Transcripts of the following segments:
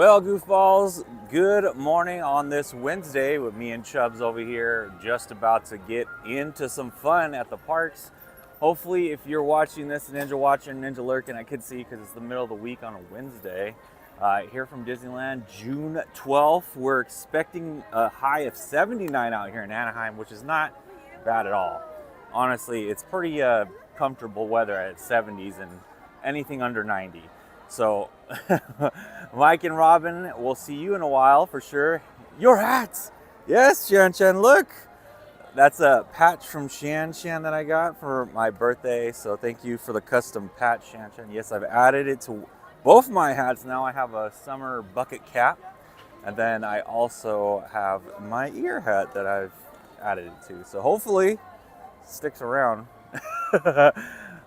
Well, goofballs, good morning on this Wednesday with me and Chubbs over here, just about to get into some fun at the parks. Hopefully, if you're watching this, Ninja watching, Ninja lurking, I could see because it's the middle of the week on a Wednesday. Here from Disneyland, June 12th. We're expecting a high of 79 out here in Anaheim, which is not bad at all. Honestly, it's pretty comfortable weather at 70s and anything under 90. So, Mike and Robin, we'll see you in a while for sure. Your hats! Yes, Shan, look! That's a patch from Shan that I got for my birthday. So thank you for the custom patch, Shan. Yes, I've added it to both my hats. Now I have a summer bucket cap. And then I also have my ear hat that I've added it to. So hopefully, it sticks around.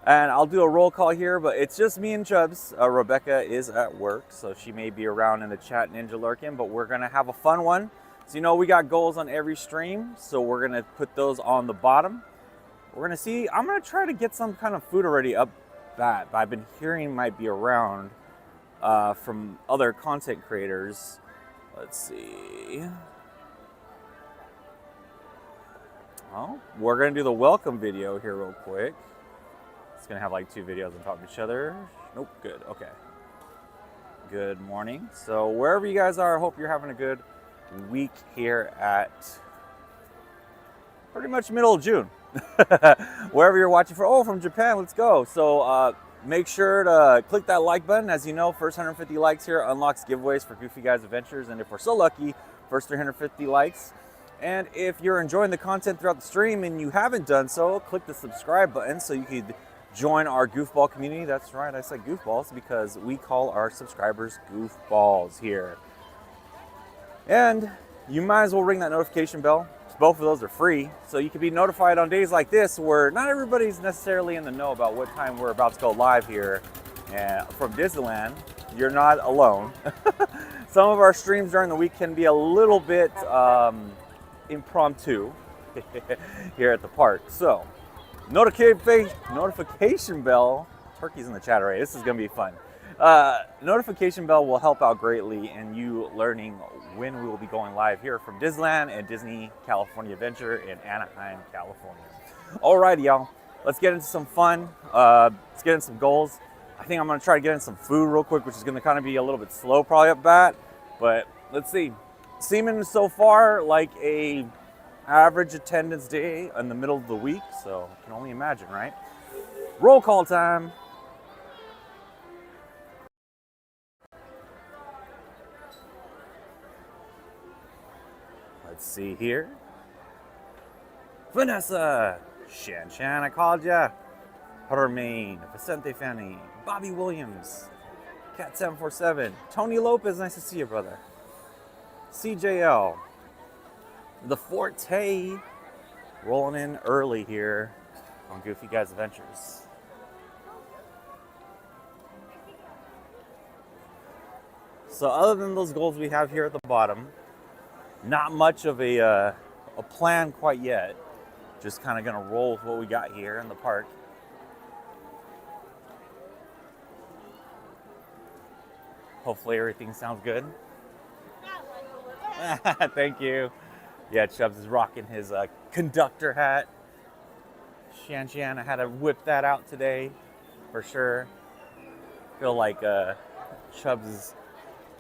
And I'll do a roll call here, but it's just me and Chubbs. Rebecca is at work, so she may be around in the chat Ninja lurking, but we're gonna have a fun one. So you know we got goals on every stream, so we're gonna put those on the bottom. We're gonna see, I'm gonna try to get some kind of food already up that I've been hearing might be around from other content creators. Let's see. Well, we're gonna do the welcome video here real quick. It's gonna have like two videos on top of each other. Nope, good, okay. Good morning. So wherever you guys are, I hope you're having a good week here at pretty much middle of June. Wherever you're watching from Japan, let's go. So make sure to click that like button. As you know, first 150 likes here unlocks giveaways for Goofy Guys Adventures. And if we're so lucky, first 350 likes. And if you're enjoying the content throughout the stream and you haven't done so, click the subscribe button so you could join our goofball community. That's right, I said goofballs because we call our subscribers goofballs here. And you might as well ring that notification bell. Both of those are free, so you can be notified on days like this where not everybody's necessarily in the know about what time we're about to go live here from Disneyland. You're not alone. Some of our streams during the week can be a little bit impromptu here at the park. So notification bell, turkey's in the chat already, this is gonna be fun. Notification bell will help out greatly in you learning when we will be going live here from Disneyland and Disney California Adventure in Anaheim, California. Alrighty, y'all, let's get into some fun. Let's get into some goals. I think I'm gonna try to get in some food real quick, which is gonna kind of be a little bit slow probably up bat, but let's see. Seeming so far like a average attendance day in the middle of the week, so you can only imagine, right? Roll call time. Let's see here. Vanessa, Shan, I called ya. Hermine, Vicente Fanny, Bobby Williams, Cat747, Tony Lopez, nice to see you, brother. CJL, The Forte, rolling in early here on Goofy Guys Adventures. So other than those goals we have here at the bottom, not much of a plan quite yet. Just kind of gonna roll with what we got here in the park. Hopefully everything sounds good. Thank you. Yeah, Chubbs is rocking his conductor hat. Shan, I had to whip that out today for sure. Feel like Chubbs is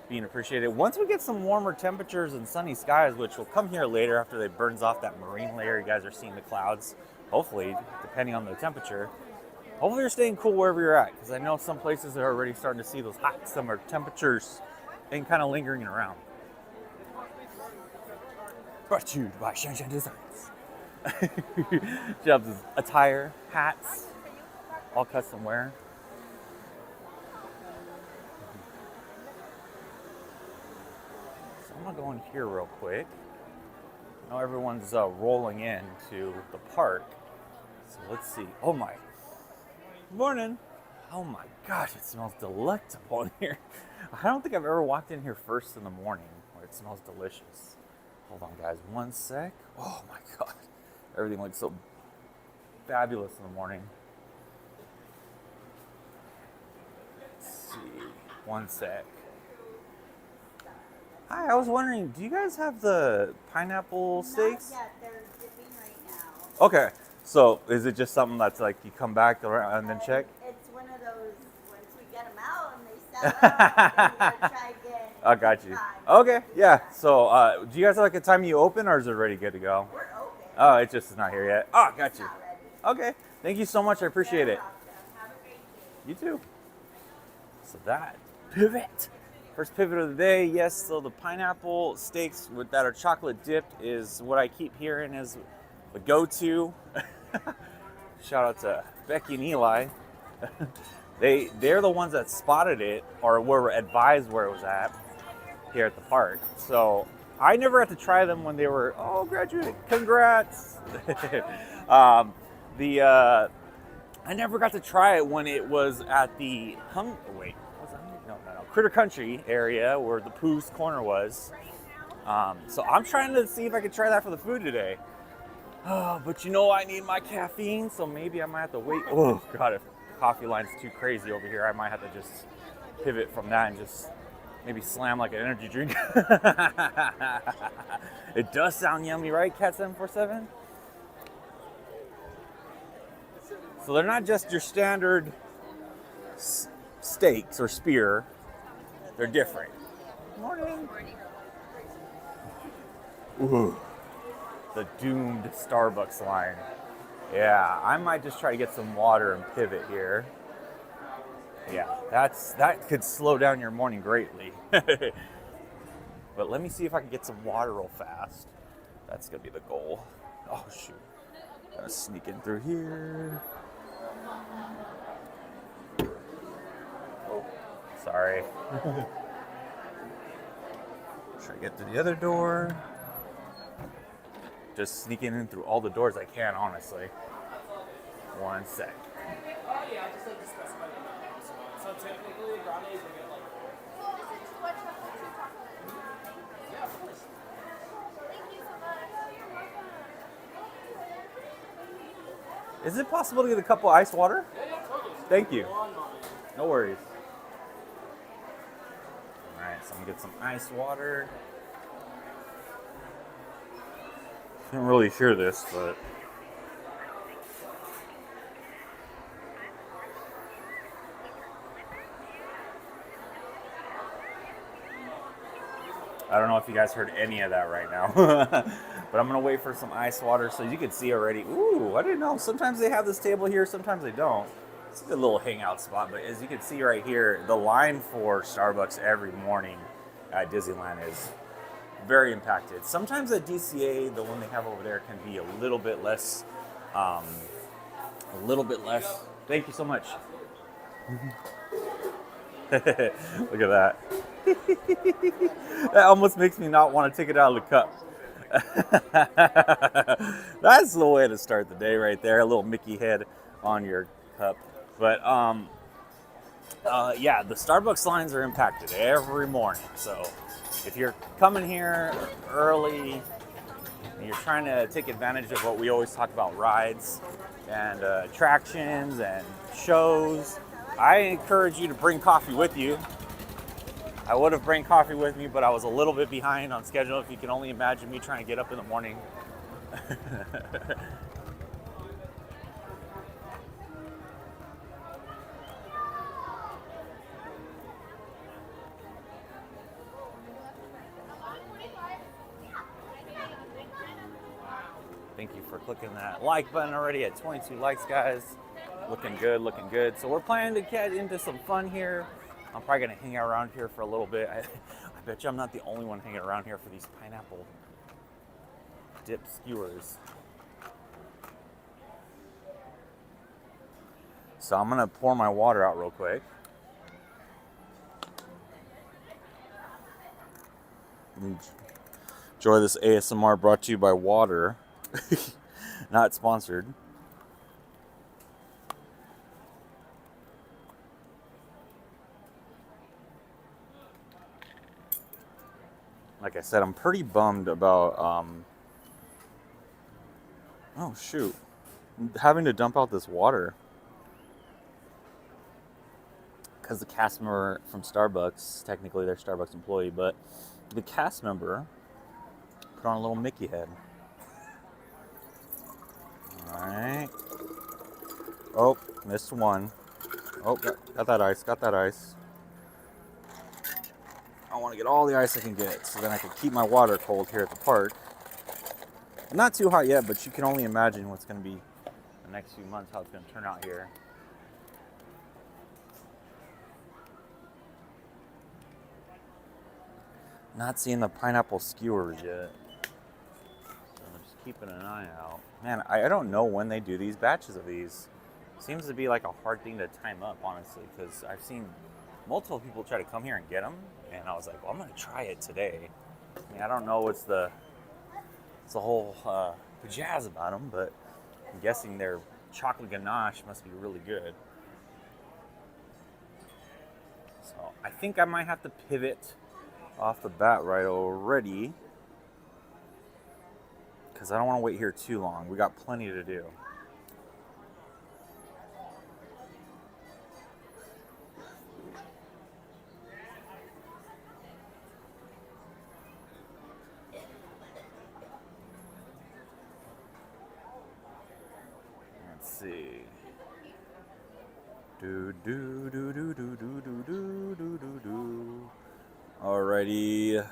being appreciated. Once we get some warmer temperatures and sunny skies, which will come here later after it burns off that marine layer, you guys are seeing the clouds. Hopefully, depending on the temperature. Hopefully you're staying cool wherever you're at, because I know some places are already starting to see those hot summer temperatures and kind of lingering around. Brought to you by Shan Designs. Chubbs' attire, hats, all custom wear. So I'm gonna go in here real quick. I know everyone's rolling into the park. So let's see. Oh my. Morning. Oh my gosh, it smells delectable in here. I don't think I've ever walked in here first in the morning where it smells delicious. Hold on, guys, one sec. Oh my God, everything looks so fabulous in the morning. Let's see, one sec. Hi, I was wondering, do you guys have the pineapple steaks? Not yet. They're dipping right now. Okay, so is it just something that's like you come back around and then check? It's one of those, once we get them out and they sell out, then we're going to try again. I got you. Okay, yeah. So do you guys have like a time you open or is it already good to go? We're open. Oh, it's just not here yet. Oh, got you. Not ready. Okay, thank you so much. I appreciate it. Have a great day. You too. So that pivot. First pivot of the day, yes. So the pineapple steaks that are chocolate dipped is what I keep hearing is the go-to. Shout out to Becky and Eli. They're the ones that spotted it or were advised where it was at here at the park. So I never had to try them when they were graduate. Congrats. I never got to try it when it was at the Critter Country area where the Pooh's Corner was. So I'm trying to see if I can try that for the food today. But you know I need my caffeine, so maybe I might have to wait. Oh God, if coffee line's too crazy over here, I might have to just pivot from that and just maybe slam like an energy drink. It does sound yummy, right, Cat 747? So they're not just your standard steaks or spear. They're different. Morning. Ooh, the doomed Starbucks line. Yeah, I might just try to get some water and pivot here. Yeah, that could slow down your morning greatly. But let me see if I can get some water real fast. That's gonna be the goal. Oh shoot. Gotta sneak in through here. Oh, sorry. Try to get through the other door. Just sneaking in through all the doors I can, honestly. One sec. Oh yeah, just like to specify the amount. So technically, grande is gonna get like. Yeah, of course. Thank you so much. Is it possible to get a cup of ice water? Yeah, totally. Thank you. One moment. No worries. Alright, so I'm gonna get some ice water. Can't really hear this, but I don't know if you guys heard any of that right now. But I'm gonna wait for some ice water so you can see already. Ooh, I didn't know. Sometimes they have this table here, sometimes they don't. It's a good little hangout spot, but as you can see right here, the line for Starbucks every morning at Disneyland is very impacted. Sometimes at DCA, the one they have over there can be a little bit less. Thank you so much. Look at that. That almost makes me not want to take it out of the cup. That's the way to start the day right there. A little Mickey head on your cup. But yeah, the Starbucks lines are impacted every morning. So if you're coming here early and you're trying to take advantage of what we always talk about, rides and attractions and shows, I encourage you to bring coffee with you. I would have brought coffee with me, but I was a little bit behind on schedule. If you can only imagine me trying to get up in the morning. Thank you for clicking that like button already at 22 likes, guys. Looking good, looking good. So we're planning to get into some fun here. I'm probably gonna hang out around here for a little bit. I bet you I'm not the only one hanging around here for these pineapple dip skewers. So I'm gonna pour my water out real quick. Enjoy this ASMR brought to you by water. Not sponsored. Like I said, I'm pretty bummed about, oh shoot, having to dump out this water. Because the cast member from Starbucks, technically they're Starbucks employee, but the cast member put on a little Mickey head. All right. Oh, missed one. Oh, got that ice. Got that ice. I want to get all the ice I can get so then I can keep my water cold here at the park. Not too hot yet, but you can only imagine what's going to be the next few months, how it's going to turn out here. Not seeing the pineapple skewers yet. So I'm just keeping an eye out. Man, I don't know when they do these batches of these. Seems to be like a hard thing to time up, honestly, because I've seen multiple people try to come here and get them, and I was like, well, I'm going to try it today. I mean, I don't know what's the whole jazz about them, but I'm guessing their chocolate ganache must be really good. So I think I might have to pivot off the bat right already, because I don't want to wait here too long. We got plenty to do. Let's see. Do do do do do do do do do do do. Alrighty,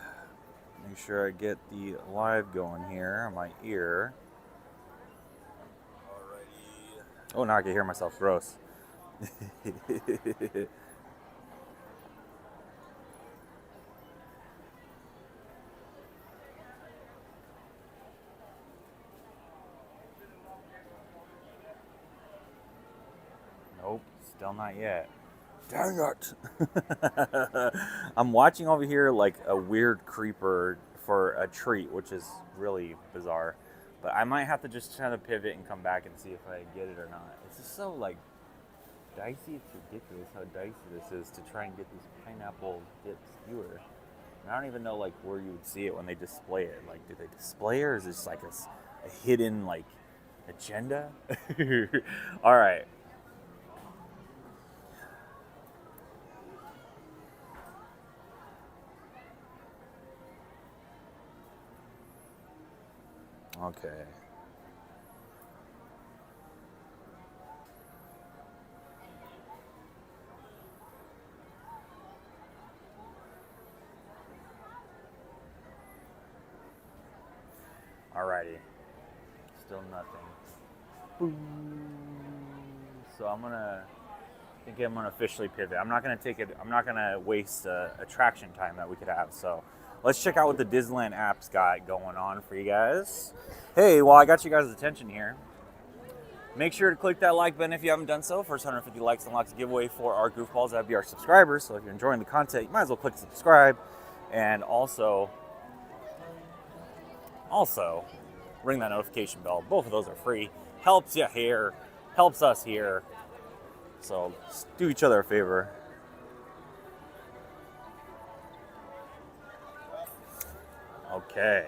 make sure I get the live going here on my ear. Alrighty. Oh, now I can hear myself. Gross. Nope, still not yet. Dang it. I'm watching over here like a weird creeper for a treat, which is really bizarre. But I might have to just try to pivot and come back and see if I get it or not. It's just so like dicey. It's ridiculous how dicey this is to try and get this pineapple dip skewer. And I don't even know like where you would see it when they display it. Like, do they display it, or is this like a hidden like agenda? All right. Okay. Alrighty. Still nothing. Boom. So I'm gonna officially pivot. I'm not gonna waste attraction time that we could have. So let's check out what the Disneyland app's got going on for you guys. Hey, while I got you guys' attention here, make sure to click that like button if you haven't done so. First 150 likes unlocks a giveaway for our goofballs. That'd be our subscribers. So if you're enjoying the content, you might as well click subscribe. And also ring that notification bell. Both of those are free. Helps you here. Helps us here. So just do each other a favor. Okay.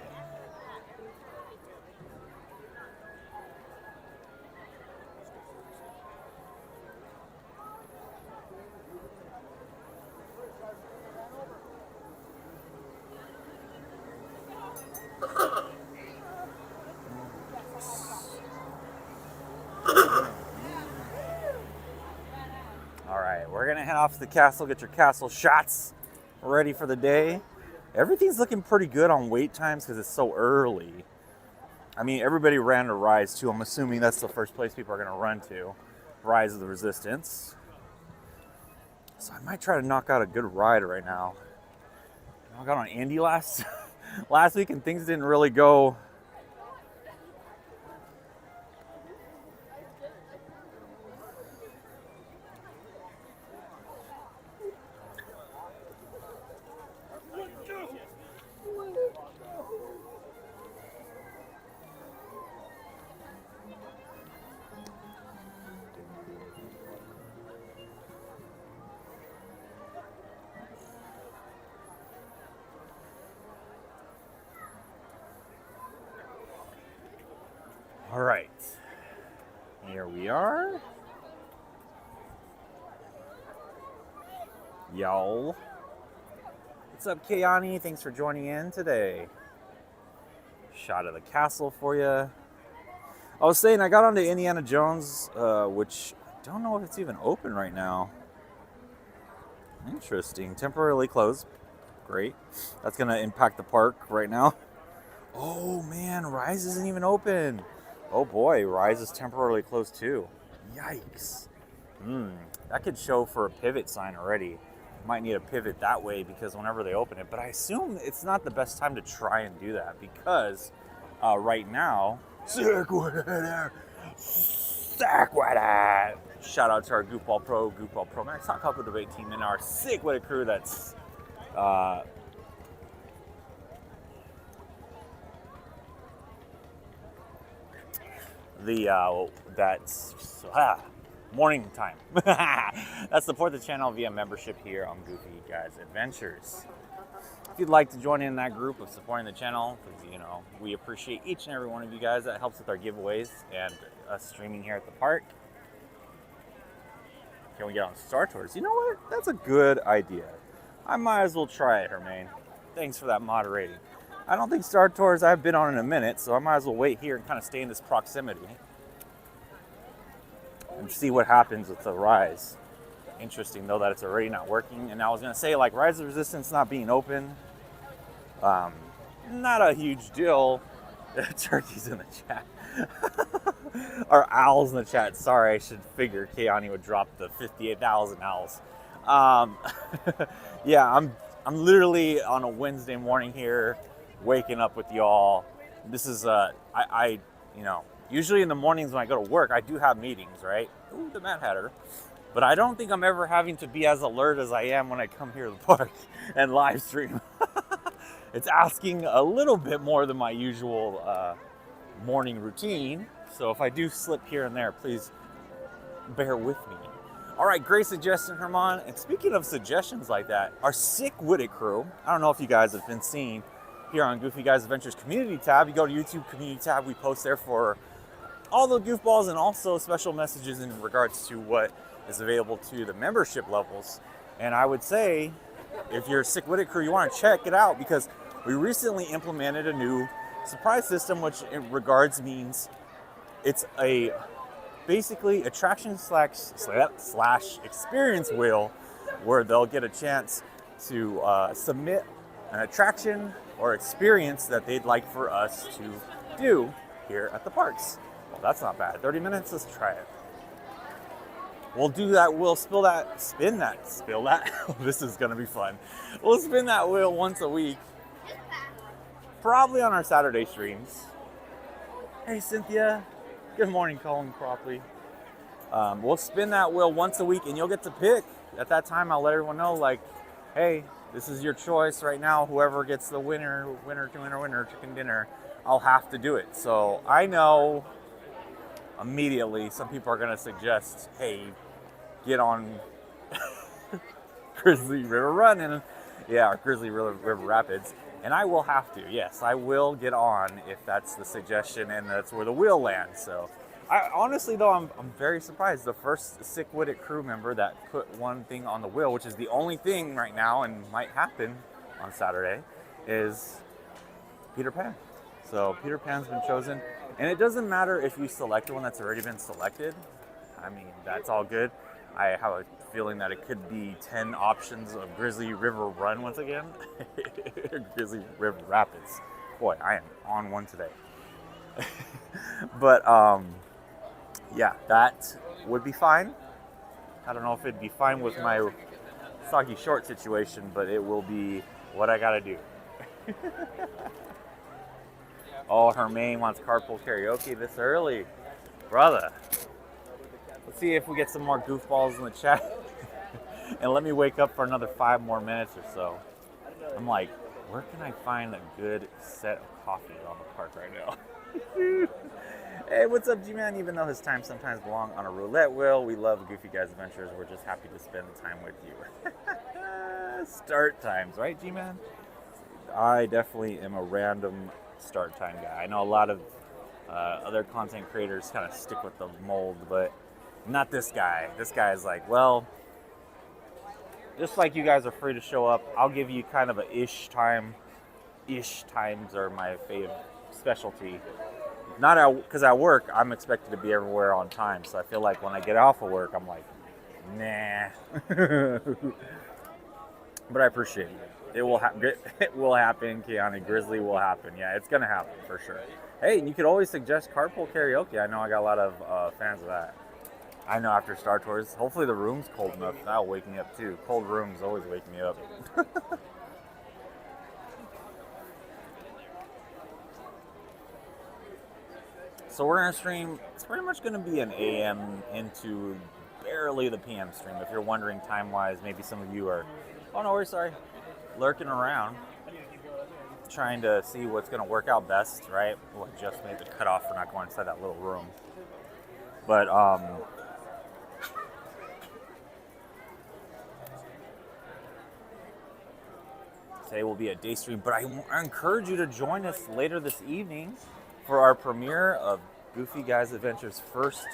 We're gonna head off to the castle, get your castle shots ready for the day. Everything's looking pretty good on wait times because it's so early. I mean, everybody ran to Rise too. I'm assuming that's the first place people are gonna run to, Rise of the Resistance. So I might try to knock out a good ride right now. I got on Indy last week and things didn't really go. All right, here we are. Y'all, What's up, Kayani? Thanks for joining in today. Shot of the castle for you. I was saying I got onto Indiana Jones, which I don't know if it's even open right now. Interesting. Temporarily closed. Great. That's going to impact the park right now. Oh, man. Rise isn't even open. Oh, boy. Rise is temporarily closed, too. Yikes. That could show for a pivot sign already. Might need a pivot that way because whenever they open it. But I assume it's not the best time to try and do that because right now, sick with it. Shout out to our Goofball Pro Max Hot Couple Debate team and our sick with it crew that's morning time. That support the channel via membership here on Goofy Guys Adventures. If you'd like to join in that group of supporting the channel, because we appreciate each and every one of you guys. That helps with our giveaways and us streaming here at the park. Can we get on Star Tours? You know what? That's a good idea. I might as well try it, Hermaine. Thanks for that moderating. I don't think Star Tours I've been on in a minute, so I might as well wait here and kind of stay in this proximity and see what happens with the Rise. Interesting though that it's already not working. And I was gonna say, like, Rise of Resistance not being open, not a huge deal. Turkeys in the chat. Or owls in the chat. Sorry, I should figure Kayani would drop the 58,000 owls. Yeah, I'm literally on a Wednesday morning here, waking up with y'all. This is usually in the mornings when I go to work, I do have meetings, right? Ooh, the Mad Hatter. But I don't think I'm ever having to be as alert as I am when I come here to the park and live stream. It's asking a little bit more than my usual morning routine. So if I do slip here and there, please bear with me. All right, great suggestion, Herman. And speaking of suggestions like that, our Sick Witted crew, I don't know if you guys have been seeing here on Goofy Guys Adventures community tab. You go to YouTube community tab, we post there for all the goofballs and also special messages in regards to what is available to the membership levels. And I would say, if you're a Sick Witted crew, you want to check it out because we recently implemented a new surprise system, which in regards means it's a basically attraction slash experience wheel where they'll get a chance to submit an attraction or experience that they'd like for us to do here at the parks. Well, that's not bad. 30 minutes, let's try it. We'll do that, we'll spin that. This is gonna be fun. We'll spin that wheel once a week, probably on our Saturday streams. Hey, Cynthia. Good morning, Colin Cropley. We'll spin that wheel once a week and you'll get to pick. At that time, I'll let everyone know, like, hey, this is your choice right now. Whoever gets the winner chicken dinner, I'll have to do it. So I know immediately some people are gonna suggest, hey, get on Grizzly River Run or Grizzly River Rapids. And I will have to, yes, I will get on if that's the suggestion and that's where the wheel lands. So I honestly though, I'm very surprised. The first Sick Witted crew member that put one thing on the wheel, which is the only thing right now and might happen on Saturday, is Peter Pan. So Peter Pan's been chosen. And it doesn't matter if you select one that's already been selected. I mean, that's all good. I have a feeling that it could be 10 options of Grizzly River Run once again. Grizzly River Rapids. Boy, I am on one today. But yeah, that would be fine. I don't know if it'd be fine with my soggy short situation, but it will be what I gotta do. Oh, Hermaine wants carpool karaoke this early. Brother. Let's see if we get some more goofballs in the chat. And let me wake up for another 5 more minutes or so. I'm like, where can I find a good set of coffee on the park right now? Hey, what's up, G-Man? Even though his time sometimes belong on a roulette wheel, we love Goofy Guys Adventures. We're just happy to spend the time with you. Start times, right, G-Man? I definitely am a random start time guy. I know a lot of other content creators kind of stick with the mold, but not this guy. This guy is like, well, just like you guys are free to show up, I'll give you kind of a ish time. Ish times are my favorite specialty. Not because at work, I'm expected to be everywhere on time. So I feel like when I get off of work, I'm like, nah. But I appreciate it. It will happen, Keanu. Grizzly will happen. Yeah, it's gonna happen for sure. Hey, you could always suggest carpool karaoke. I know I got a lot of fans of that. I know after Star Tours, hopefully the room's cold enough. That'll wake me up too. Cold rooms always wake me up. So we're gonna stream. It's pretty much gonna be an AM into barely the PM stream. If you're wondering time-wise, maybe some of you are, oh no, we're sorry, lurking around, trying to see what's gonna work out best, right? Well, I just made the cutoff for not going inside that little room. But today will be a day stream. But I encourage you to join us later this evening for our premiere of Goofy Guys Adventures' first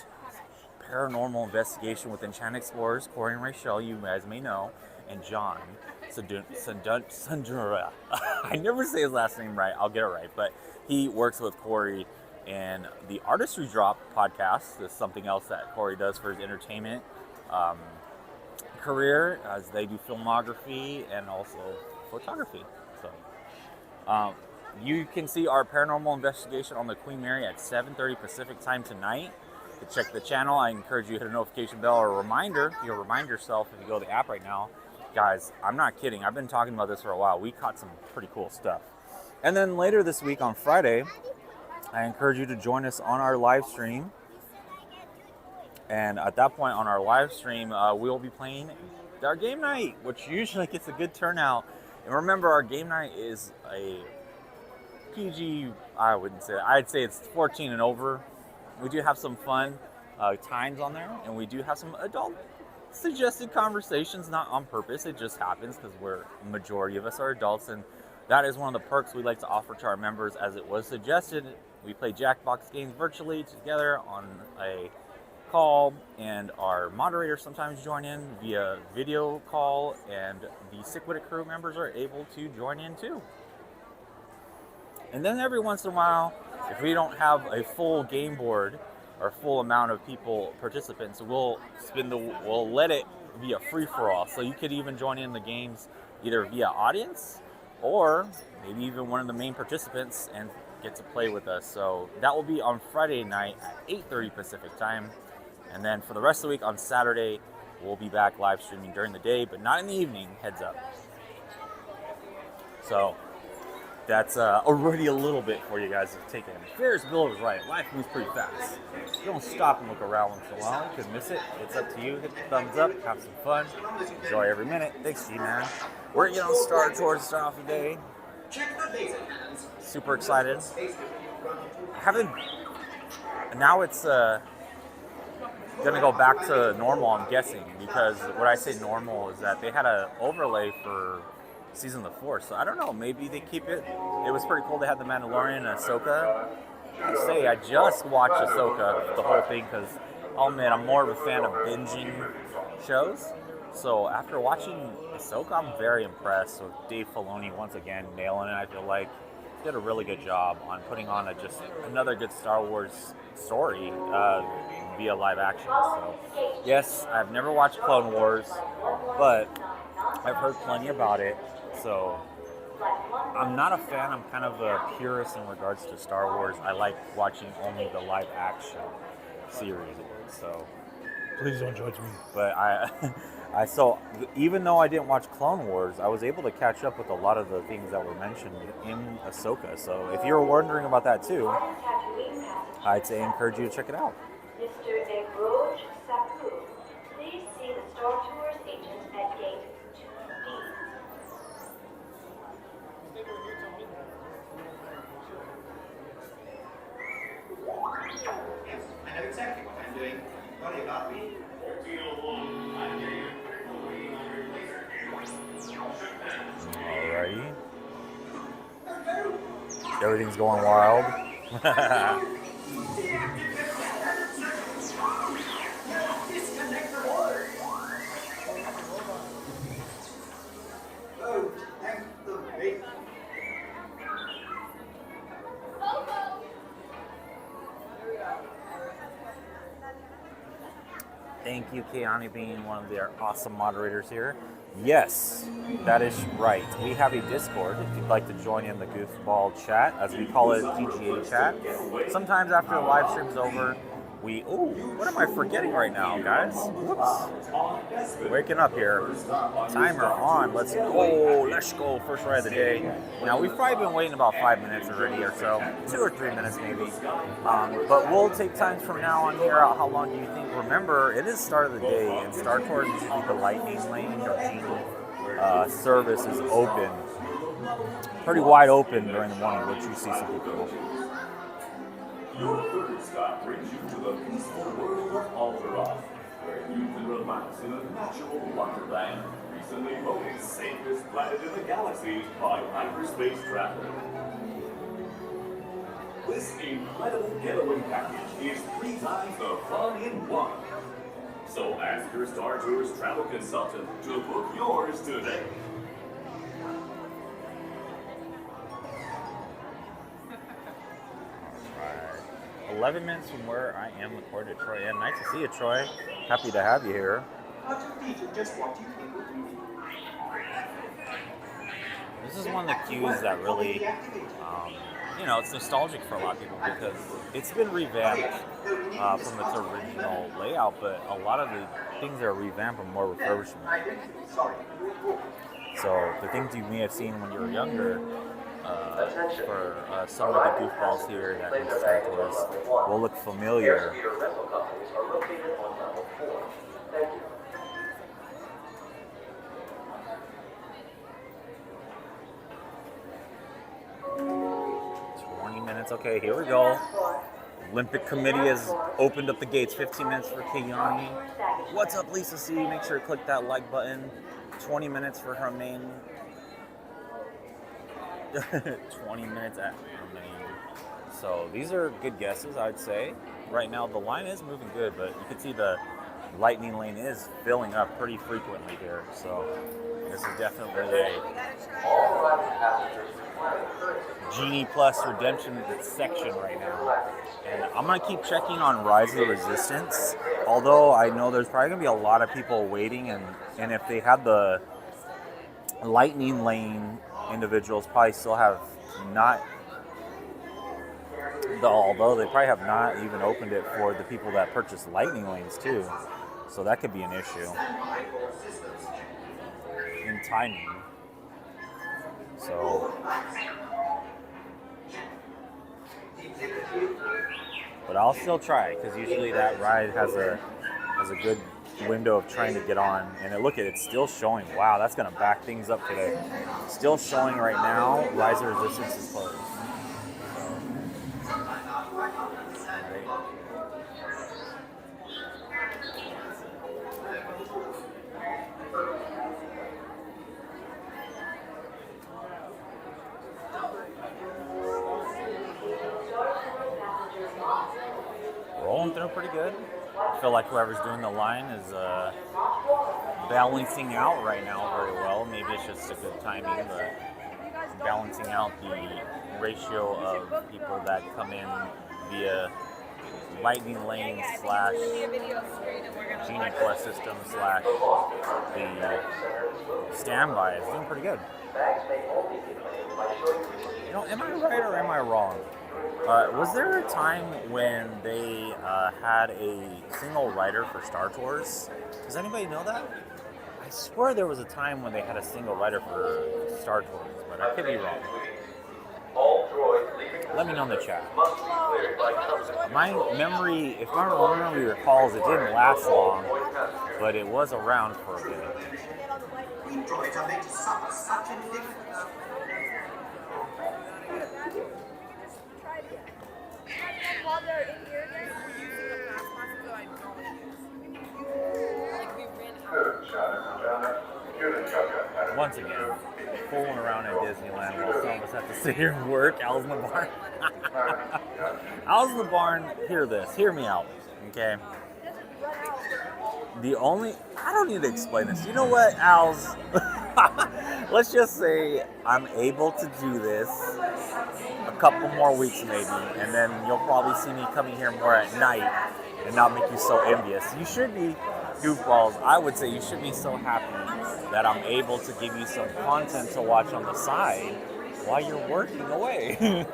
paranormal investigation with Enchanted Explorers, Corey and Rachel, you guys may know, and John Sundura. I never say his last name right, I'll get it right, but he works with Corey in the Artistry Drop podcast. This is something else that Corey does for his entertainment career, as they do filmography and also photography. So, you can see our paranormal investigation on the Queen Mary at 7:30 Pacific time tonight. To check the channel, I encourage you to hit a notification bell or a reminder. You'll remind yourself if you go to the app right now. Guys, I'm not kidding. I've been talking about this for a while. We caught some pretty cool stuff. And then later this week on Friday, I encourage you to join us on our live stream. And at that point on our live stream, we'll be playing our game night, which usually gets a good turnout. And remember, our game night is a PG, I wouldn't say that. I'd say it's 14 and over. We do have some fun times on there, and we do have some adult suggested conversations, not on purpose. It just happens because majority of us are adults, and that is one of the perks we like to offer to our members. As it was suggested, we play Jackbox games virtually together on a call, and our moderators sometimes join in via video call, and the Sick Witted crew members are able to join in too. And then every once in a while, if we don't have a full game board or full amount of participants, we'll let it be a free-for-all. So you could even join in the games either via audience or maybe even one of the main participants and get to play with us. So that will be on Friday night at 8:30 Pacific time. And then for the rest of the week on Saturday, we'll be back live streaming during the day, but not in the evening, heads up. So that's already a little bit for you guys to take in. Ferris Bueller was right. Life moves pretty fast. You don't stop and look around once in a while. You could miss it. It's up to you. Hit the thumbs up. Have some fun. Enjoy every minute. Thanks, G-Man. We're getting on Star Tours to start off the day. Super excited. Now it's gonna go back to normal, I'm guessing, because what I say normal is that they had an overlay for season of the Force, so I don't know, maybe they keep it. It was pretty cool. They had the Mandalorian and Ahsoka. I just watched Ahsoka, the whole thing, because I'll admit I'm more of a fan of binging shows. So after watching Ahsoka, I'm very impressed with Dave Filoni once again nailing it. I feel like he did a really good job on putting on just another good Star Wars story via live action. So yes, I've never watched Clone Wars, but I've heard plenty about it. So I'm not a fan. I'm kind of a purist in regards to Star Wars. I like watching only the live action series. So Please don't judge me. but so even though I didn't watch Clone Wars, I was able to catch up with a lot of the things that were mentioned in Ahsoka. So if you're wondering about that too, I'd say encourage you to check it out. Mr. Negroj Sapu, please see the Star Tours agent at gate 2B. Yes, I know exactly what I'm doing. Worry about me. Alrighty. Everything's going wild. Thank you, Keani, being one of their awesome moderators here. Yes, that is right. We have a Discord if you'd like to join in the goofball chat, as we call it, PGA chat. Sometimes after the live stream's over, what am I forgetting right now, guys? Whoops. Waking up here. Timer on. Let's go. Let's go. First ride of the day. Now, we've probably been waiting about 5 minutes already or so. 2 or 3 minutes maybe. But we'll take times from now on here. How long do you think? Remember, it is start of the day, and Star Tours usually the Lightning Lane or Genie service is open. Pretty wide open during the morning, which you see some people. Your third stop brings you to the peaceful world of Alderaan, where you can relax in a natural wonderland, recently voted safest planet in the galaxy by hyperspace travel. This incredible getaway package is 3 times the fun in one. So ask your Star Tours travel consultant to book yours today. 11 minutes from where I am recorded, Troy. Yeah, nice to see you, Troy. Happy to have you here. This is one of the queues that really, it's nostalgic for a lot of people because it's been revamped from its original layout, but a lot of the things that are revamped are more refurbishment. So the things you may have seen when you were younger, for some of the goofballs here that make Star Tours will look familiar. Minutes. Okay, here we go. Olympic Committee has opened up the gates. 15 minutes for Keani. What's up, Lisa C? Make sure to click that like button. 20 minutes for Hermaine. 20 minutes at Hermaine. So these are good guesses, I'd say. Right now, the line is moving good, but you can see the Lightning Lane is filling up pretty frequently here. So this is definitely a Genie Plus Redemption section right now. And I'm going to keep checking on Rise of the Resistance, although I know there's probably going to be a lot of people waiting, and if they had the Lightning Lane individuals probably still have not, although they probably have not even opened it for the people that purchase Lightning Lanes too. So that could be an issue in timing. So, but I'll still try because usually that ride has a good window of trying to get on. And look at it, it's still showing. Wow, that's gonna back things up today. Still showing right now. Rise of Resistance is closed. Rolling through pretty good. I feel like whoever's doing the line is balancing out right now very well. Maybe it's just a good timing, but balancing out the ratio of people that come in via Lightning Lane / Genie Plus system / the standby is doing pretty good. Am I right or am I wrong? Was there a time when they had a single rider for Star Tours? Does anybody know that? I swear there was a time when they had a single rider for Star Tours, but I could be wrong. Let me know in the chat. My memory, if my memory recalls, it didn't last long, but it was around for a bit. While they're in here, Once again, fooling around at Disneyland while some of us have to sit here and work. Owl's in the barn. Owl's in the barn, hear me out, okay? I don't need to explain this. You know what, Owls? Let's just say I'm able to do this a couple more weeks maybe, and then you'll probably see me coming here more at night and not make you so envious. You should be, goofballs, I would say you should be so happy that I'm able to give you some content to watch on the side while you're working away.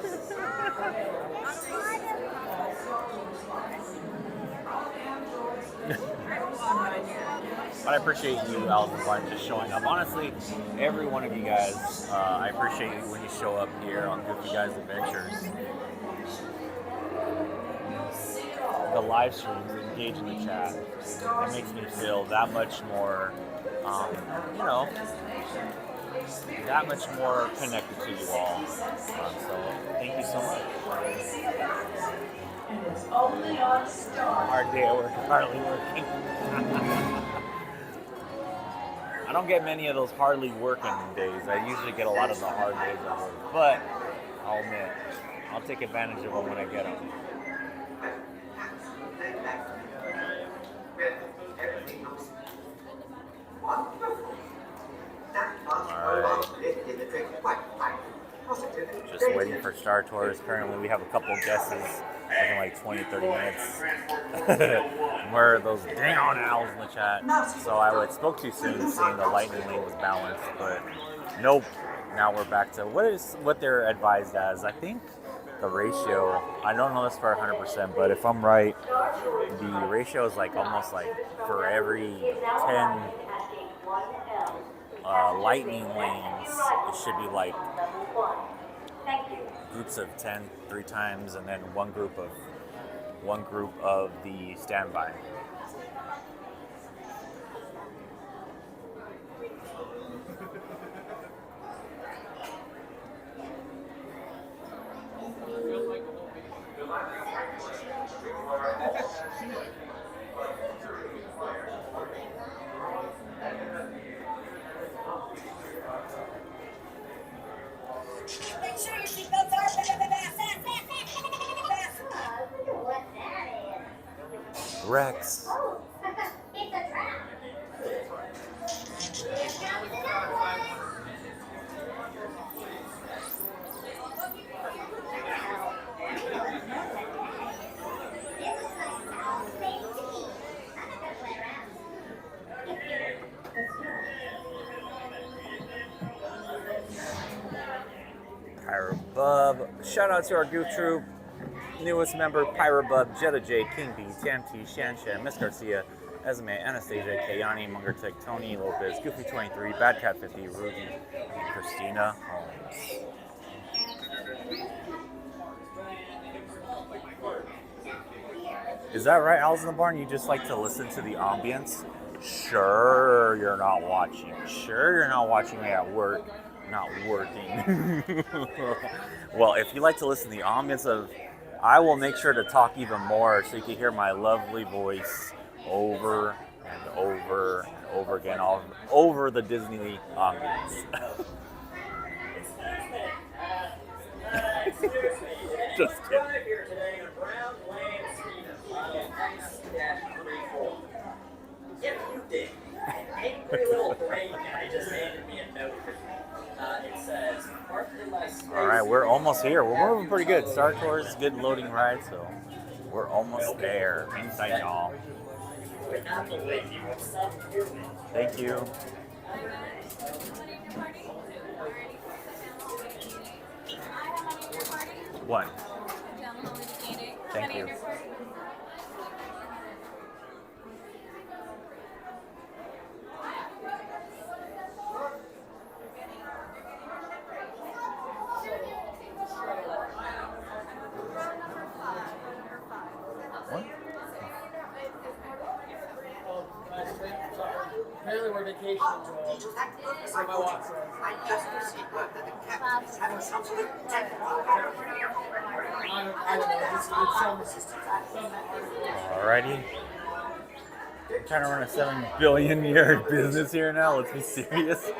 But I appreciate you, Alvin Barton, just showing up. Honestly, every one of you guys, I appreciate you when you show up here on Goofy Guys Adventures. The live streams, engage in the chat. It makes me feel that much more, that much more connected to you all. So thank you so much. Hard day at work, hardly working. I don't get many of those hardly working days. I usually get a lot of the hard days at work. But I'll admit, I'll take advantage of them when I get them. Just waiting for Star Tours. Currently, we have a couple guesses in like 20, 30 minutes. Where are those dang on owls in the chat? So I spoke too soon, saying the lightning lane was balanced, but nope. Now we're back to what they're advised as. I think the ratio, I don't know this for 100%, but if I'm right, the ratio is like almost like for every 10 lightning lanes, it should be like groups of 10 3 times, and then one group of the standby. Make sure your seatbelts are what that is. Rex. Oh, it's a trap. Pyrobub. Shout out to our Goof Troop. Newest member, Pyrobub, Jetta J, King B, Tanti, Shanshan, Miss Garcia, Esme, Anastasia, Kayani, Mungertek, Tony Lopez, Goofy23, Bad Cat 50, Ruby, and Christina Holmes. Is that right, Owls in the Barn? You just like to listen to the ambience? Sure, you're not watching. Sure, you're not watching me at work. Not working. Well, if you like to listen to the ambience of, I will make sure to talk even more so you can hear my lovely voice over and over and over again, all over the Disney ambience. Just kidding. If you did, angry little brain guy just handed me a note. It says, all right, we're almost here. We're moving pretty good. Star Tours is a good loading ride, so we're almost there. Inside y'all. Thank you. One. Thank you. Apparently we're vacationing, Joel. So my watch says. I just received word that the captain is having some sort of technical I don't know, it's some Alrighty. I'm trying to run a 7 billion year business here now. Let's be serious.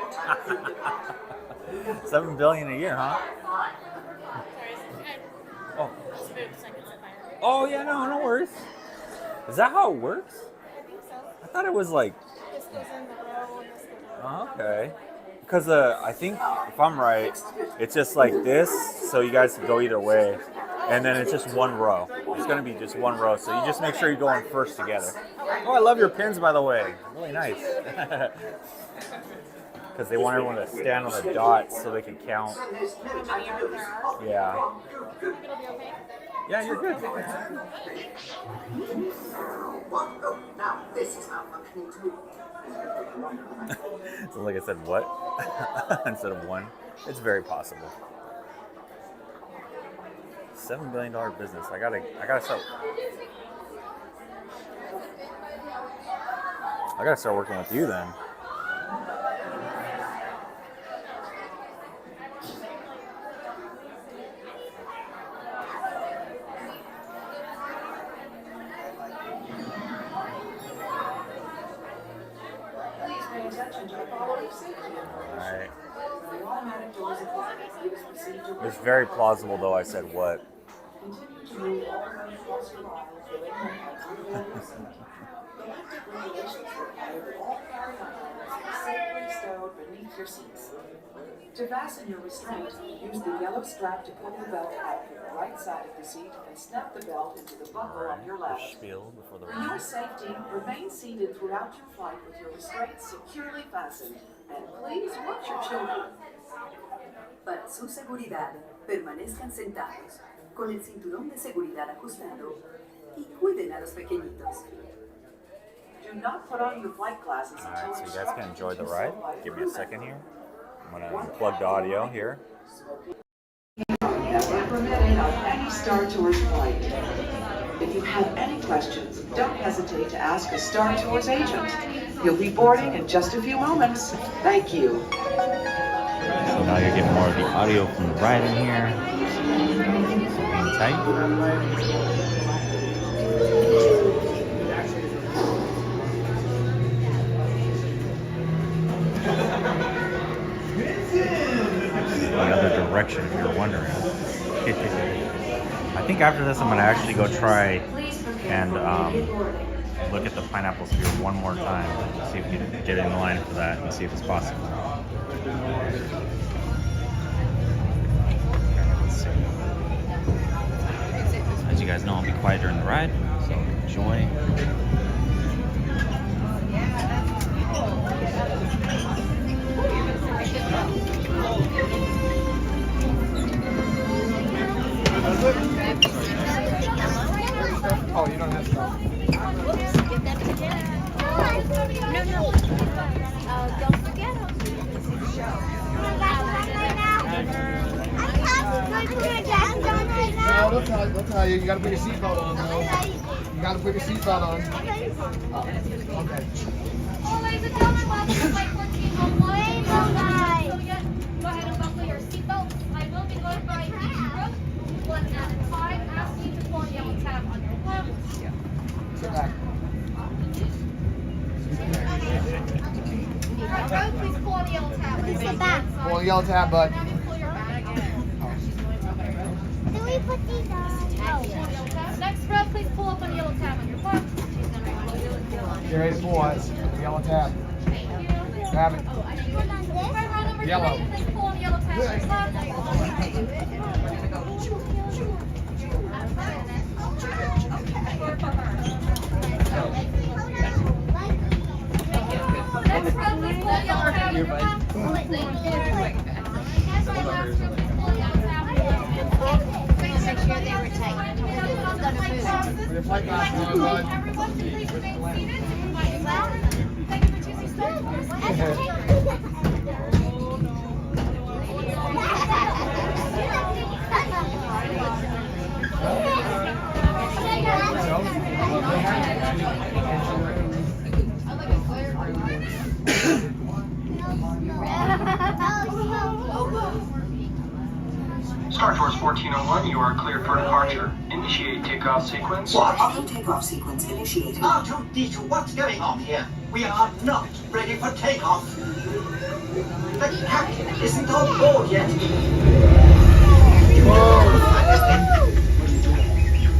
7 billion a year, huh? Oh. Oh yeah, no worries. Is that how it works? I think so. I thought it was like. This goes in the row and this goes in the row. Okay. Because I think, if I'm right, it's just like this, so you guys can go either way. And then it's just one row. It's going to be just one row, so you just make sure you go in first together. Oh, I love your pins, by the way. Really nice. Because they want everyone to stand on the dot so they can count. Yeah. Yeah, you're good. Now, this is malfunctioning too. So like I said, what? Instead of one. It's very possible. $7 billion business. I gotta start working with you then. Alright. It's very plausible though I said what. To fasten your restraint, use the yellow strap to pull the belt out from the right side of the seat and snap the belt into the buckle on your left. Spiel before the For your safety, remain seated throughout your flight with your restraint securely fastened. And please watch your children. Para su seguridad, permanezcan sentados, con el cinturón de seguridad ajustado y cuiden a los pequeñitos. Do not put on your flight glasses until Alright, so you guys can enjoy the ride. Give me a second here. I'm gonna unplug the audio here. That are permitted on any Star Tours flight. If you have any questions, don't hesitate to ask a Star Tours agent. You'll be boarding in just a few moments. Thank you. So now you're getting more of the audio from the ride in here. So hang tight. Another direction if you're wondering. I think after this I'm going to actually go try and look at the pineapple sphere one more time. See if we can get in line for that and see if it's possible. Let's see. As you guys know, I'll be quiet during the ride, so enjoy. Oh, you don't have to. Give them to Jen. No. Don't forget them. No, they'll tell you. You gotta put your seatbelt on, though. You gotta put your seatbelt on. Oh, okay. Oh, ladies and gentlemen, welcome to Flight 1401. Go ahead and buckle your seatbelts. I will be going by each group. One at a time. Ask you to pull the yellow tab on your left. Sit back. Alright, row, please pull the yellow tab. Sit back. Pull the yellow tab, bud. Now you pull your bag. Do we put these on? Next row, please pull up on the yellow tab on your left. Get ready to pull it. The yellow tab. Thank you. Grab it. Alright, row number 3, Yellow. please pull on the yellow tab on your left. Next row, please pull the yellow tab on your left. Thank you. Next row, last row, please pull the yellow tab on your left. Make sure they were tight. Put your flight glasses on, bud. Everyone, please remain seated. Thank you for choosing Star Tours. Star Tours 1401, you are cleared for departure. Initiate takeoff sequence. Auto takeoff sequence initiated. R2-D2, what's going on here? We are not ready for takeoff. The captain isn't on board yet.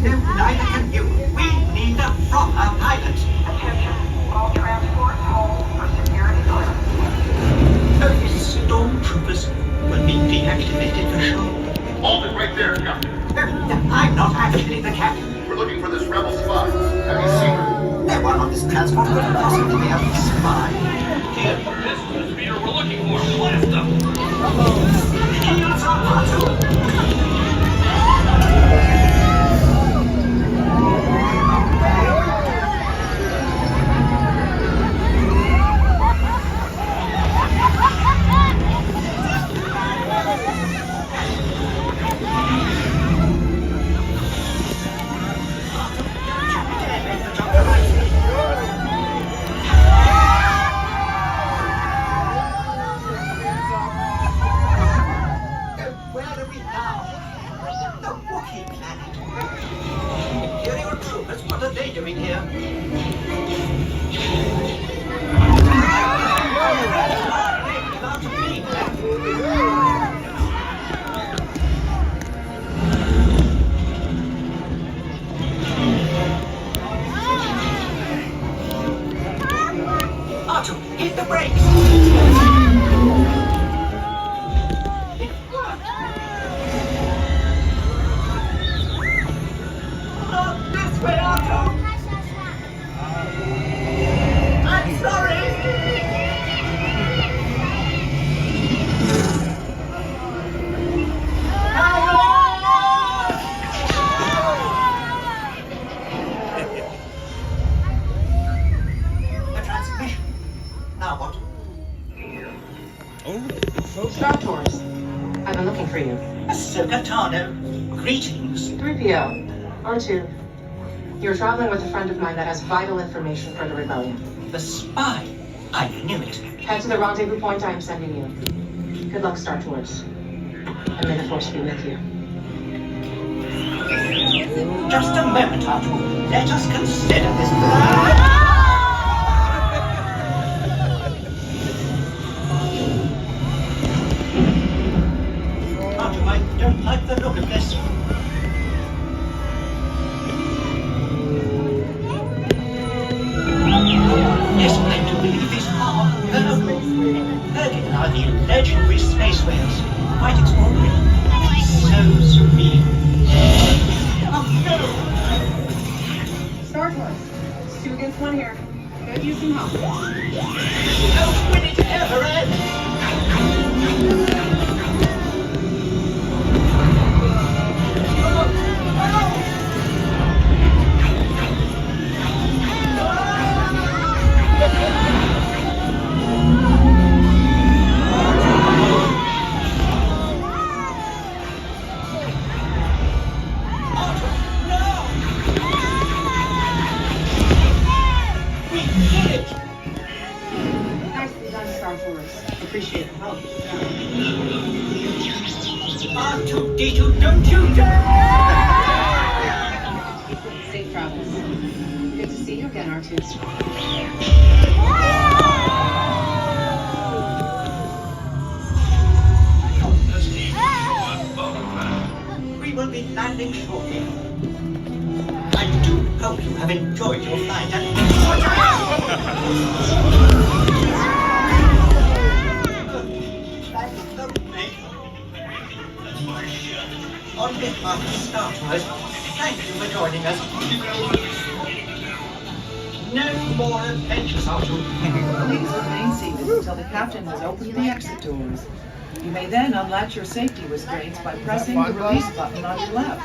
No, neither can you. We need a proper pilot. Attention, all transports hold for security clearance. Stormtroopers will be deactivated for sure. Hold it right there, Captain. I'm not actually the captain. That's what could possibly be a spy. Kid, this is the speeder we're looking for. Blast them! Where are we now? The Wookiee planet. Imperial troopers, what are they doing here? Artu, hit the brakes! Not this way, Artu! I'm sorry! A transmission. Now what? Star Tours. I've been looking for you. Ahsoka Tano, greetings. 3PO. R2. You're traveling with a friend of mine that has vital information for the rebellion. The spy. I knew it. Head to the rendezvous point I am sending you. Good luck, Star Tours. And may the Force be with you. Just a moment, Artu. Let us consider this. Artu, I don't like the look of this. Yes, I do believe these are Virgin are the legendary space whales. Quite extraordinary. So serene. Oh no! Star Tours. 2 against 1 here. Could use some help. Oh, will it ever end? Nicely done, Star Tours. Appreciate the help. R2-D2, don't you dare! Safe travels. Good to see you again, R2. We will be landing shortly. I do hope you have enjoyed your flight and... On behalf of Star Tours, thank you for joining us. No more adventures, Artu. Please remain seated until the captain has opened the exit doors. You may then unlatch your safety restraints by pressing the release button on your left.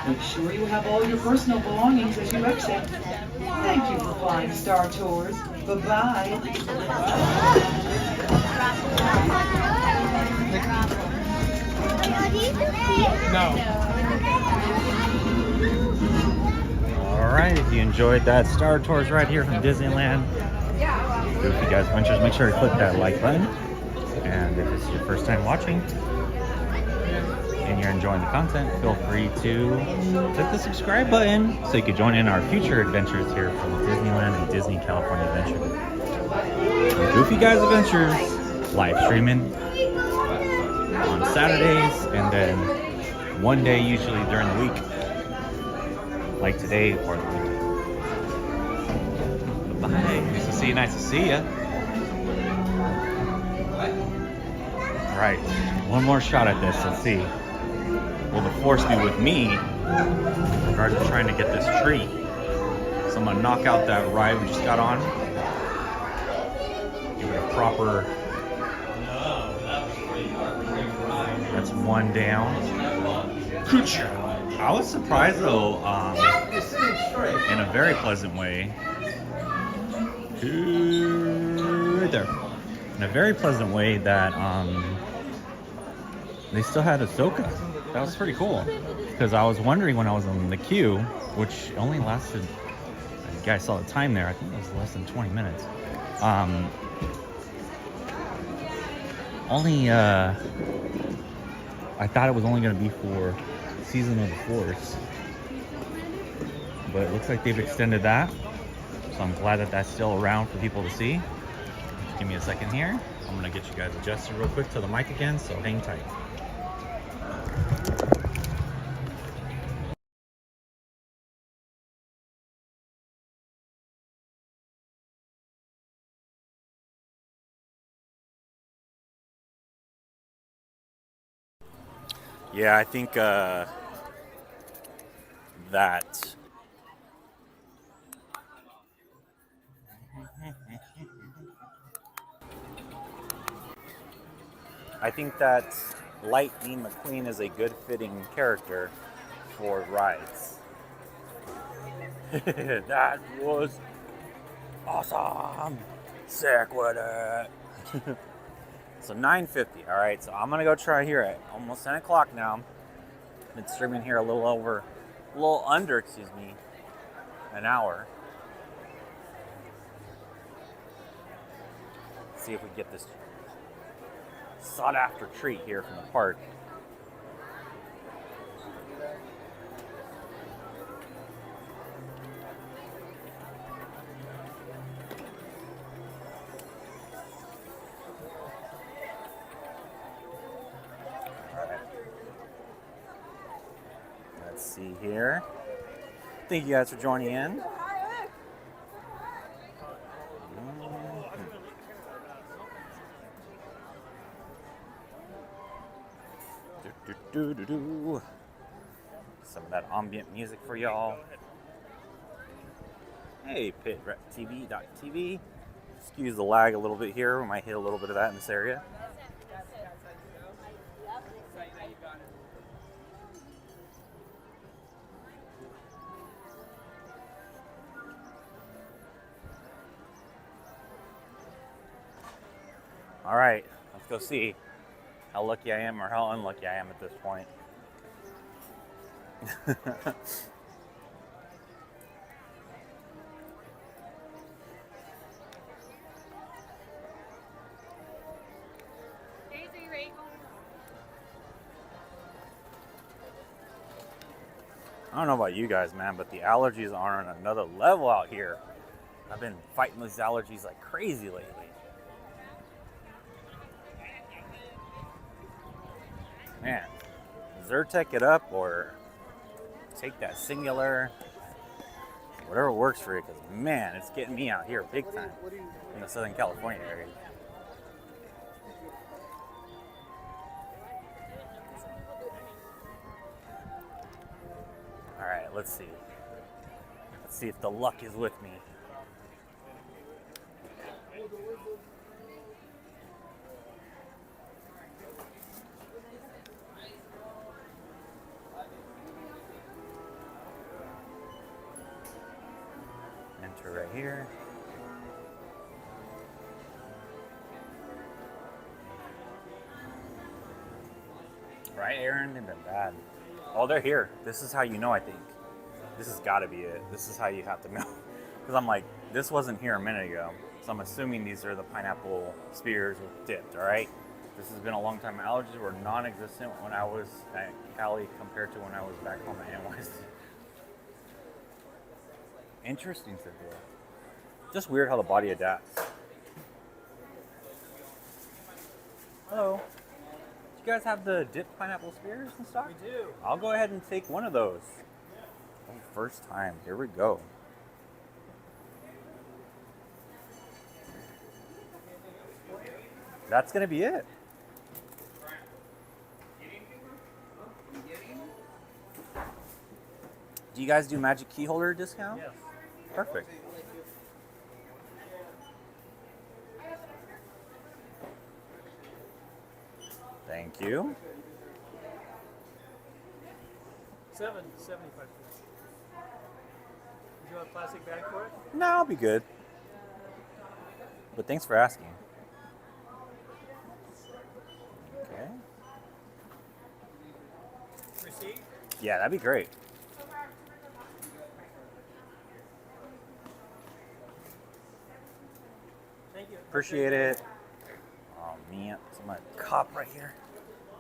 Make sure you have all your personal belongings as you exit. Thank you for flying Star Tours. Bye-bye. All right, if you enjoyed that Star Tours right here from Disneyland, GoofyGuysAdventures, make sure to click that like button. And if it's your first time watching and you're enjoying the content, feel free to click the subscribe button so you can join in our future adventures here from Disneyland and Disney California Adventure. Goofy Guys Adventures live streaming on Saturdays and then one day usually during the week, like today or the weekend. Bye. Nice to see you. Nice to see you. All right, one more shot at this. Let's see. Will the Force be with me regarding trying to get this tree? So I'm gonna knock out that ride we just got on. Give it a proper. That's one down. I was surprised though, in a very pleasant way. Right there. In a very pleasant way that they still had Ahsoka. That was pretty cool. Because I was wondering when I was in the queue, which only lasted, you guys saw the time there, I think it was less than 20 minutes. I thought it was only going to be for Season of the Force. But it looks like they've extended that. So I'm glad that that's still around for people to see. Give me a second here. I'm going to get you guys adjusted real quick to the mic again, so hang tight. Yeah, I think that Lightning McQueen is a good fitting character for rides. That was awesome. Sick with it. So 9:50. All right, so I'm gonna go try here at almost 10 o'clock now. Been streaming here a little under, an hour. See if we get this sought after treat here from the park. See here. Thank you guys for joining in. Some of that ambient music for y'all. Hey, PitRepTV.tv. Excuse the lag a little bit here. We might hit a little bit of that in this area. All right, let's go see how lucky I am or how unlucky I am at this point. I don't know about you guys, man, but the allergies are on another level out here. I've been fighting these allergies like crazy lately. Man, Zyrtec it up or take that Singular, whatever works for you, because man, it's getting me out here big time in the Southern California area. All right, let's see. Let's see if the luck is with me. Right here. Right, Aaron? They've been bad. Oh, they're here. This is how you know, I think. This has got to be it. This is how you have to know. Because I'm like, this wasn't here a minute ago. So I'm assuming these are the pineapple spears with dipped, all right? This has been a long time. Allergies were non-existent when I was at Cali compared to when I was back home at NYC. Interesting, Cynthia. Just weird how the body adapts. Hello. Do you guys have the dipped pineapple spears in stock? We do. I'll go ahead and take one of those. Oh, first time. Here we go. That's going to be it. Do you guys do magic key holder discount? Yes. Perfect. Thank you. $7.75. Would you want a plastic bag for it? No, I'll be good. But thanks for asking. Okay. Receipt? Yeah, that'd be great. Thank you. Appreciate it. Oh man, it's my cup right here.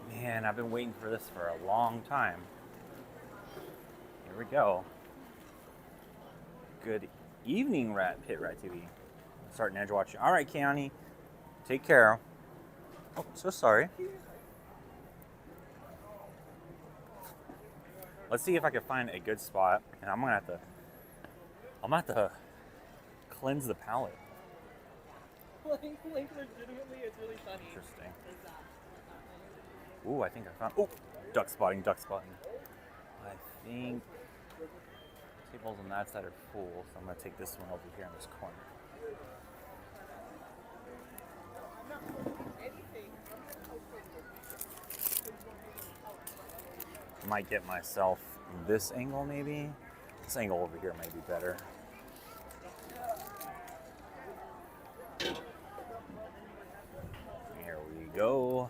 Man, I've been waiting for this for a long time. Here we go. Good evening, Hit Rat TV. Starting edge watching. All right, Keani, take care. Oh, so sorry. Let's see if I can find a good spot, and I'm gonna have to cleanse the palate. Link legitimately, it's really funny. Interesting. Ooh, I think I found. Oh, duck spotting. I think tables on that side are full, so I'm gonna take this one over here in this corner. Might get myself this angle maybe. This angle over here might be better. Here we go.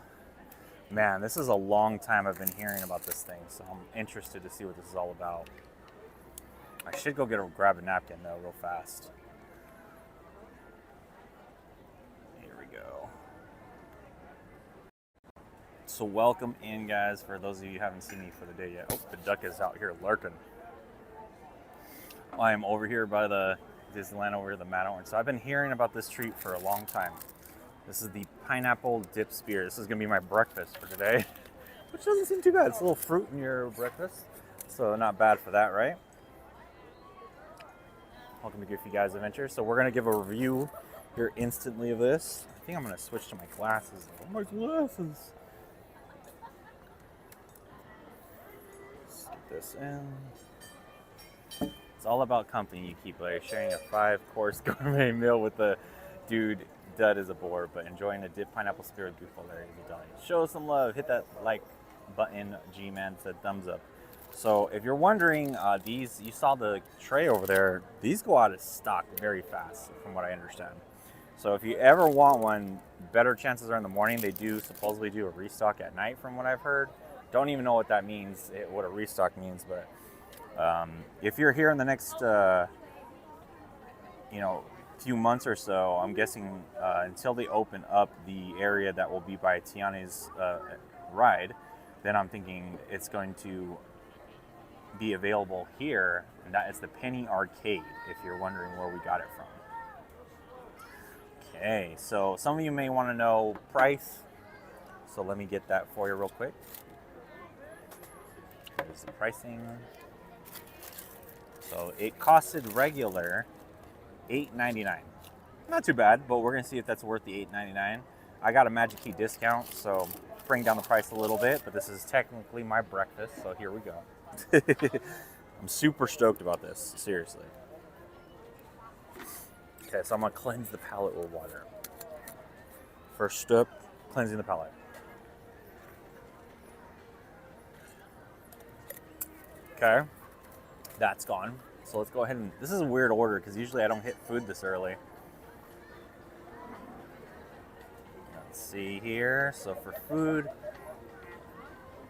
Man, this is a long time I've been hearing about this thing, so I'm interested to see what this is all about. I should go grab a napkin though real fast. Here we go. So welcome in, guys, for those of you who haven't seen me for the day yet. Oh, the duck is out here lurking. I am over here by the Disneyland over here, the Matterhorn. So I've been hearing about this treat for a long time. This is the pineapple dip spear. This is gonna be my breakfast for today, which doesn't seem too bad. It's a little fruit in your breakfast, so not bad for that, right? Welcome to GoofyGuysAdventures. So we're gonna give a review here instantly of this. I think I'm gonna switch to my glasses. Oh, my glasses. Let's get this in. It's all about company you keep, like sharing a 5-course gourmet meal with the dude. Dud is a bore, but enjoying a dip pineapple spear with Goof Larry. Show us some love. Hit that like button. G-Man said thumbs up. So if you're wondering, these, you saw the tray over there. These go out of stock very fast, from what I understand. So if you ever want one, better chances are in the morning. They do supposedly do a restock at night, from what I've heard. Don't even know what that means, what a restock means, but if you're here in the next, few months or so, I'm guessing until they open up the area that will be by Tiana's ride, then I'm thinking it's going to be available here, and that is the Penny Arcade, if you're wondering where we got it from. Okay, so some of you may want to know price, so let me get that for you real quick. Here's the pricing. So it costed regular $8.99. Not too bad, but we're gonna see if that's worth the $8.99. I got a Magic Key discount, so bring down the price a little bit, but this is technically my breakfast, so here we go. I'm super stoked about this, seriously. Okay, so I'm gonna cleanse the palate with water. First step, cleansing the palate. Okay, that's gone. So let's go ahead and, this is a weird order because usually I don't hit food this early. Let's see here. So for food,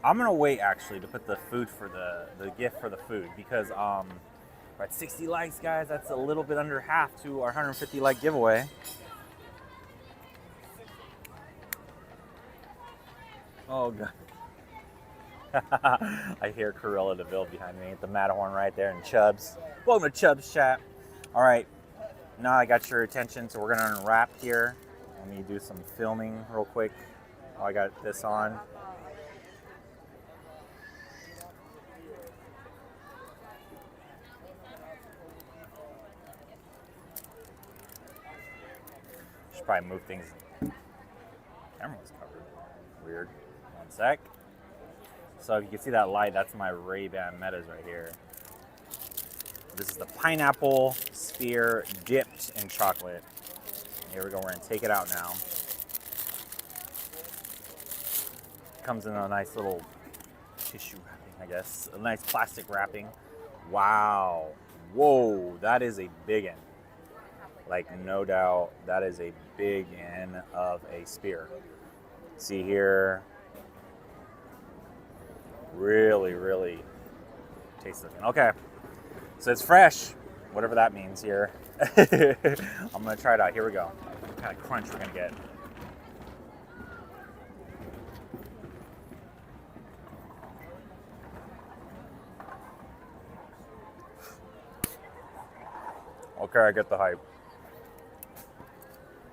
I'm gonna wait actually to put the food for the gift for the food, because we're at 60 likes, guys. That's a little bit under half to our 150 like giveaway. Oh god. I hear Corella DeVille behind me at the Matterhorn right there, and Chubbs. Welcome to Chubbs chat. All right, now I got your attention, so we're gonna unwrap here. Let me do some filming real quick. Oh, I got this on. Should probably move things. Camera was covered. Weird. One sec. So if you can see that light, that's my Ray-Ban Metas right here. This is the pineapple sphere dipped in chocolate. Here we go, we're gonna take it out now. Comes in a nice little tissue wrapping, I guess. A nice plastic wrapping. Wow. Whoa, that is a big one. Like, no doubt, that is a big end of a spear. See here. Really, really tasty looking. Okay, so it's fresh, whatever that means here. I'm gonna try it out. Here we go. What kind of crunch we're gonna get. Okay, I get the hype.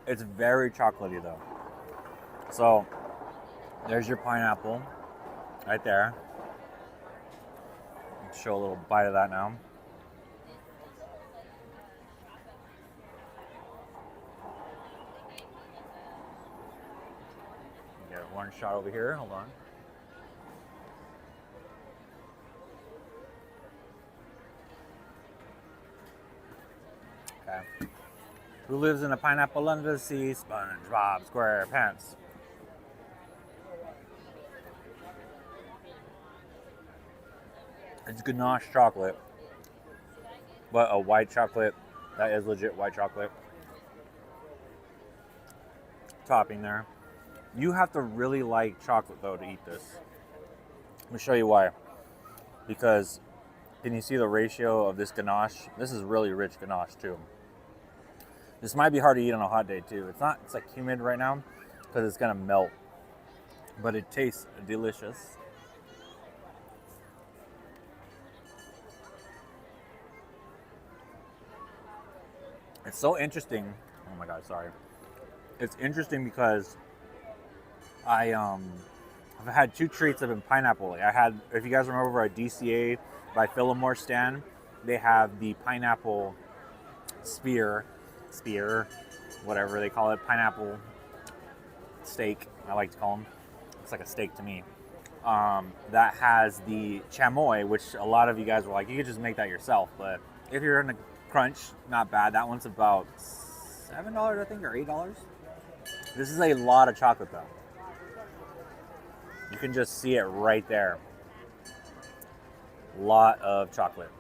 It's very chocolatey though. So there's your pineapple right there. Let's show a little bite of that now. Get one shot over here. Hold on. Okay. Who lives in a pineapple under the sea? SpongeBob SquarePants. It's ganache chocolate, but a white chocolate that is legit white chocolate topping there. You have to really like chocolate though to eat this. Let me show you why. Because can you see the ratio of this ganache? This is really rich ganache too. This might be hard to eat on a hot day too. It's like humid right now because it's gonna melt, but it tastes delicious. It's so interesting. Oh my God, sorry. It's interesting because I've had two treats that have been pineapple. Like I had, if you guys remember over at DCA by Phillimore stand, they have the pineapple spear, whatever they call it, pineapple steak, I like to call them. It's like a steak to me. That has the chamoy, which a lot of you guys were like, you could just make that yourself. But if you're in a crunch, not bad. That one's about $7, I think, or $8. This is a lot of chocolate though. You can just see it right there. Lot of chocolate.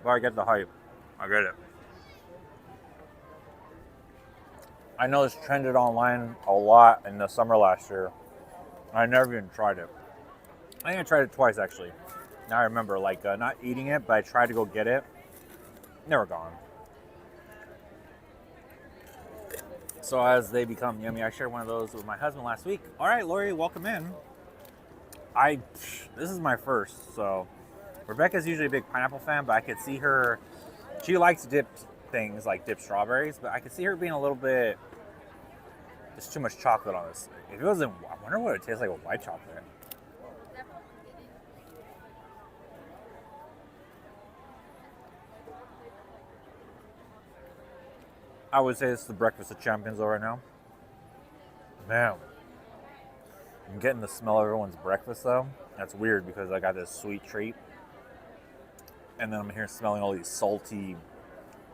But I get the hype. I get it. I know this trended online a lot in the summer last year. I never even tried it. I think I tried it twice actually. Now I remember, like not eating it, but I tried to go get it. Never gone. So as they become yummy, I shared one of those with my husband last week. All right, Lori, welcome in. This is my first, so Rebecca's usually a big pineapple fan, but I could see her, she likes dipped things like dipped strawberries, but I could see her being a little bit, there's too much chocolate on this. If it wasn't, I wonder what it tastes like with white chocolate. I would say it's the breakfast of champions though right now. Man, I'm getting the smell of everyone's breakfast though. That's weird because I got this sweet treat. And then I'm here smelling all these salty,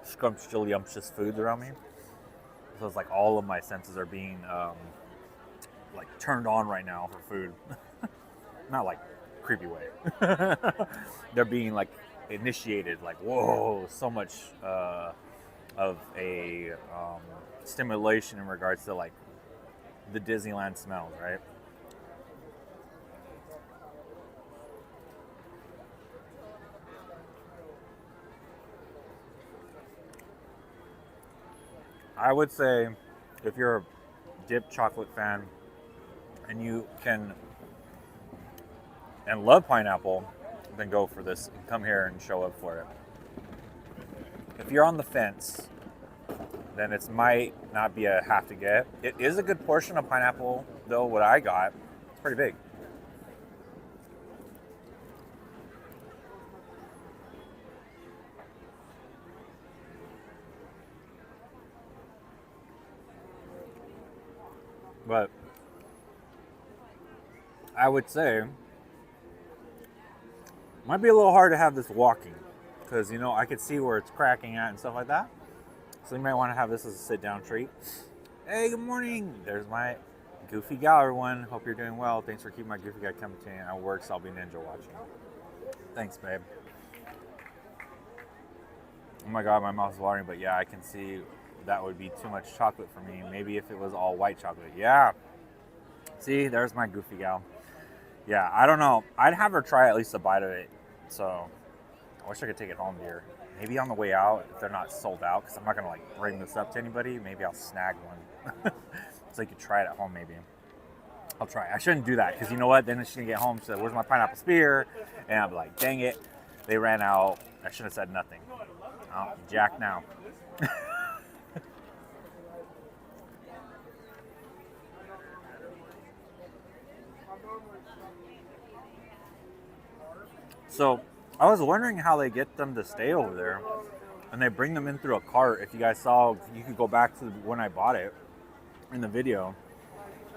scrumptious foods around me. So it's like all of my senses are being like turned on right now for food. Not like creepy way. They're being like initiated, like whoa, so much of a stimulation in regards to like the Disneyland smells, right? I would say if you're a dipped chocolate fan and you can and love pineapple, then go for this and come here and show up for it. If you're on the fence, then it might not be a have to get. It is a good portion of pineapple though. What I got, it's pretty big. But I would say might be a little hard to have this walking because, you know, I could see where it's cracking at and stuff like that. So you might want to have this as a sit-down treat. Hey, good morning. There's my Goofy Gal, everyone. Hope you're doing well. Thanks for keeping my Goofy Guy company at work, so I'll be ninja watching. Thanks, babe. Oh my God, my mouth's watering, but yeah, I can see that would be too much chocolate for me. Maybe if it was all white chocolate. Yeah. See, there's my Goofy Gal. Yeah, I don't know. I'd have her try at least a bite of it. So I wish I could take it home, dear. Maybe on the way out, if they're not sold out, because I'm not going to like bring this up to anybody, maybe I'll snag one. So you could try it at home, maybe. I'll try. I shouldn't do that, because you know what? Then she's going to get home, she said, where's my pineapple spear? And I'll be like, dang it. They ran out. I should have said nothing. Oh, Jack now. So I was wondering how they get them to stay over there, and they bring them in through a cart. If you guys saw, you could go back to when I bought it in the video.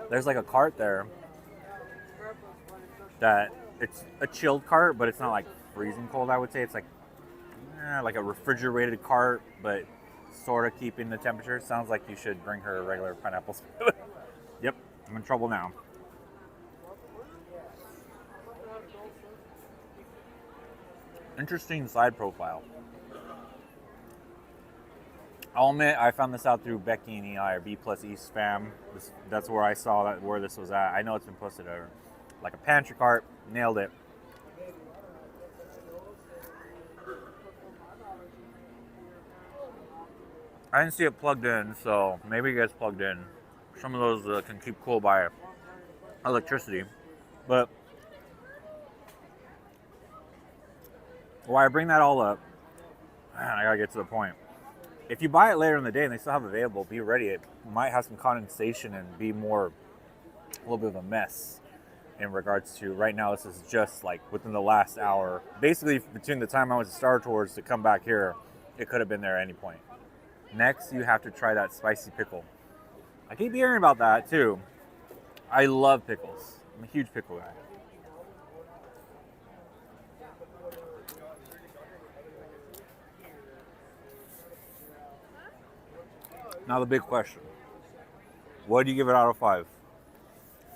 There's like a cart there that it's a chilled cart, but it's not like freezing cold. I would say it's like a refrigerated cart, but sort of keeping the temperature. Sounds like you should bring her a regular pineapple spoon. Yep, I'm in trouble now. Interesting side profile. I'll admit I found this out through Becky and EI, or B plus E spam. That's where I saw that where this was at. I know it's been posted over like a pantry cart. Nailed it. I didn't see it plugged in, so maybe you guys plugged in. Some of those can keep cool by electricity, but why I bring that all up, man, I gotta get to the point. If you buy it later in the day and they still have it available, be ready. It might have some condensation and be a little bit of a mess in regards to right now. This is just like within the last hour. Basically, between the time I went to Star Tours to come back here, it could have been there at any point. Next, you have to try that spicy pickle. I keep hearing about that too. I love pickles. I'm a huge pickle guy. Now the big question. What do you give it out of 5?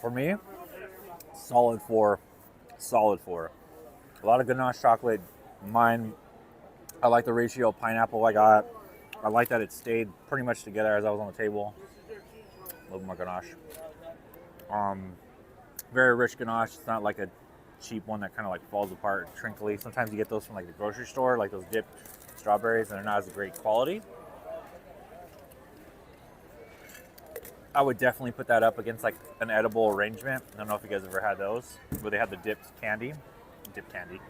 For me, solid 4. Solid 4. A lot of ganache chocolate. Mine, I like the ratio of pineapple I got. I like that it stayed pretty much together as I was on the table. Love my ganache. Very rich ganache. It's not like a cheap one that kind of like falls apart trinkly. Sometimes you get those from like the grocery store, like those dipped strawberries, and they're not as great quality. I would definitely put that up against like an edible arrangement. I don't know if you guys ever had those, where they had the dipped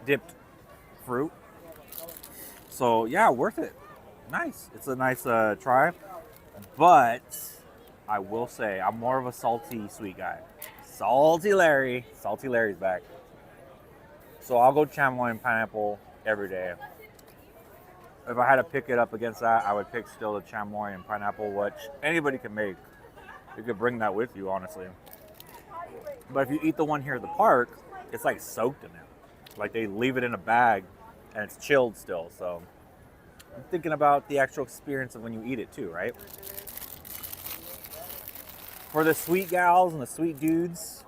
dipped fruit. So yeah, worth it. Nice. It's a nice try, but I will say I'm more of a salty sweet guy. Salty Larry's back. So I'll go chamoy and pineapple every day. If I had to pick it up against that, I would pick still the chamoy and pineapple, which anybody can make. You could bring that with you, honestly. But if you eat the one here at the park, it's like soaked in it. Like they leave it in a bag and it's chilled still. So I'm thinking about the actual experience of when you eat it too, right? For the sweet gals and the sweet dudes,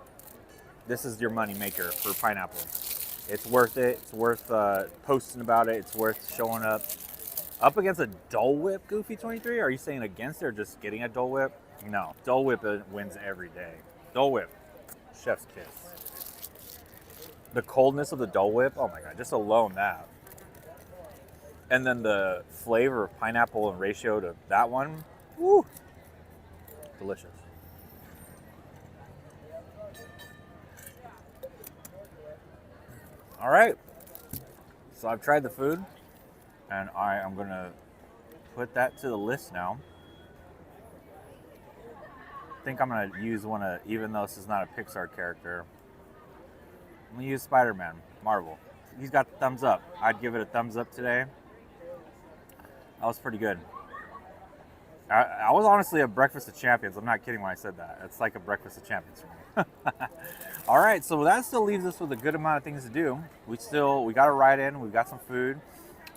this is your money maker for pineapple. It's worth it. It's worth posting about it. It's worth showing up. Up against a Dole Whip, Goofy 23? Are you saying against it or just getting a Dole Whip? No, Dole Whip wins every day. Dole Whip, chef's kiss. The coldness of the Dole Whip, oh my God, just alone that. And then the flavor of pineapple and ratio to that one, woo, delicious. All right, so I've tried the food, and I am gonna put that to the list now. I think I'm gonna use one of, even though this is not a Pixar character, I'm gonna use Spider-Man, Marvel. He's got the thumbs up. I'd give it a thumbs up today. That was pretty good. I was honestly a breakfast of champions. I'm not kidding when I said that. It's like a breakfast of champions for me. All right, so that still leaves us with a good amount of things to do. We got a ride in, we've got some food.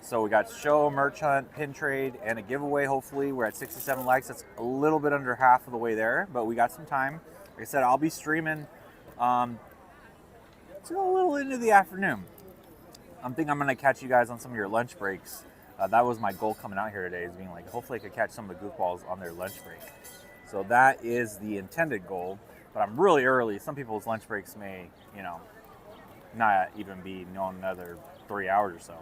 So we got show, merch hunt, pin trade, and a giveaway. Hopefully, we're at 67 likes. That's a little bit under half of the way there, but we got some time. Like I said, I'll be streaming till a little into the afternoon. I'm thinking I'm gonna catch you guys on some of your lunch breaks. That was my goal coming out here today, is being like, hopefully I could catch some of the goofballs on their lunch break. So that is the intended goal, but I'm really early. Some people's lunch breaks may, not even be another 3 hours or so.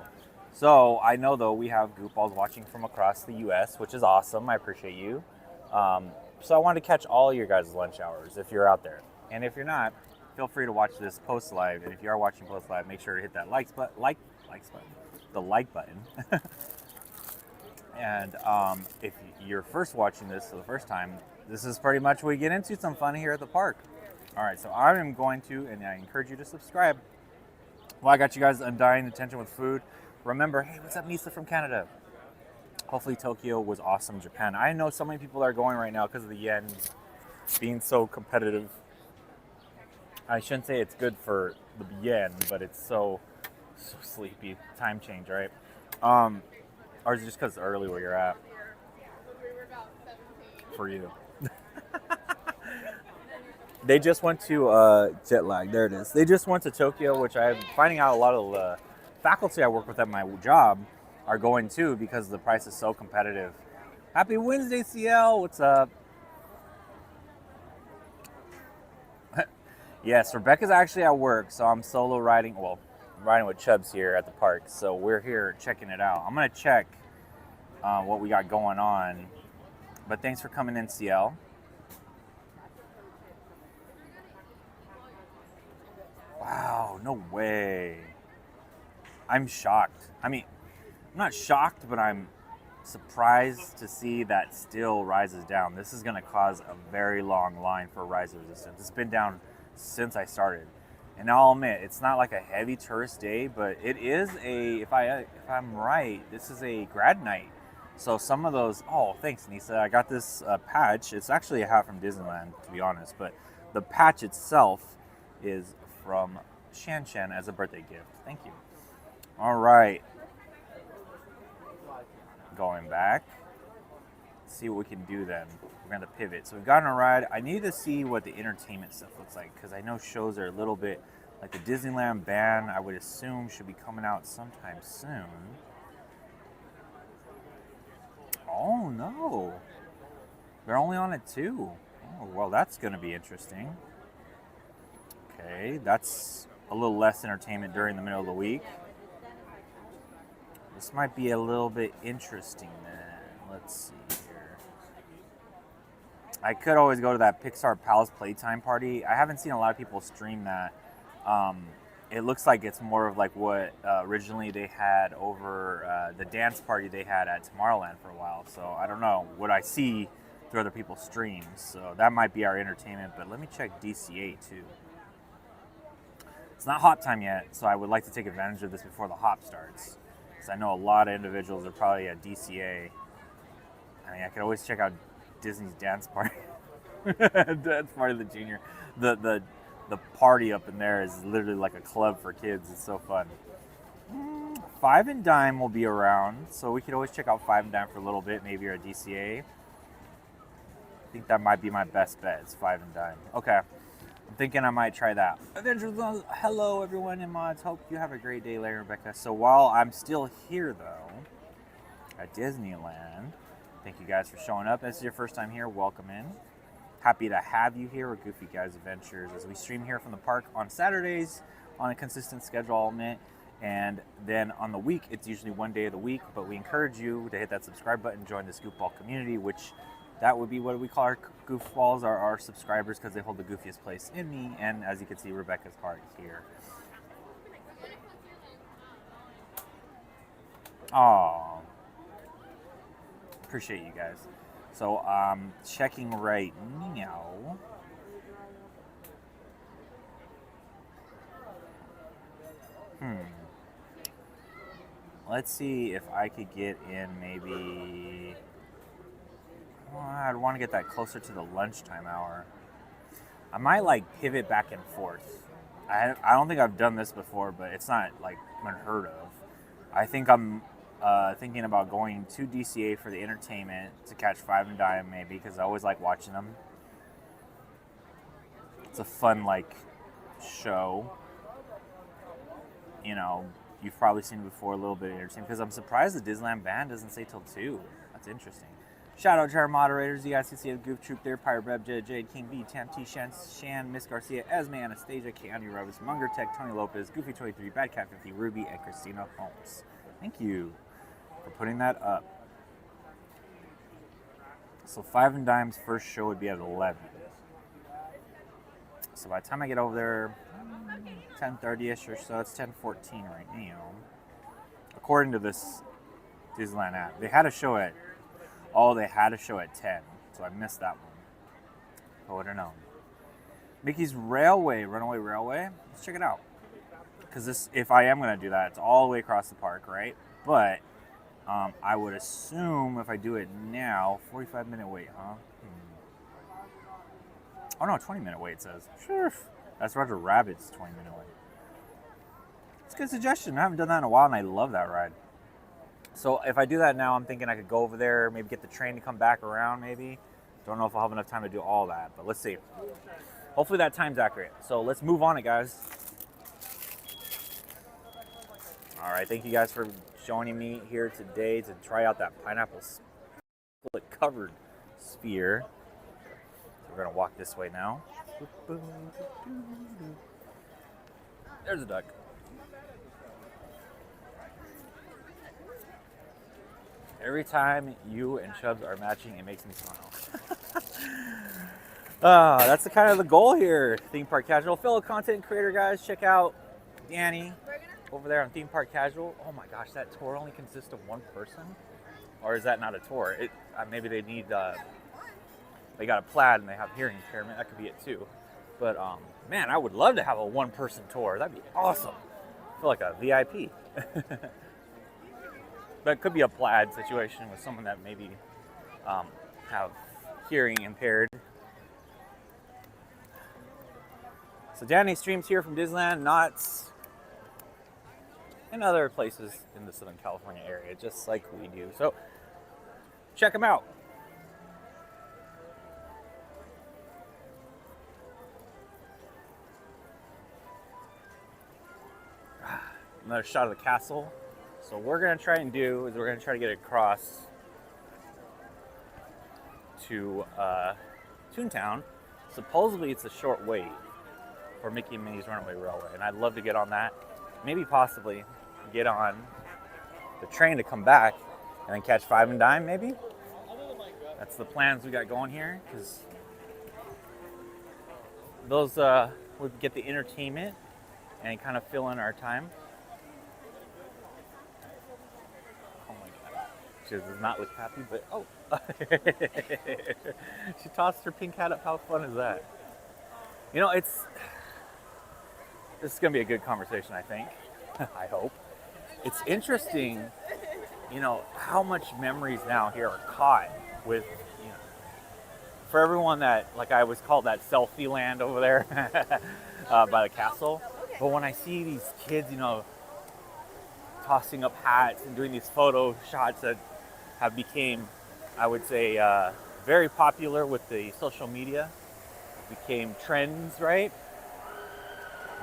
So I know though we have goofballs watching from across the US, which is awesome. I appreciate you. So I wanted to catch all your guys' lunch hours if you're out there. And if you're not, feel free to watch this post live. And if you are watching post live, make sure to hit that the like button. And if you're first watching this for the first time, this is pretty much where we get into some fun here at the park. All right, so I am going to, and I encourage you to subscribe. Well, I got you guys undying attention with food. Remember, hey, what's up, Nisa from Canada? Hopefully Tokyo was awesome. Japan. I know so many people are going right now because of the yen being so competitive. I shouldn't say it's good for the yen, but it's so sleepy. Time change, right? Or is it just because it's early where you're at? For you. They just went to jet lag. There it is. They just went to Tokyo, which I'm finding out a lot of the faculty I work with at my job are going to because the price is so competitive. Happy Wednesday, CL. What's up? Yes, Rebecca's actually at work, so I'm solo riding. Well, I'm riding with Chubbs here at the park, so we're here checking it out. I'm gonna check what we got going on. But thanks for coming in, CL. Wow, no way. I'm shocked. I mean, I'm not shocked, but I'm surprised to see that still rises down. This is gonna cause a very long line for rise resistance. It's been down since I started. And I'll admit, it's not like a heavy tourist day, but it is if I'm right, this is a grad night. So some of those, oh, thanks, Nisa. I got this patch. It's actually a hat from Disneyland, to be honest, but the patch itself is from Shan Shan as a birthday gift. Thank you. All right. Going back. Let's see what we can do then. We're going to pivot. So we've gotten a ride. I need to see what the entertainment stuff looks like because I know shows are a little bit like the Disneyland band, I would assume, should be coming out sometime soon. Oh, no. They're only on at 2. Oh, well, that's going to be interesting. Okay, that's a little less entertainment during the middle of the week. This might be a little bit interesting then. Let's see here. I could always go to that Pixar Palace Playtime Party. I haven't seen a lot of people stream that. It looks like it's more of like what originally they had over the dance party they had at Tomorrowland for a while. So I don't know what I see through other people's streams. So that might be our entertainment. But let me check DCA too. It's not hop time yet, so I would like to take advantage of this before the hop starts. Because I know a lot of individuals are probably at DCA. I mean, I could always check out Disney's dance party. Dance party of the junior. The party up in there is literally like a club for kids. It's so fun. Five and Dime will be around, so we could always check out Five and Dime for a little bit. Maybe our DCA. I think that might be my best bet. It's Five and Dime. Okay. I'm thinking I might try that. Hello, everyone in mods. Hope you have a great day, Larry and Rebecca. So while I'm still here, though, at Disneyland, thank you guys for showing up. If this is your first time here, welcome in. Happy to have you here with Goofy Guys Adventures as we stream here from the park on Saturdays on a consistent schedule, and then on the week, it's usually one day of the week, but we encourage you to hit that subscribe button, join this goofball community, which that would be what we call our goofballs, our subscribers, because they hold the goofiest place in me, and as you can see, Rebecca's heart here. Oh, appreciate you guys. So checking right now. Let's see if I could get in maybe. Well, I'd want to get that closer to the lunchtime hour. I might like pivot back and forth. I don't think I've done this before, but it's not like unheard of. I think I'm thinking about going to DCA for the entertainment to catch Five and Dime maybe, because I always like watching them. It's a fun like show. You know, you've probably seen it before, a little bit of entertainment, because I'm surprised the Disneyland band doesn't say till 2. That's interesting. Shout out to our moderators, the ICC, Goof Troop there, Pirate Reb, Jade, King B, Tam T, Shan, Miss Garcia, Esme, Anastasia, Keanu Revis, Munger Tech, Tony Lopez, Goofy23, Bad Cat 50, Ruby, and Christina Holmes. Thank you for putting that up. So Five and Dime's first show would be at 11. So by the time I get over there, 10:30ish or so, it's 10:14 right now. According to this Disneyland app, they had a show at 10, so I missed that one. I would have known. Mickey's Railway, Runaway Railway. Let's check it out. Because this, if I am going to do that, it's all the way across the park, right? But I would assume if I do it now, 45-minute wait, huh? Oh no, 20-minute wait, it says. Sure. That's Roger Rabbit's 20-minute wait. It's a good suggestion. I haven't done that in a while, and I love that ride. So if I do that now, I'm thinking I could go over there, maybe get the train to come back around, maybe. Don't know if I'll have enough time to do all that, but let's see. Hopefully that time's accurate. So let's move on it, guys. All right, thank you guys for joining me here today to try out that pineapple split-covered sphere. So we're gonna walk this way now. There's a duck. Every time you and Chubbs are matching, it makes me smile. That's the kind of the goal here. Theme Park Casual. Fellow content creator, guys, check out Danny over there on Theme Park Casual. Oh my gosh, that tour only consists of one person? Or is that not a tour? Maybe they need, they got a plaid and they have hearing impairment. That could be it too. But man, I would love to have a one-person tour. That'd be awesome. I feel like a VIP. But it could be a plaid situation with someone that maybe have hearing impaired. So Danny streams here from Disneyland, Knott's, and other places in the Southern California area, just like we do. So check them out. Another shot of the castle. So what we're going to try and do is we're going to try to get across to Toontown. Supposedly it's a short wait for Mickey and Minnie's Runaway Railway, and I'd love to get on that. Maybe possibly get on the train to come back and then catch Five and Dime, maybe? That's the plans we got going here, because those would get the entertainment and kind of fill in our time. She does not look happy, but oh. She tossed her pink hat up. How fun is that? You know, this is going to be a good conversation, I think. I hope. It's interesting, you know, how much memories now here are caught with, you know, for everyone that, like I was called that selfie land over there by the castle. But when I see these kids, you know, tossing up hats and doing these photo shots that have became, I would say, very popular with the social media, became trends, right?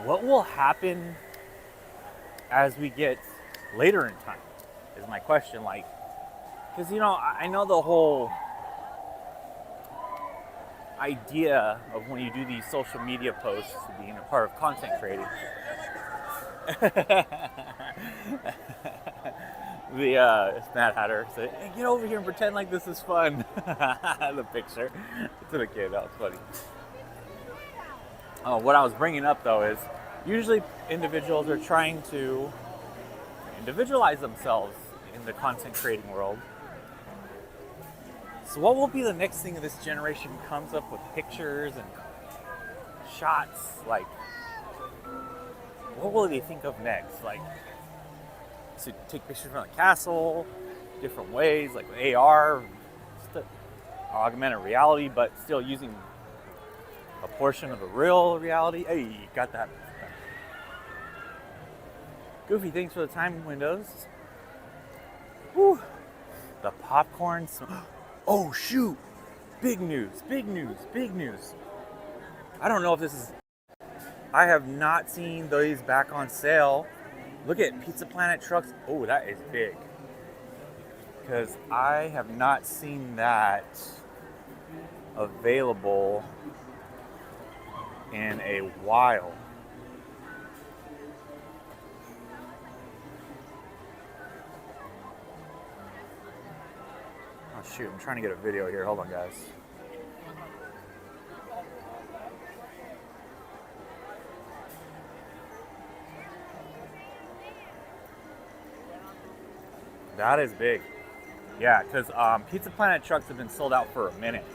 What will happen as we get later in time is my question. Like, because, you know, I know the whole idea of when you do these social media posts being a part of content creating. The Mad Hatter said, hey, get over here and pretend like this is fun. The picture to the kid, that was funny. What I was bringing up though is usually individuals are trying to individualize themselves in the content creating world. So what will be the next thing this generation comes up with pictures and shots? Like, what will they think of next? Like, to take pictures from the castle, different ways, like with AR, augmented reality, but still using a portion of the real reality. Hey, got that. Goofy, thanks for the time windows. Whew. The popcorn. Oh, shoot. Big news, big news, big news. I don't know if this is... I have not seen these back on sale. Look at Pizza Planet trucks. Oh, that is big. Because I have not seen that available in a while. Oh shoot, I'm trying to get a video here. Hold on, guys. That is big. Yeah, because Pizza Planet trucks have been sold out for a minute.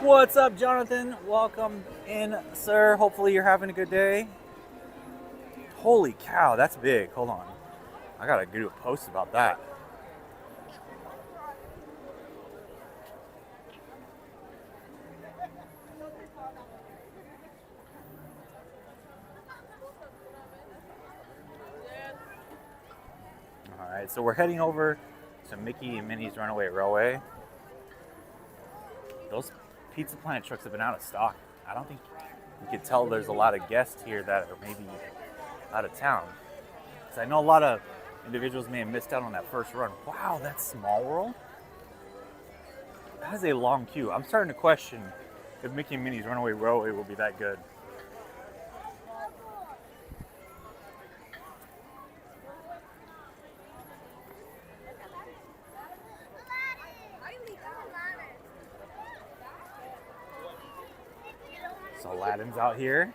What's up, Jonathan? Welcome in, sir. Hopefully you're having a good day. Holy cow, that's big. Hold on. I gotta do a post about that. Alright, so we're heading over to Mickey and Minnie's Runaway Railway. Those Pizza Planet trucks have been out of stock. I don't think you could tell there's a lot of guests here that are maybe out of town. Because I know a lot of individuals may have missed out on that first run. Wow, that's Small World? That is a long queue. I'm starting to question if Mickey and Minnie's Runaway Railway will be that good. So Aladdin's out here.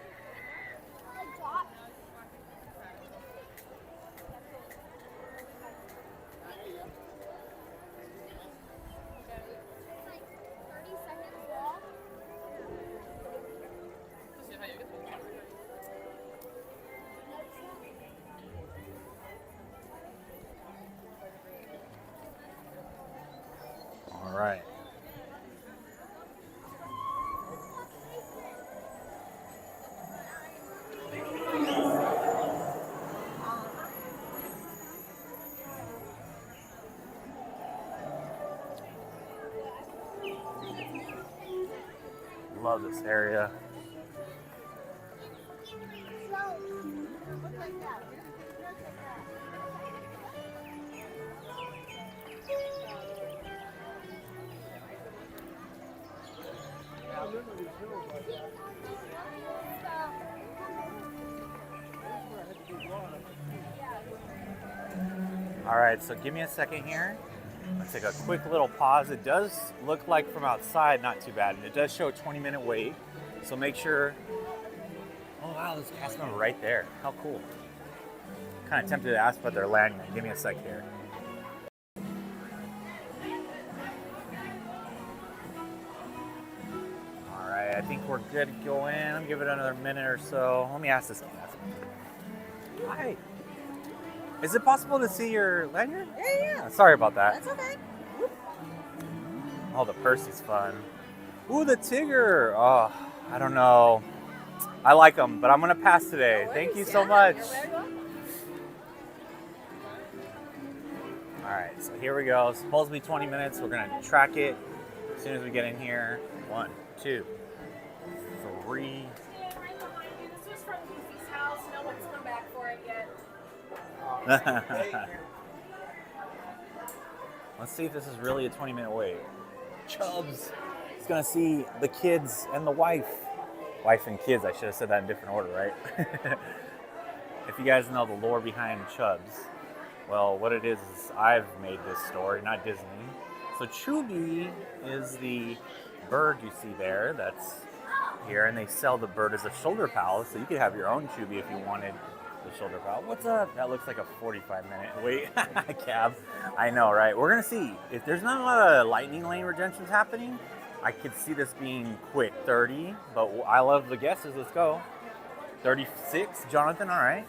All right. Love this area. All right, so give me a second here. Let's take a quick little pause. It does look like from outside not too bad, and it does show a 20-minute wait. So make sure. Oh wow, there's a cast member right there. How cool. Kind of tempted to ask about their landing. Give me a sec here. All right, I think we're good to go in. I'll give it another minute or so. Let me ask this. Hi. Is it possible to see your lanyard? Yeah. Sorry about that. That's okay. Oh, the Percy's fun. Ooh, the Tigger. Oh, I don't know. I like them, but I'm going to pass today. Thank you so much. All right, so here we go. Supposed to be 20 minutes. We're going to track it as soon as we get in here. 1, 2, 3. This was from Goofy's house. No one's come back for it yet. Let's see if this is really a 20-minute wait. Chubbs is gonna see the kids and the wife. Wife and kids, I should have said that in different order, right? If you guys know the lore behind Chubbs, well, what it is I've made this story, not Disney. So Chubby is the bird you see there that's here, and they sell the bird as a shoulder pal, so you could have your own Chubby if you wanted the shoulder pal. What's up? That looks like a 45-minute wait. Cab. I know, right? We're gonna see. If there's not a lot of lightning lane redemptions happening, I could see this being quick. 30, but I love the guesses. Let's go. 36, Jonathan. All right.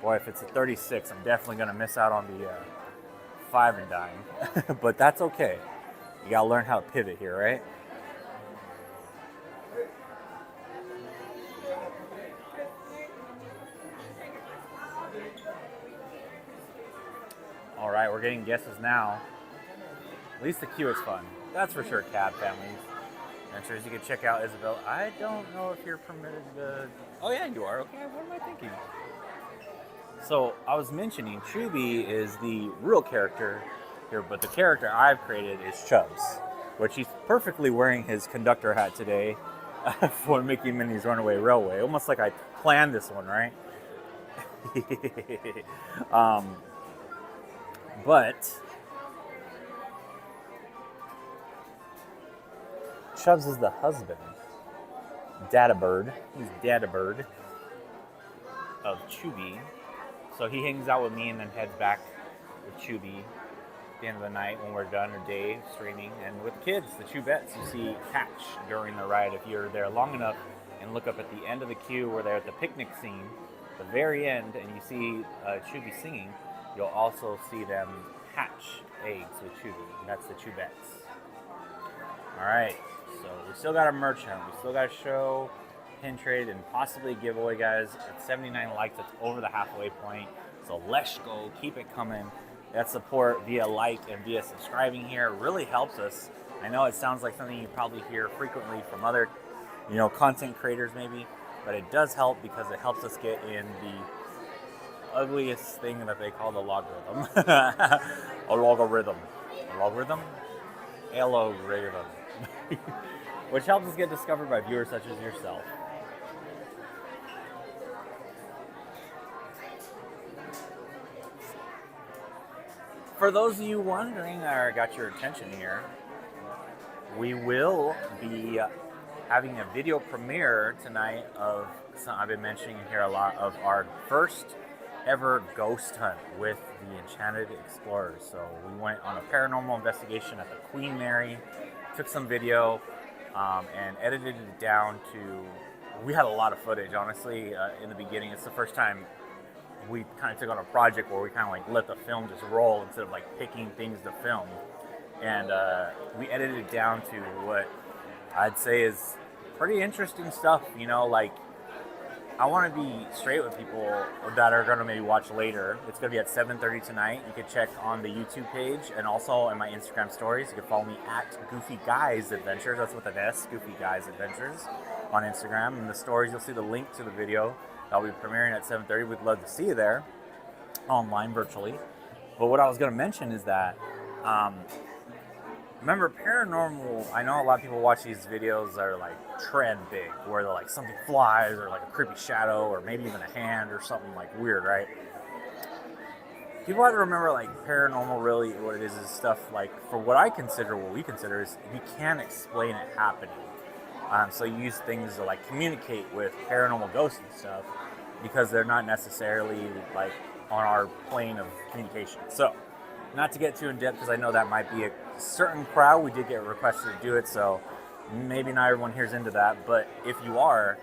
Boy, if it's a 36, I'm definitely gonna miss out on the 5 and dime, but that's okay. You gotta learn how to pivot here, right? All right, we're getting guesses now. At least the queue is fun. That's for sure, Cab Families. Adventures, you can check out Isabel. I don't know if you're permitted to... Oh yeah, you are. Okay, what am I thinking? So, I was mentioning Chubby is the real character here, but the character I've created is Chubbs, which he's perfectly wearing his conductor hat today for Mickey and Minnie's Runaway Railway. Almost like I planned this one, right? But Chubbs is the husband. Data Bird. He's Data Bird of Chubby. So he hangs out with me and then heads back with Chubby at the end of the night when we're done, or day streaming. And with kids, the Chubettes, you see catch during the ride. If you're there long enough and look up at the end of the queue where they're at the picnic scene, the very end, and you see Chubby singing, you'll also see them hatch eggs with Chubby. And that's the Chubettes. All right, so we still got a merch hunt. We still got a show, pin trade, and possibly a giveaway, guys. At 79 likes, it's over the halfway point. So let's go. Keep it coming. That support via like and via subscribing here really helps us. I know it sounds like something you probably hear frequently from other, content creators maybe, but it does help because it helps us get in the ugliest thing that they call the logarithm. A logarithm. A logarithm? A logarithm. Which helps us get discovered by viewers such as yourself. For those of you wondering, I got your attention here, we will be having a video premiere tonight of, I've been mentioning here a lot, of our first ever ghost hunt with the Enchanted Explorers. So we went on a paranormal investigation at the Queen Mary, took some video, and edited it down to, we had a lot of footage, honestly, in the beginning. It's the first time we kind of took on a project where we kind of like let the film just roll instead of like picking things to film. And we edited it down to what I'd say is pretty interesting stuff, like, I want to be straight with people that are going to maybe watch later. It's going to be at 7:30 tonight. You can check on the YouTube page and also in my Instagram stories. You can follow me at GoofyGuysAdventures. That's with an S, GoofyGuysAdventures on Instagram. In the stories, you'll see the link to the video. That'll be premiering at 7:30. We'd love to see you there, online, virtually. But what I was going to mention is that, remember, paranormal, I know a lot of people watch these videos that are like trend big, where they're like something flies or like a creepy shadow or maybe even a hand or something like weird, right? People have to remember, like, paranormal really, what it is stuff like, for what I consider, what we consider, is you can't explain it happening. So you use things to like communicate with paranormal ghosts and stuff because they're not necessarily like on our plane of communication. So, not to get too in depth, because I know that might be a certain crowd. We did get requested to do it, so maybe not everyone here's into that. But if you are,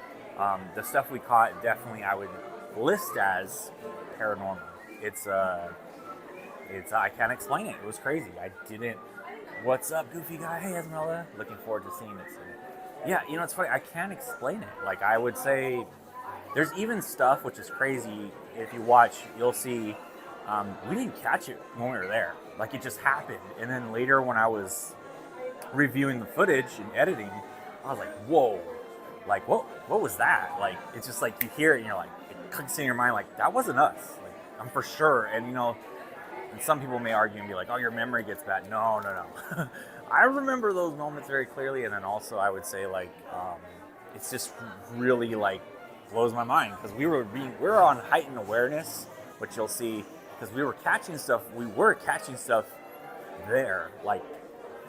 the stuff we caught, definitely I would list as paranormal. It's I can't explain it. It was crazy. I didn't. What's up, Goofy Guy? Hey, Esmeralda. Looking forward to seeing it soon. Yeah, it's funny. I can't explain it. Like, I would say, there's even stuff which is crazy. If you watch, you'll see. We didn't catch it when we were there. Like, it just happened. And then later when I was reviewing the footage and editing, I was like, whoa. Like, what was that? Like, it's just like you hear it and you're like, it clicks in your mind like, that wasn't us. Like, I'm for sure. And, and some people may argue and be like, oh, your memory gets bad. No. I remember those moments very clearly. And then also I would say, like, it's just really, like, blows my mind. Because we were on heightened awareness, which you'll see. Because we were catching stuff there, like,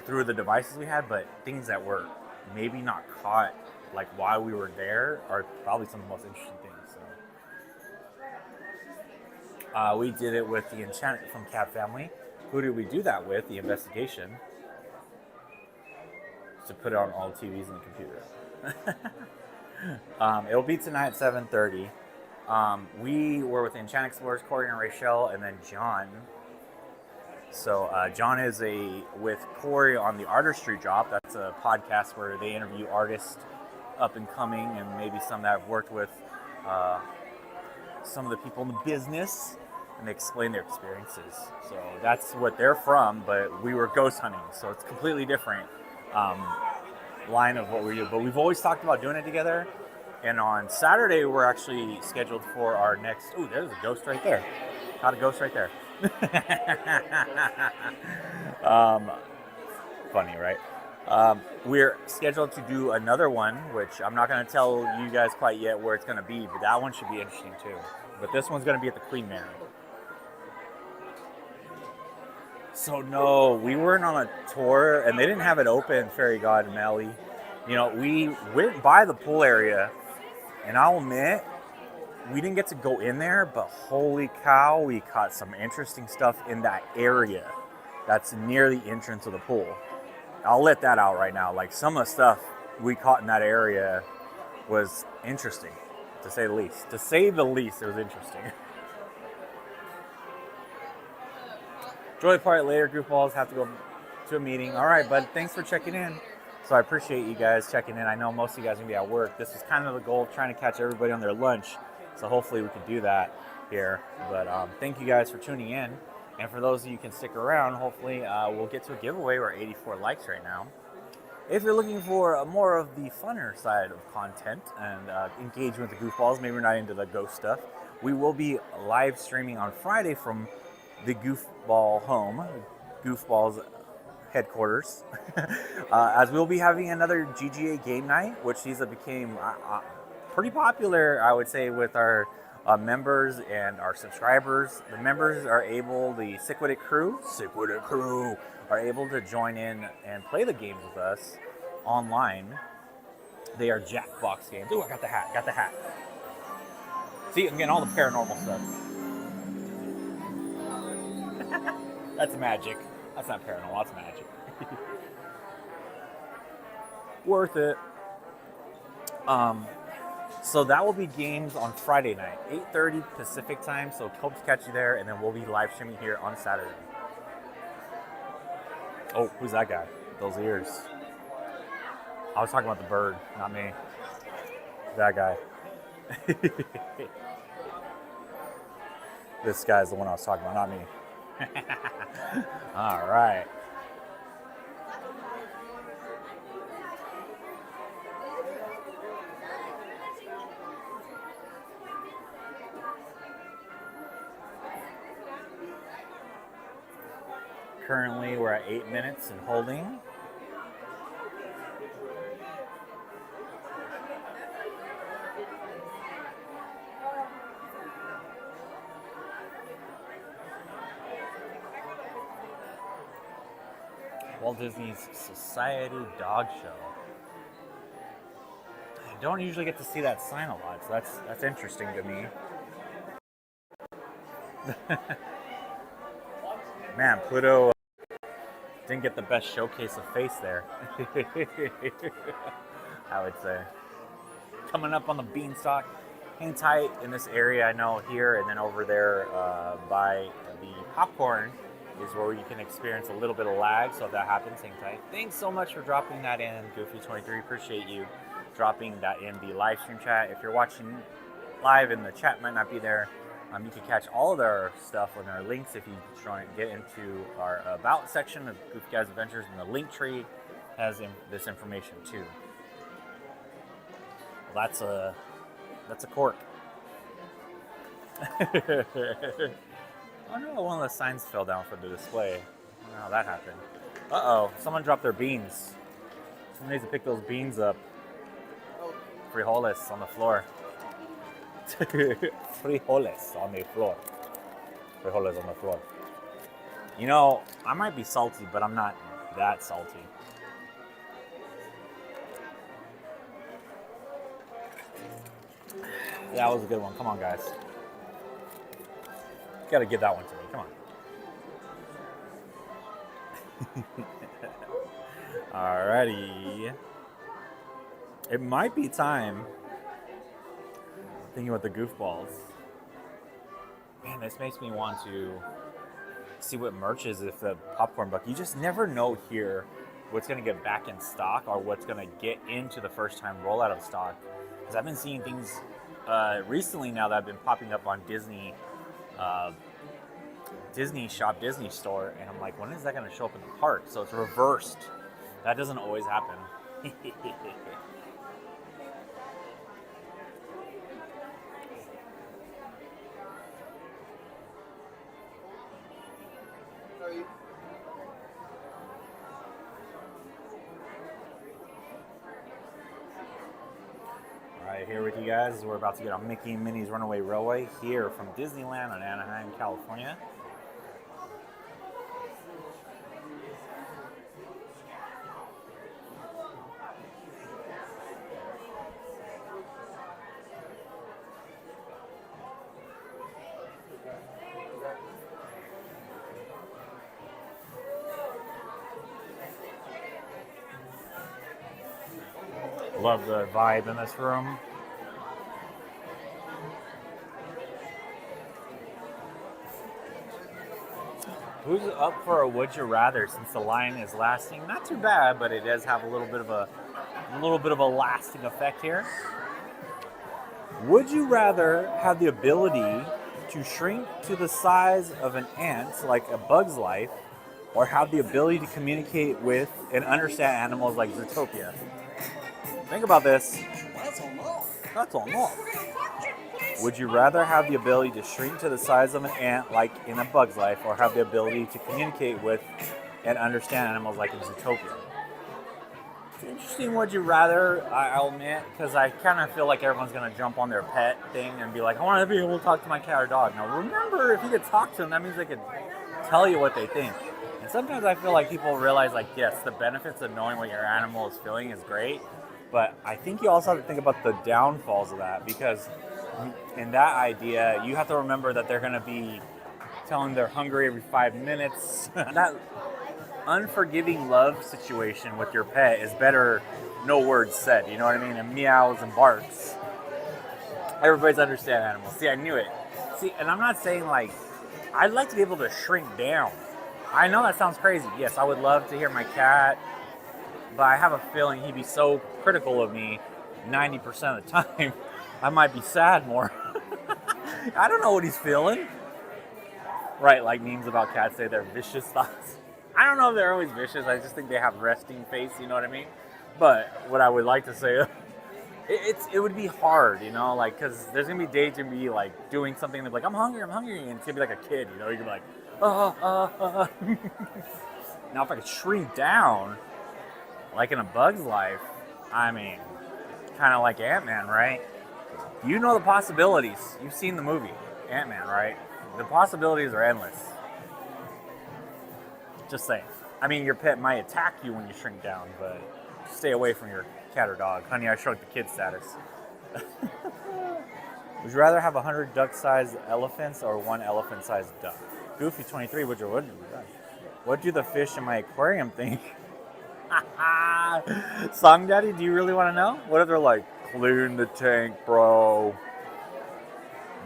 through the devices we had, but things that were maybe not caught, like, while we were there are probably some of the most interesting things. So, we did it with the Enchanted from Cat Family. Who did we do that with? The investigation. To put it on all TVs and the computer. It'll be tonight at 7:30. We were with Enchanted Explorers, Corey and Rachel, and then John. So John is with Corey on the Artistry Drop. That's a podcast where they interview artists up and coming, and maybe some that have worked with some of the people in the business, and they explain their experiences. So that's what they're from, but we were ghost hunting, so it's completely different line of what we do. But we've always talked about doing it together. And on Saturday, we're actually scheduled for our next... Ooh, there's a ghost right there. Caught a ghost right there. Funny, right? We're scheduled to do another one, which I'm not going to tell you guys quite yet where it's going to be, but that one should be interesting too. But this one's going to be at the Queen Mary. So no, we weren't on a tour, and they didn't have it open, Fairy God Melly. You know, we went by the pool area, and I'll admit, we didn't get to go in there, but holy cow, we caught some interesting stuff in that area that's near the entrance of the pool. I'll let that out right now. Like, some of the stuff we caught in that area was interesting, to say the least. To say the least, it was interesting. Enjoy the part later, goofballs. Have to go to a meeting. All right, bud. Thanks for checking in. So I appreciate you guys checking in. I know most of you guys are going to be at work. This is kind of the goal, trying to catch everybody on their lunch. So hopefully we can do that here. But thank you guys for tuning in. And for those of you who can stick around, hopefully we'll get to a giveaway. We're at 84 likes right now. If you're looking for more of the funner side of content and engagement with the goofballs, maybe we're not into the ghost stuff, we will be live streaming on Friday from the Goofball home, Goofballs headquarters, as we'll be having another GGA game night, which these have became pretty popular, I would say, with our members and our subscribers. The members are able, the Sick-Witted crew are able to join in and play the games with us online. They are Jackbox games. Ooh, I got the hat. See, I'm getting all the paranormal stuff. That's magic. That's not paranormal, that's magic. Worth it. So that will be games on Friday night, 8:30 Pacific time. So hope to catch you there, and then we'll be live streaming here on Saturday. Oh, who's that guy? Those ears. I was talking about the bird, not me. That guy. This guy's the one I was talking about, not me. All right. Currently, we're at 8 minutes and holding. Walt Disney's Society Dog Show. I don't usually get to see that sign a lot, so that's interesting to me. Man, Pluto didn't get the best showcase of face there. I would say. Coming up on the Beanstalk. Hang tight in this area, I know, here, and then over there by the popcorn is where you can experience a little bit of lag, so if that happens, hang tight. Thanks so much for dropping that in, Goofy23. Appreciate you dropping that in the live stream chat. If you're watching live and the chat might not be there, you can catch all of our stuff on our links if you try and get into our About section of GoofyGuysAdventures, and the link tree has this information too. Well, that's a cork. I wonder why one of the signs fell down for the display. I don't know how that happened. Uh-oh, someone dropped their beans. Someone needs to pick those beans up. Frijoles on the floor. Frijoles on the floor. Frijoles on the floor. You know, I might be salty, but I'm not that salty. That was a good one. Come on, guys. Gotta give that one to me. Come on. Alrighty. It might be time. Thinking about the goofballs. Man, this makes me want to see what merch is if the popcorn bucket. You just never know here what's going to get back in stock or what's going to get into the first time rollout of stock. Because I've been seeing things recently now that have been popping up on Disney Shop, Disney Store, and I'm like, when is that going to show up in the park? So it's reversed. That doesn't always happen. Alright, here with you guys. We're about to get on Mickey and Minnie's Runaway Railway here from Disneyland in Anaheim, California. Love the vibe in this room. Who's up for a would you rather since the line is lasting? Not too bad, but it does have a little bit of a lasting effect here. Would you rather have the ability to shrink to the size of an ant like A Bug's Life, or have the ability to communicate with and understand animals like Zootopia? Think about this. That's all more. Would you rather have the ability to shrink to the size of an ant like in A Bug's Life, or have the ability to communicate with and understand animals like in Zootopia? It's interesting would you rather, I'll admit, because I kind of feel like everyone's going to jump on their pet thing and be like, I want to be able to talk to my cat or dog. Now remember, if you could talk to them, that means they could tell you what they think. And sometimes I feel like people realize, like, yes, the benefits of knowing what your animal is feeling is great, but I think you also have to think about the downfalls of that, because in that idea, you have to remember that they're going to be telling they're hungry every 5 minutes. That unforgiving love situation with your pet is better no words said, you know what I mean? And meows and barks. Everybody's understand animals. See, I knew it. See, and I'm not saying like, I'd like to be able to shrink down. I know that sounds crazy. Yes, I would love to hear my cat, but I have a feeling he'd be so critical of me 90% of the time, I might be sad more. I don't know what he's feeling. Right, like memes about cats say they're vicious thoughts. I don't know if they're always vicious. I just think they have resting face, you know what I mean? But what I would like to say, it would be hard, you know, like, because there's going to be days you're going to be like doing something that's like, I'm hungry, and it's going to be like a kid, you know? You're going to be like, Now, if I could shrink down, like in A Bug's Life, I mean, kind of like Ant-Man, right? You know the possibilities. You've seen the movie, Ant-Man, right? The possibilities are endless. Just saying. I mean, your pet might attack you when you shrink down, but stay away from your cat or dog. Honey, I Shrunk the Kid status. Would you rather have 100 duck-sized elephants or one elephant-sized duck? Goofy 23, what do the fish in my aquarium think? Song Daddy, do you really want to know? What if they're like, clean the tank, bro.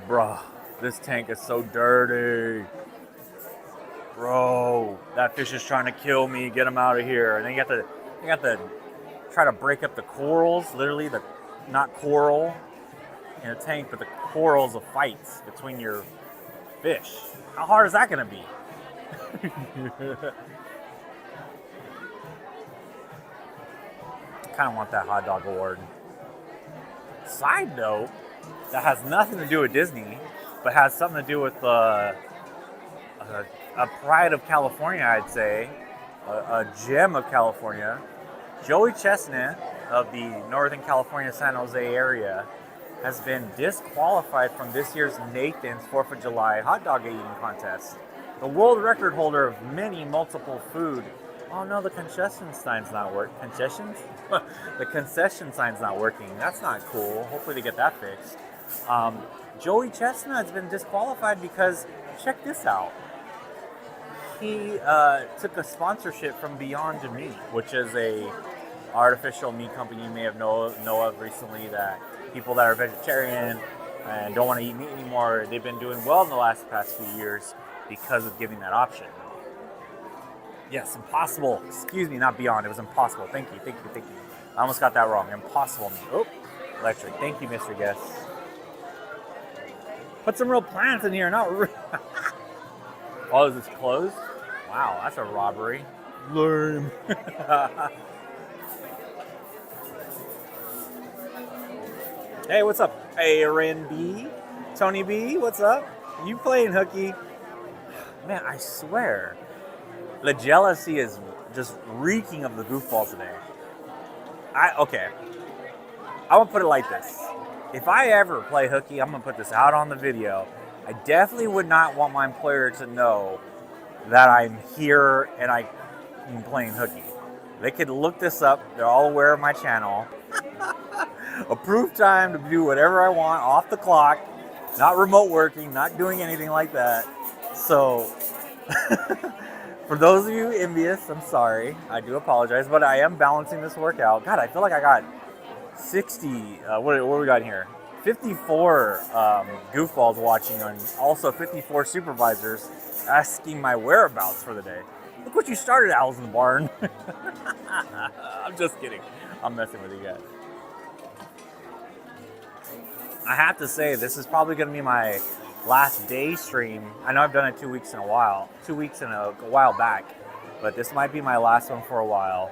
Bruh, this tank is so dirty. Bro, that fish is trying to kill me. Get him out of here. And then you got to try to break up the corals. Literally, not coral in a tank, but the corals of fights between your fish. How hard is that going to be? Kind of want that hot dog award. Side note, that has nothing to do with Disney, but has something to do with a pride of California, I'd say, a gem of California. Joey Chestnut of the Northern California, San Jose area has been disqualified from this year's Nathan's 4th of July hot dog eating contest. The world record holder of many multiple food. Oh no, the concession sign's not working. Concessions? The concession sign's not working. That's not cool. Hopefully they get that fixed. Joey Chestnut has been disqualified because, check this out. He took a sponsorship from Beyond Meat, which is a artificial meat company you may have know of recently, that people that are vegetarian and don't want to eat meat anymore, they've been doing well in the past few years. because of giving that option. Yes, impossible. Excuse me, not beyond. It was impossible. Thank you, thank you, thank you. I almost got that wrong. Impossible meat. Oh, electric. Thank you, Mr. Guest. Put some real plants in here, not real. Oh, is this closed? Wow, that's a robbery. Lame. Hey, what's up? Aaron B? Tony B, what's up? You playing hooky? Man, I swear. The jealousy is just reeking of the goofball today. Okay. I want to put it like this. If I ever play hooky, I'm going to put this out on the video. I definitely would not want my employer to know that I'm here and I'm playing hooky. They could look this up. They're all aware of my channel. Approved time to do whatever I want off the clock. Not remote working, not doing anything like that. So, for those of you envious, I'm sorry. I do apologize, but I am balancing this workout. God, I feel like I got 60, what do we got here? 54 goofballs watching, and also 54 supervisors asking my whereabouts for the day. Look what you started, Owls in the Barn. I'm just kidding. I'm messing with you guys. I have to say, this is probably going to be my last day stream. I know I've done it 2 weeks in a while back, but this might be my last one for a while.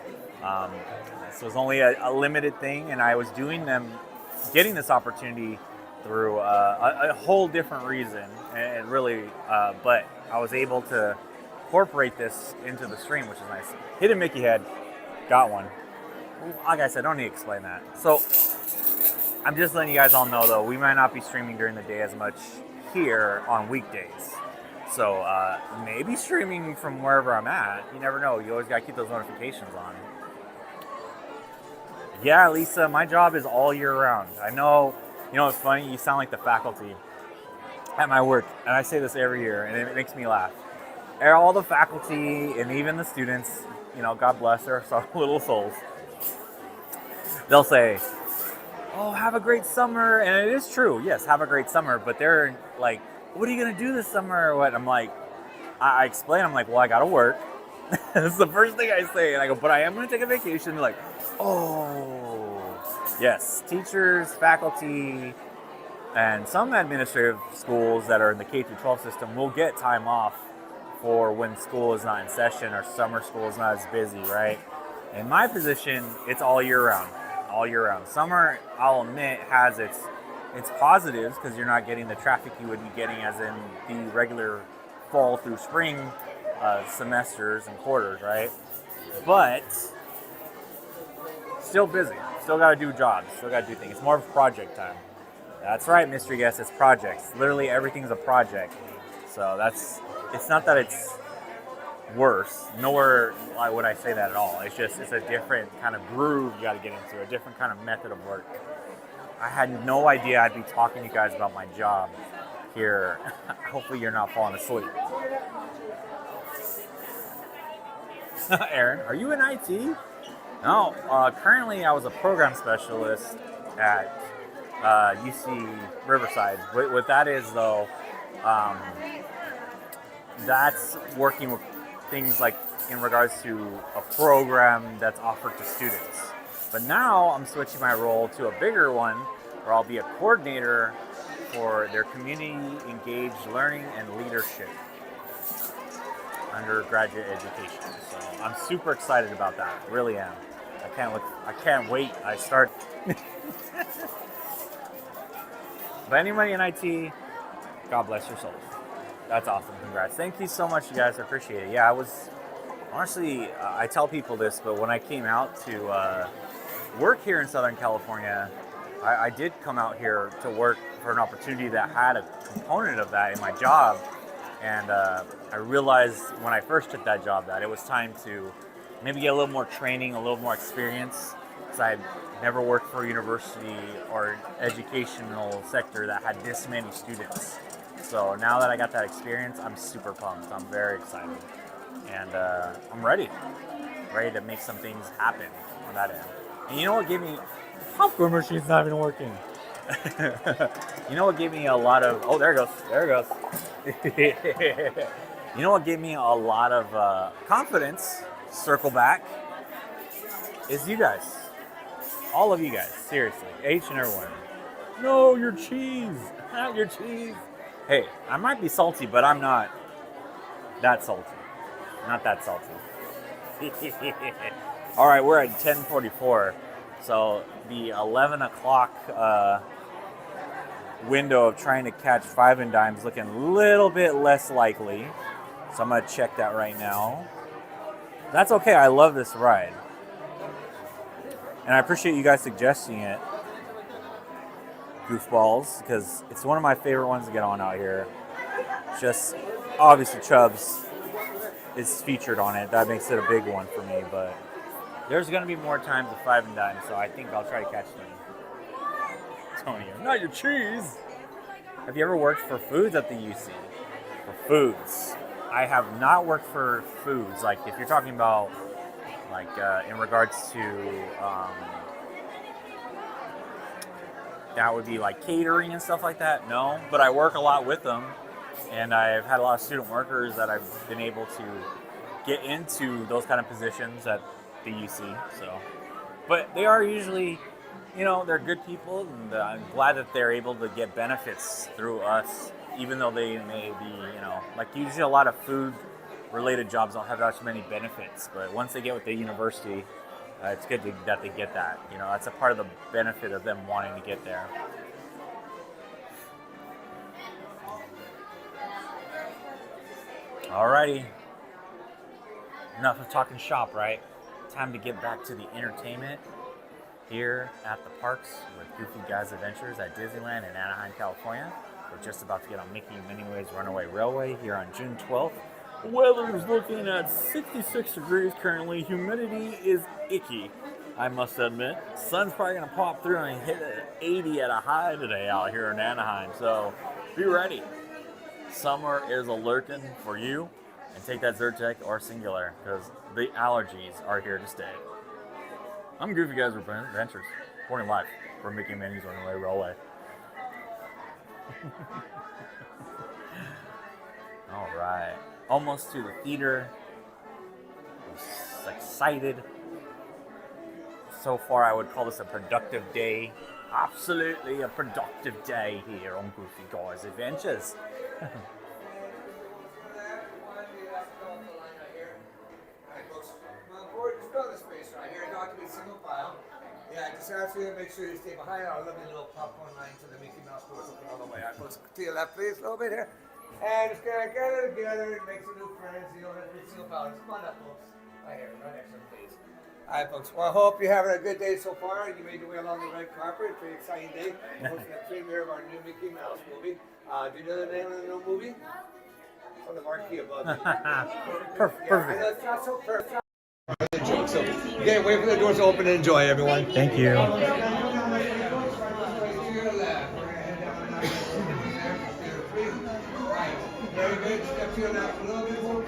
This was only a limited thing, and I was getting this opportunity through a whole different reason, and really, but I was able to incorporate this into the stream, which is nice. Hidden Mickey head, got one. Like I said, I don't need to explain that. So, I'm just letting you guys all know, though, we might not be streaming during the day as much here on weekdays. So, maybe streaming from wherever I'm at. You never know. You always got to keep those notifications on. Yeah, Lisa, my job is all year round. I know, you know, it's funny. You sound like the faculty at my work. And I say this every year, and it makes me laugh. All the faculty and even the students, you know, God bless their little souls. They'll say, oh, have a great summer. And it is true. Yes, have a great summer. But they're like, what are you going to do this summer or what? I'm like, I explain. I'm like, well, I got to work. That's the first thing I say. And I go, but I am going to take a vacation. They're like, oh, yes. Teachers, faculty, and some administrative schools that are in the K-12 system will get time off for when school is not in session or summer school is not as busy, right? In my position, it's all year round. All year round. Summer, I'll admit, has its positives because you're not getting the traffic you would be getting as in the regular fall through spring semesters and quarters, right? But still busy. Still got to do jobs. Still got to do things. It's more of project time. That's right, mystery guest. It's projects. Literally everything's a project. So it's not that it's worse, nor would I say that at all. It's just, it's a different kind of groove you got to get into, a different kind of method of work. I had no idea I'd be talking to you guys about my job here. Hopefully you're not falling asleep. Aaron, are you in IT? No, currently I was a program specialist at UC Riverside. What that is though, that's working with things like in regards to a program that's offered to students. But now I'm switching my role to a bigger one where I'll be a coordinator for their community engaged learning and leadership undergraduate education. So I'm super excited about that. I really am. I can't wait. I start. But anybody in IT, God bless your souls. That's awesome. Congrats. Thank you so much, you guys. I appreciate it. Yeah, I was honestly, I tell people this, but when I came out to work here in Southern California, I did come out here to work for an opportunity that had a component of that in my job. And I realized when I first took that job that it was time to maybe get a little more training, a little more experience, because I had never worked for a university or educational sector that had this many students. So now that I got that experience, I'm super pumped. I'm very excited. And I'm ready to make some things happen on that end. And you know what gave me... The popcorn machine's not even working. You know what gave me a lot of... Oh, there it goes. There it goes. You know what gave me a lot of confidence, circle back, is you guys. All of you guys, seriously. Each and every one. No, your cheese. Not your cheese. Hey, I might be salty, but I'm not that salty. Not that salty. All right, we're at 10:44. So the 11 o'clock window of trying to catch 5 and dimes looking a little bit less likely. So I'm going to check that right now. That's okay. I love this ride. And I appreciate you guys suggesting it, Goofballs, because it's one of my favorite ones to get on out here. Just, obviously, Chubbs is featured on it. That makes it a big one for me, but there's going to be more times of 5 and dimes, so I think I'll try to catch them. Tony, not your cheese. Have you ever worked for foods at the UC? For foods. I have not worked for foods. Like, if you're talking about, like, in regards to, that would be like catering and stuff like that. No, but I work a lot with them, and I've had a lot of student workers that I've been able to get into those kind of positions at the UC. So, but they are usually, you know, they're good people, and I'm glad that they're able to get benefits through us, even though they may be, you know, like usually a lot of food-related jobs don't have that many benefits, but once they get with the university, it's good that they get that. You know, that's a part of the benefit of them wanting to get there. Alrighty. Enough of talking shop, right? Time to get back to the entertainment here at the parks with Goofy Guys Adventures at Disneyland in Anaheim, California. We're just about to get on Mickey and Minnie Way's Runaway Railway here on June 12th. The weather is looking at 66 degrees currently. Humidity is icky, I must admit. Sun's probably going to pop through and hit 80 at a high today out here in Anaheim. So be ready. Summer is a-lurking for you. And take that Zyrtec or Singular, because the allergies are here to stay. I'm Goofy Guys Adventures, reporting live for Mickey and Minnie's Runaway Railway. All right. Almost to the theater. I'm excited. So far, I would call this a productive day. Absolutely a productive day here on Goofy Guys Adventures. Yeah, just ask you to make sure you stay behind our lovely little popcorn line to the Mickey Mouse doors open all the way. All right, folks, to your left, please, a little bit here. And just gonna gather together and make some new friends. You don't have to be single powers. Come on up, folks. Right here, right next to them, please. All right, folks. Well, I hope you're having a good day so far. You made your way along the red carpet. Pretty exciting day. Hosting the premiere of our new Mickey Mouse movie. Do you know the name of the new movie? On the marquee above me. Perfect. Yeah, I know it's not so perfect. Joke. So, okay, wait for the doors to open and enjoy, everyone. Thank you. Very good. Step to your left a little bit more.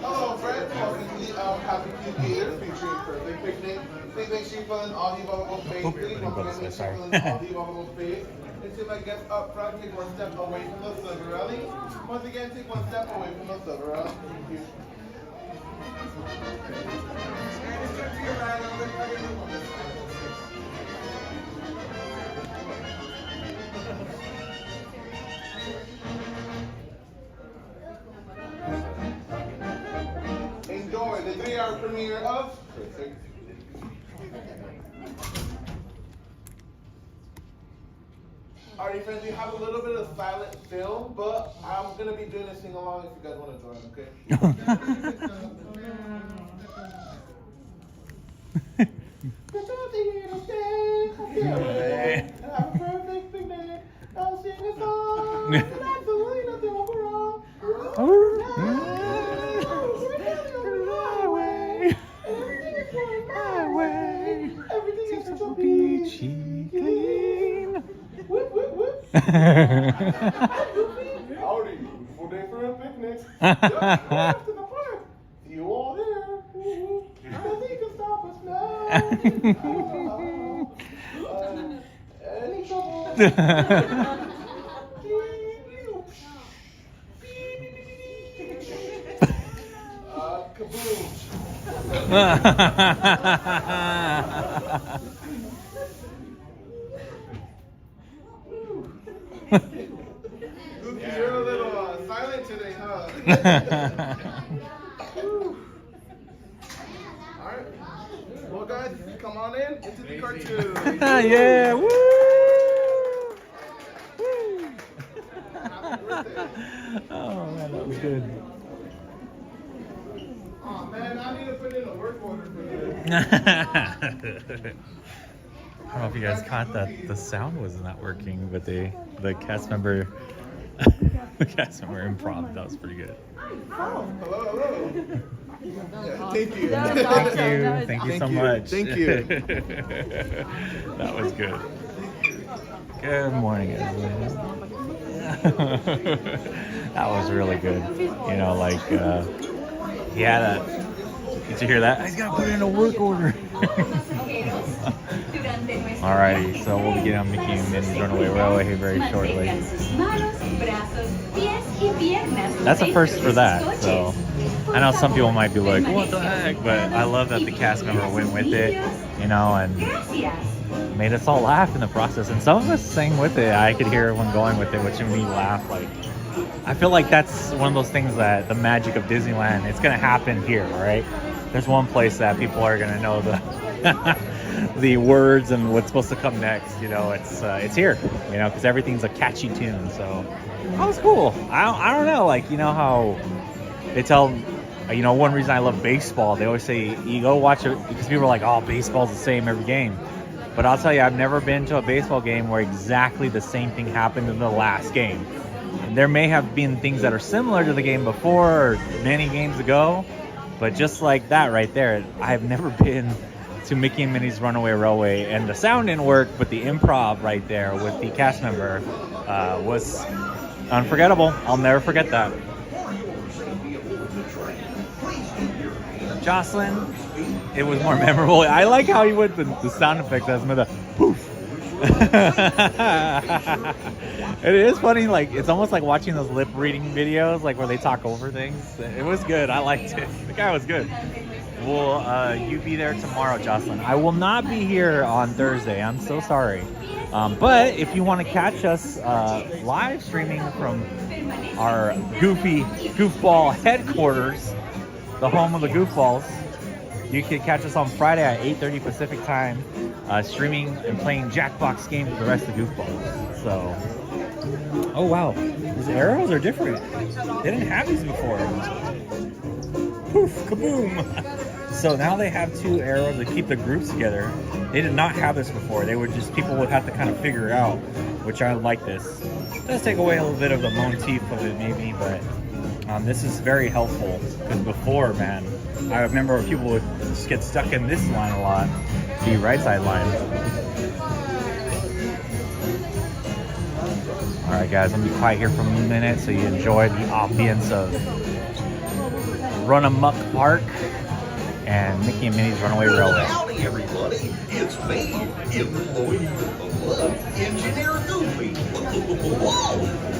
Hello, friends. Welcome to the Happy Cute Theater featuring Perfect Picnic. Please make sure you fill in all the above space. Please make sure you fill in all the above space. And see if I get up front, take one step away from the silver alley. Once again, take one step away from the silver alley. Thank you. And step to your right a little bit further on this side. Enjoy the 3-hour premiere of Perfect. Alright, friends, we have a little bit of silent film, but I'm going to be doing a sing along if you guys want to join, okay? Have a perfect picnic. I'll sing a song. There's absolutely nothing wrong. Everything is so peachy clean. Whoop, whoop, whoop. Howdy, beautiful day for a picnic. Just go to the park. See you all there. Nothing can stop us now. Any trouble? Kaboom. Goofy, you're a little silent today, huh? Alright. Well, guys, come on in into the cartoon. Yeah, woo! Happy birthday. Oh, man, that was good. Oh, man, I need to put in a work order for this. I don't know if you guys caught that the sound was not working, but the cast member improv. That was pretty good. Hello, hello. Yeah, thank you. Thank you so much. Thank you. That was good. Good morning, guys. That was really good. You know, like he had a. Did you hear that? He's got to put in a work order. Alrighty, so we'll be getting on Mickey and Minnie's Runaway Railway here very shortly. That's a first for that, so I know some people might be like, what the heck? But I love that the cast member went with it, you know, and made us all laugh in the process. And some of us sang with it. I could hear everyone going with it, which made me laugh. Like, I feel like that's one of those things that the magic of Disneyland, it's going to happen here, right? There's one place that people are going to know the the words and what's supposed to come next. You know, it's here, you know, because everything's a catchy tune. So that was cool. I don't know, like, you know how they tell, you know, one reason I love baseball, they always say you go watch it because people are like, oh, baseball's the same every game. But I'll tell you, I've never been to a baseball game where exactly the same thing happened in the last game. And there may have been things that are similar to the game before or many games ago, but just like that right there, I have never been to Mickey and Minnie's Runaway Railway, and the sound didn't work, but the improv right there with the cast member was unforgettable. I'll never forget that. Jocelyn, it was more memorable. I like how he went the sound effect as with a poof. It is funny, like it's almost like watching those lip reading videos, like where they talk over things. It was good. I liked it. The guy was good. Will you be there tomorrow, Jocelyn? I will not be here on Thursday. I'm so sorry. But if you want to catch us live streaming from our goofball headquarters, the home of the goofballs, you can catch us on Friday at 8:30 Pacific time, streaming and playing Jackbox games with the rest of the goofballs. So, oh wow, these arrows are different. They didn't have these before. Poof, kaboom. So now they have two arrows to keep the groups together. They did not have this before. They would just, people would have to kind of figure it out, which I like this. It does take away a little bit of the motif of it maybe, but this is very helpful. Because before, man, I remember people would just get stuck in this line a lot, the right side line. All right, guys, I'm gonna be quiet here for a minute so you enjoy the ambience of Run Amok Park and Mickey and Minnie's Runaway Railway. Howdy, everybody. It's me, employee of love, Engineer Goofy. Whoa!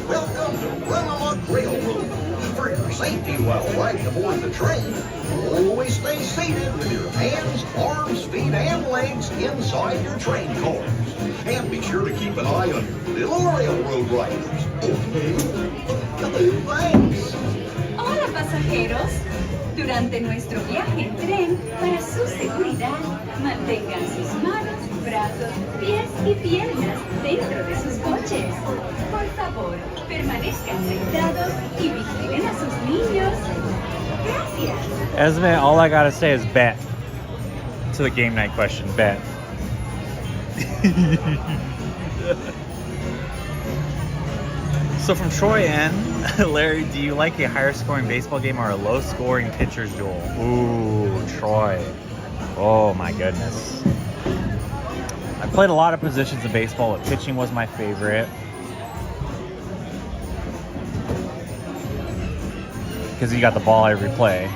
Welcome to Run Amok Railroad. For your safety while riding aboard the train, always stay seated with your hands, arms, feet, and legs inside your train cars. And be sure to keep an eye on your little railroad riders. Okay? Thanks. Hola, pasajeros. Durante nuestro viaje en tren, para su seguridad, mantengan sus manos, brazos, pies y piernas dentro de sus coches. Por favor, permanezcan sentados y vigilen a sus niños. Gracias. Esme, all I gotta say is bet. To the game night question, bet. So from Troy N, Larry, do you like a higher scoring baseball game or a low scoring pitcher's duel? Ooh, Troy. Oh my goodness. I played a lot of positions in baseball, but pitching was my favorite. because he got the ball every play.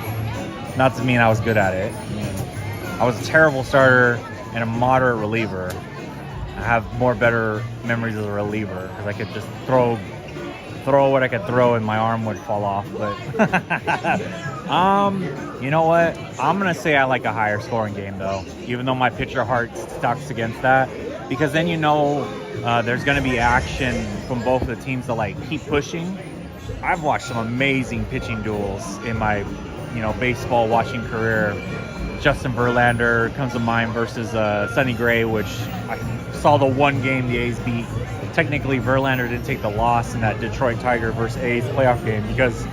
Not to mean I was good at it. I was a terrible starter and a moderate reliever. I have better memories as a reliever because I could just throw what I could throw and my arm would fall off. But you know what? I'm gonna say I like a higher scoring game though, even though my pitcher heart sucks against that, because then there's gonna be action from both of the teams to like keep pushing. I've watched some amazing pitching duels in my baseball watching career. Justin Verlander comes to mind versus Sonny Gray, which I saw the one game the A's beat. Technically, Verlander didn't take the loss in that Detroit Tiger versus A's playoff game because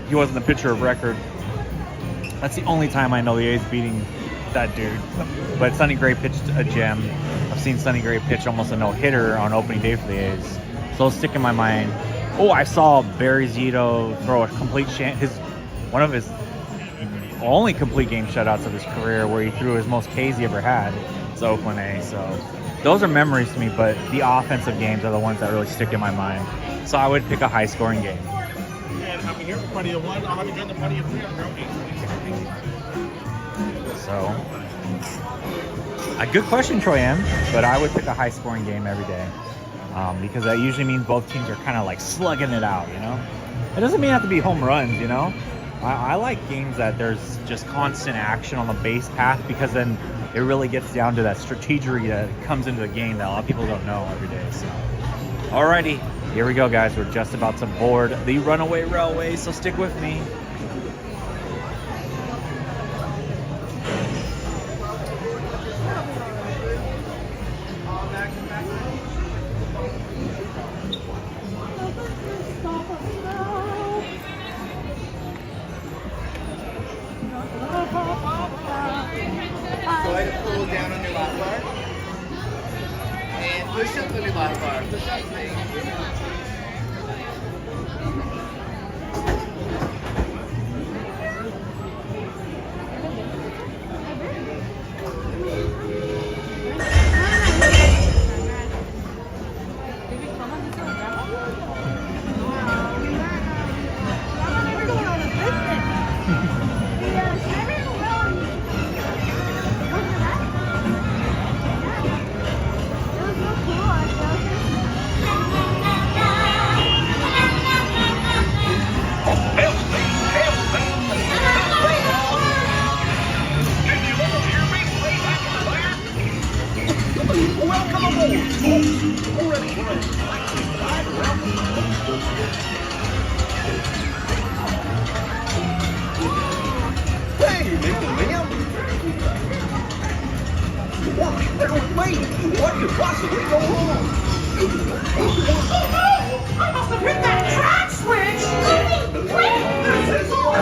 he wasn't the pitcher of record. That's the only time I know the A's beating that dude. But Sonny Gray pitched a gem. I've seen Sonny Gray pitch almost a no-hitter on opening day for the A's. So it'll stick in my mind. Oh, I saw Barry Zito throw a complete one of his only complete game shutouts of his career, where he threw his most Ks he ever had. It's Oakland A. So those are memories to me, but the offensive games are the ones that really stick in my mind. So I would pick a high-scoring game. And I'm here for party of one. I'll have you join the party of three. So, a good question, Troy M. But I would pick a high-scoring game every day, because that usually means both teams are kind of like slugging it out. It doesn't mean it have to be home runs. I like games that there's just constant action on the base path, because then it really gets down to that strategery that comes into the game that a lot of people don't know every day. So, alrighty, here we go, guys. We're just about to board the Runaway Railway, so stick with me. Go ahead and pull down on your lap bar. And push up on your lap bar. Push up, please. Welcome aboard, folks. Already for a exciting ride around the world. Hey, little man. Well, there with me. What could possibly go wrong? Oh no! I must have hit that track switch! Wait! This is all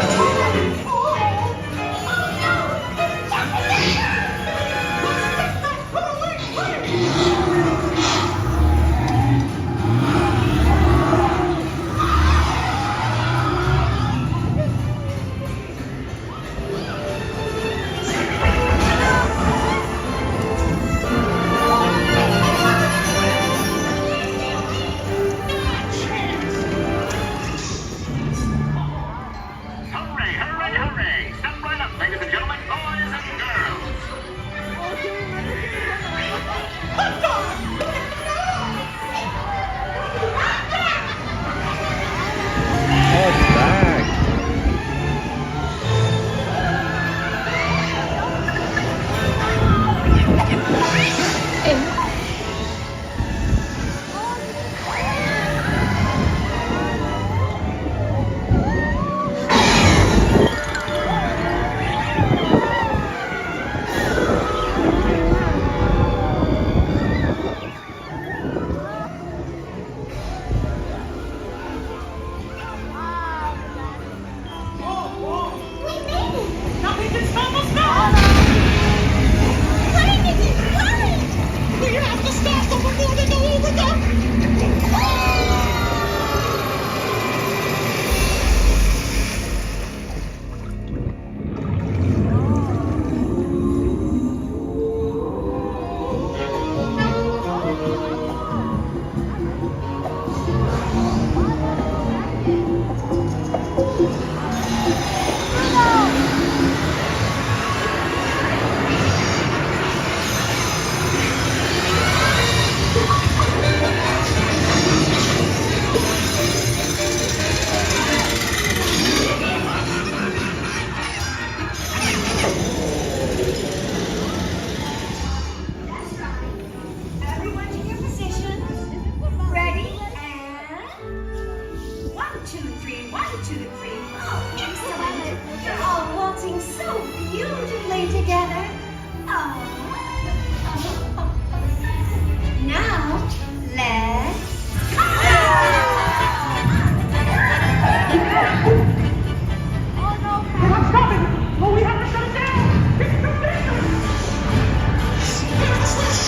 to the green. Oh, excellent. You're all waltzing so beautifully together. Oh. Now, let's... Oh no! We're not stopping! Oh, we have to shut it down! It's too dangerous!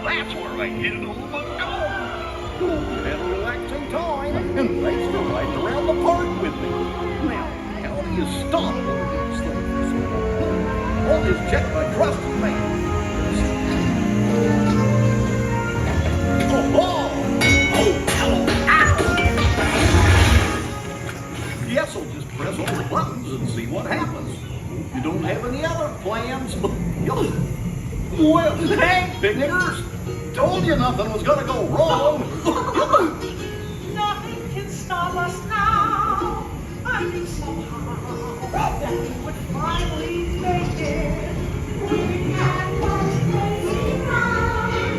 That's where I hit it on my goal. Go had a relaxing time, and thanks for riding around the park with me. Now, how do you stop one of these things? I'll just check my trusted man. Yes, I'll just press all the buttons and see what happens. Hope you don't have any other plans. Well, hey, big niggers! Told you nothing was gonna go wrong. Nothing can stop us now. I knew somehow that we would finally make it. We had one crazy ride.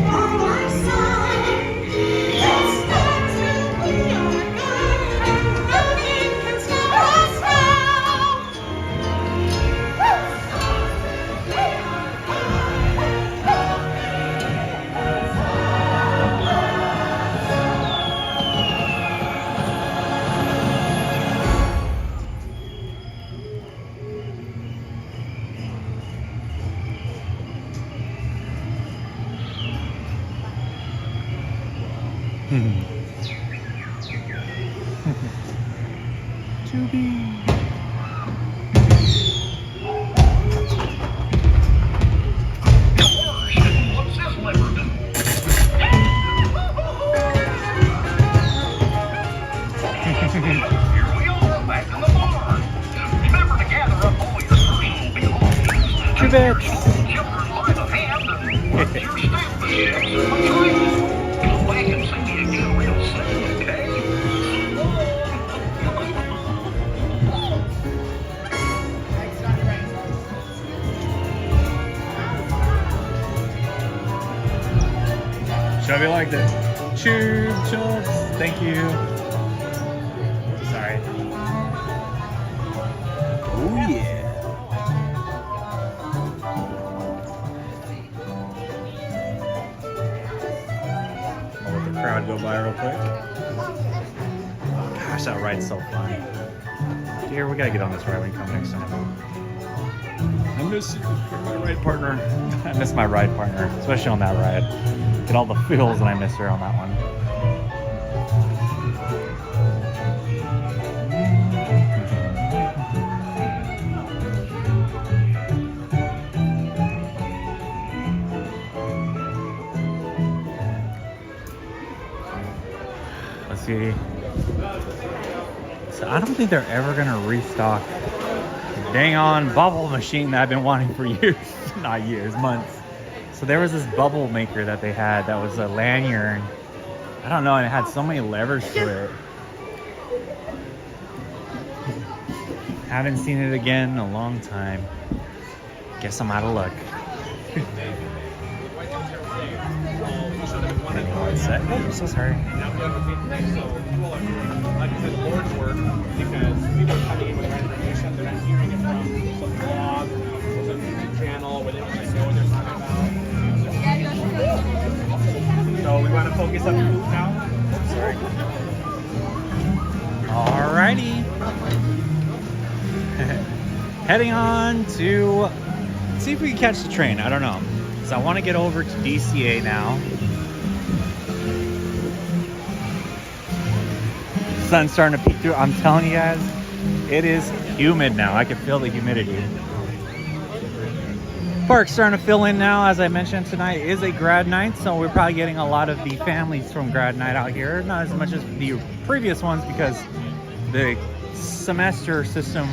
On my side. Let's stand till we are good. And nothing can stop us now. To be. What's this lever do? Here we are, back in the barn. Remember to gather up all your personal belongings. Too bad. Children by the hand and watch your step mistakes in the tree. Come back and see me again real soon, okay? Chubby liked it. Choo chubs. Thank you. Sorry. Oh yeah. I'll let the crowd go by real quick. Gosh, that ride's so fun. Dear, we gotta get on this ride when you come next time. I miss you, my ride partner. I miss my ride partner, especially on that ride. Get all the feels, and I miss her on that one. Let's see. So I don't think they're ever gonna restock the dang on bubble machine that I've been wanting for years, not years, months. So there was this bubble maker that they had that was a lanyard. I don't know, and it had so many levers to it. Haven't seen it again in a long time. Guess I'm out of luck. One sec. Oh, I'm so sorry. Like I said, the boards work because people are coming in with the right information. They're not hearing it from some blog or some YouTube channel where they don't really know what they're talking about. So we want to focus on the food now. Sorry. Alrighty. Heading on to see if we can catch the train. I don't know. So I want to get over to DCA now. Sun's starting to peek through. I'm telling you guys, it is humid now. I can feel the humidity. Park's starting to fill in now. As I mentioned, tonight is a grad night, so we're probably getting a lot of the families from grad night out here. Not as much as the previous ones because the semester system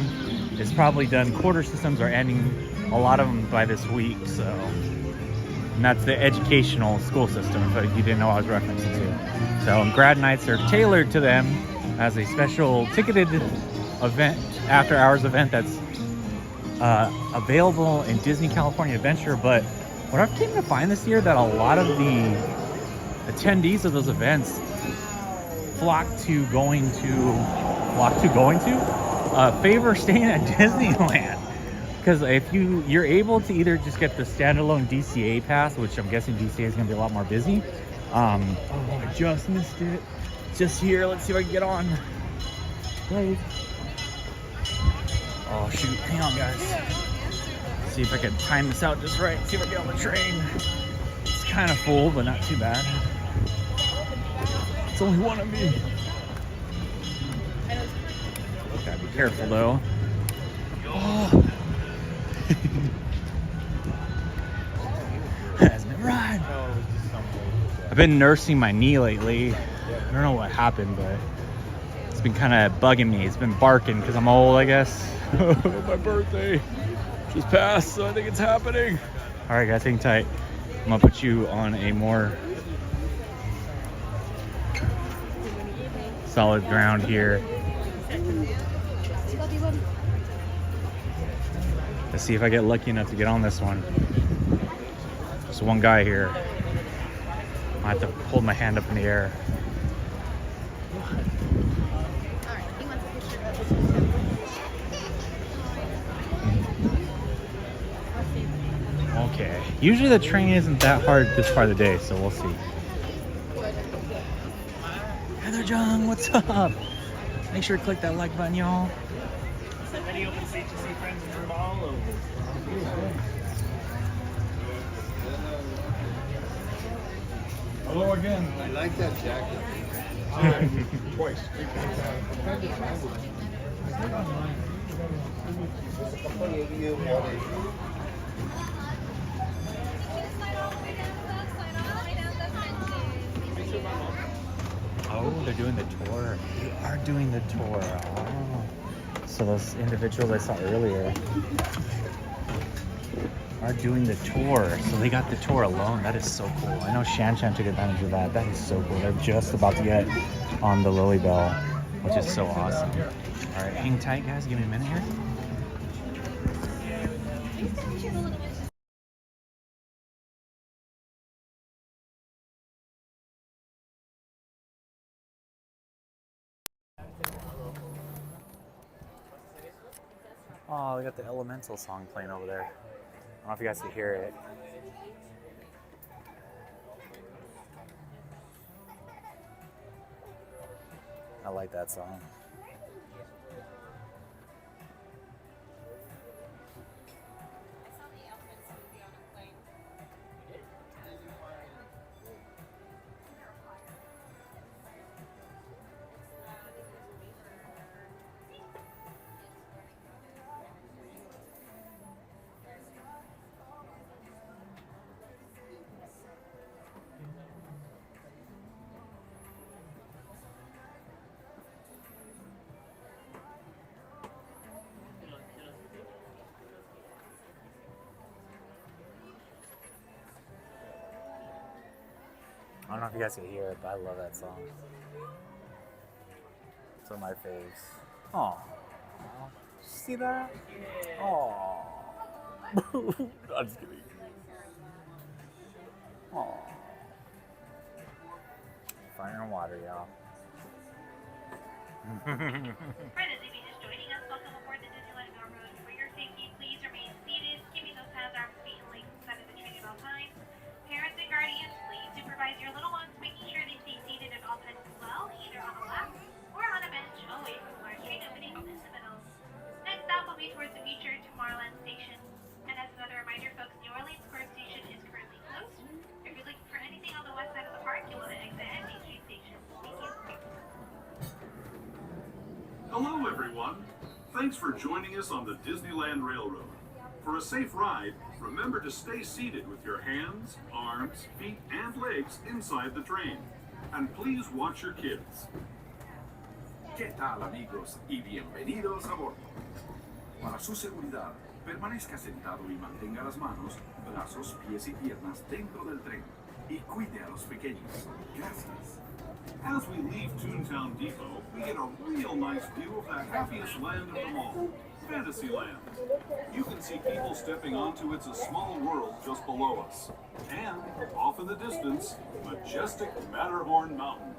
is probably done. Quarter systems are ending, a lot of them by this week. So, and that's the educational school system, if you didn't know what I was referencing to. So grad nights are tailored to them as a special ticketed event, after hours event that's available in Disney California Adventure. But what I've came to find this year, that a lot of the attendees of those events flock to favor staying at Disneyland, because if you're able to either just get the standalone DCA pass, which I'm guessing DCA is going to be a lot more busy. Oh, I just missed it. Just here. Let's see if I can get on. Wait. Oh shoot! Hang on, guys. See if I can time this out just right. See if I get on the train. It's kind of full, but not too bad. It's only one of me. Gotta be careful though. Oh. Has been right. I've been nursing my knee lately. I don't know what happened, but it's been kind of bugging me. It's been barking because I'm old, I guess. My birthday just passed, so I think it's happening. All right, guys, hang tight. I'm gonna put you on a more solid ground here. Let's see if I get lucky enough to get on this one. There's one guy here. I have to hold my hand up in the air. Okay. Usually the train isn't that hard this part of the day, so we'll see. Heather Jung, what's up? Make sure to click that like button, y'all. Many open seats to see friends from all over. Hello again. I like that jacket. Twice. Oh, they're doing the tour. They are doing the tour. Oh. So those individuals I saw earlier are doing the tour. So they got the tour alone. That is so cool. I know Shan Shan took advantage of that. That is so cool. They're just about to get on the Lily Bell, which is so awesome. All right, hang tight, guys. Give me a minute here. Oh, they got the Elemental song playing over there. I don't know if you guys can hear it. I like that song. I don't know if you guys can hear it, but I love that song. It's one of my faves. Aw. See that? Aw. I'm just kidding. Aw. Fire and water, y'all. Friends, if you're just joining us, welcome aboard the Disneyland Railroad. For your safety, please remain seated, keeping those hands, arms, feet, and legs inside of the train at all times. Parents and guardians, please supervise your little ones, making sure they stay seated at all times as well, either on a lap or on a bench away from large train openings in the middle. Next stop will be towards the future Tomorrowland Station. And as another reminder, folks, New Orleans Square Station is currently closed. If you're looking for anything on the west side of the park, you'll want to exit at Main Street Station. Thank you. Hello, everyone. Thanks for joining us on the Disneyland Railroad. For a safe ride, remember to stay seated with your hands, arms, feet, and legs inside the train. And please watch your kids. ¿Qué tal, amigos? Y bienvenidos a bordo. Para su seguridad, permanezca sentado y mantenga las manos, brazos, pies y piernas dentro del tren. Y cuide a los pequeños. Gracias. As we leave Toontown Depot, we get a real nice view of the happiest land of them all, Fantasyland. You can see people stepping onto It's a Small World just below us. And, off in the distance, majestic Matterhorn Mountain.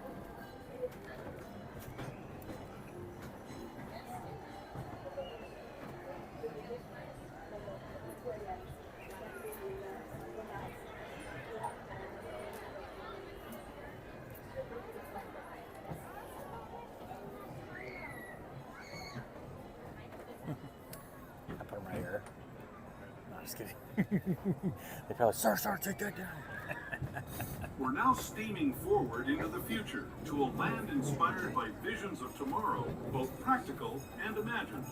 I put them right here. No, I'm just kidding. They probably, sir, take that down. We're now steaming forward into the future to a land inspired by visions of tomorrow, both practical and imagined.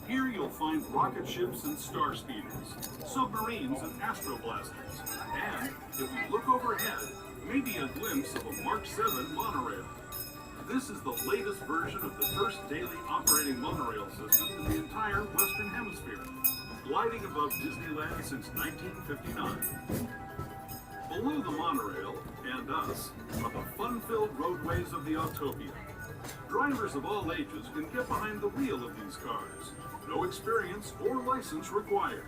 Here you'll find rocket ships and star speeders, submarines and astroblasters, and, if you look overhead, maybe a glimpse of a Mark 7 monorail. This is the latest version of the first daily operating monorail system in the entire Western Hemisphere, gliding above Disneyland since 1959. Below the monorail, and us, are the fun-filled roadways of the Autopia. Drivers of all ages can get behind the wheel of these cars. No experience or license required.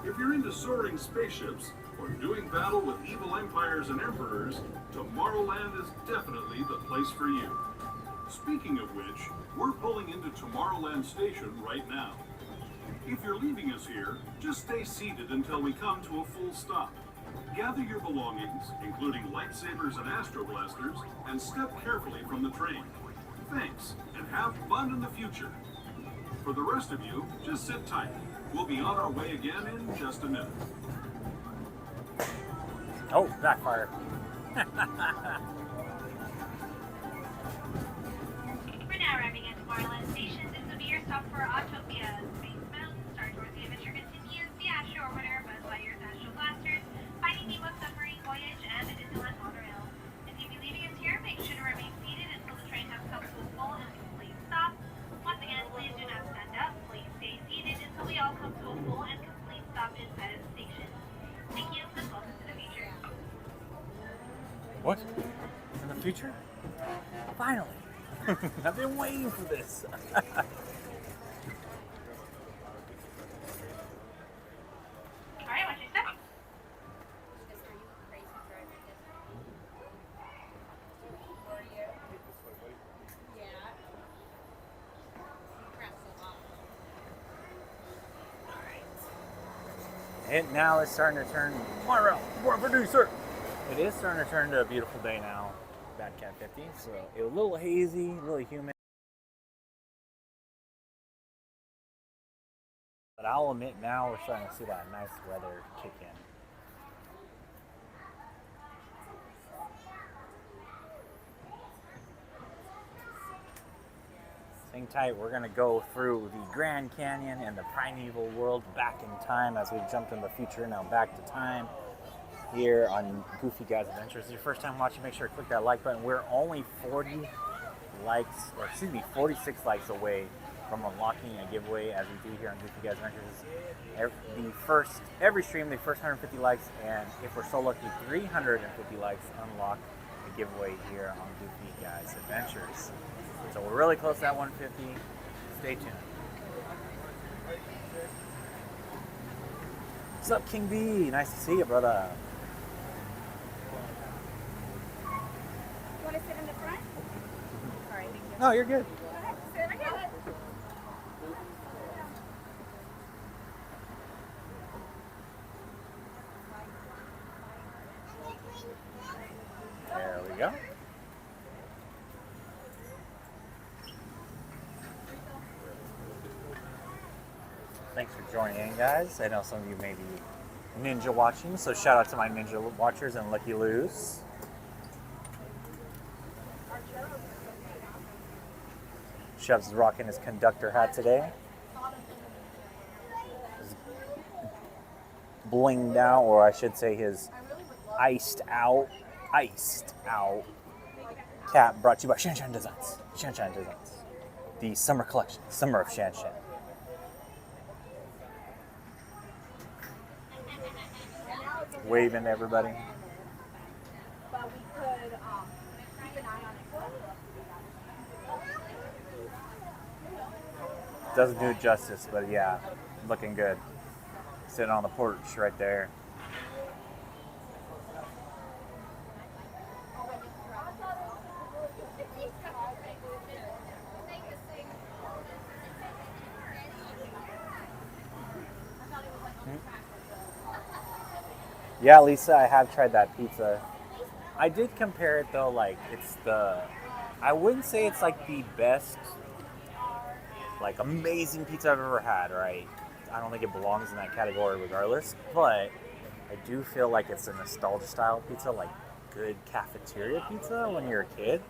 If you're into soaring spaceships, or doing battle with evil empires and emperors, Tomorrowland is definitely the place for you. Speaking of which, we're pulling into Tomorrowland Station right now. If you're leaving us here, just stay seated until we come to a full stop. Gather your belongings, including lightsabers and astroblasters, and step carefully from the train. Thanks, and have fun in the future. For the rest of you, just sit tight. We'll be on our way again in just a minute. Oh, backfire. We're now arriving at Tomorrowland Station. This will be your stop for Autopia, Space Mountain, Star Tours The Adventure Continues, the Astro Orbiter, Buzz Lightyear's Astro Blasters, Finding Nemo's Submarine Voyage, and the Disneyland Monorail. If you'll be leaving us here, make sure to remain seated until the train has come to a full and complete stop. Once again, please do not stand up. Please stay seated until we all come to a full and complete stop inside of the station. Thank you, and welcome to the future. What? In the future? Finally. I've been waiting for this. Alright, what's your step? And now it's starting to turn tomorrow. More producer. It is starting to turn to a beautiful day now. Back at 50, so it was a little hazy, a little humid. But I'll admit now we're starting to see that nice weather kick in. Hang tight, we're gonna go through the Grand Canyon and the primeval world back in time as we jumped in the future, now back to time. Here on Goofy Guys Adventures. If it's your first time watching, make sure to click that like button. We're only 46 likes away from unlocking a giveaway as we do here on Goofy Guys Adventures. Every stream, the first 150 likes, and if we're so lucky, 350 likes unlock a giveaway here on Goofy Guys Adventures. So we're really close to that 150. Stay tuned. What's up, King B? Nice to see you, brother. You want to sit in the front? Sorry, thank you. No, you're good. Go ahead, sit right here. There we go. Thanks for joining in, guys. I know some of you may be ninja watching, so shout out to my ninja watchers and Lucky Loos. Chef's rocking his conductor hat today. His blinged out, or I should say his iced out cap brought to you by Shan Shan Designs. Shan Shan Designs. The summer collection. Summer of Shan Shan. Waving to everybody. But we could keep an eye on it. Doesn't do it justice, but yeah, looking good. Sitting on the porch right there. Yeah, Lisa, I have tried that pizza. I did compare it though, like I wouldn't say it's like the best, like amazing pizza I've ever had, right? I don't think it belongs in that category regardless, but I do feel like it's a nostalgia style pizza, like good cafeteria pizza when you're a kid.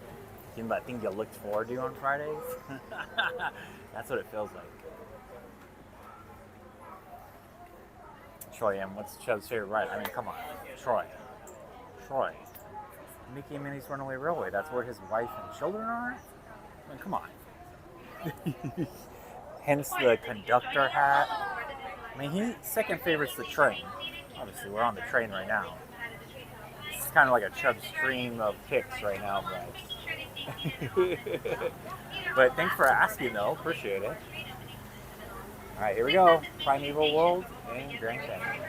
That thing you looked forward to on Fridays. That's what it feels like. Troy M, what's Chubb's favorite ride? I mean, come on. Troy. Mickey and Minnie's Runaway Railway. That's where his wife and children are? I mean, come on. Hence the conductor hat. I mean, his second favorite's the train. Obviously, we're on the train right now. It's kind of like a Chubb stream of picks right now, but... but thanks for asking, though. Appreciate it. All right, here we go. Primeval World and Grand Canyon.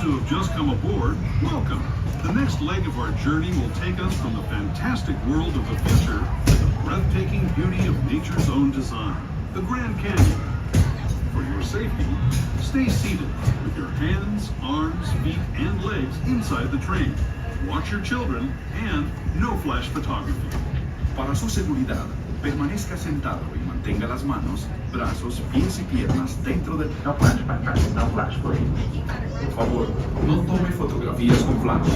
Who have just come aboard, welcome. The next leg of our journey will take us from the fantastic world of adventure to the breathtaking beauty of nature's own design, the Grand Canyon. For your safety, stay seated with your hands, arms, feet, and legs inside the train. Watch your children and no flash photography. Para su seguridad, permanezca sentado y mantenga las manos, brazos, pies y piernas dentro del... No flash, please. Por favor, no tome fotografías con flash.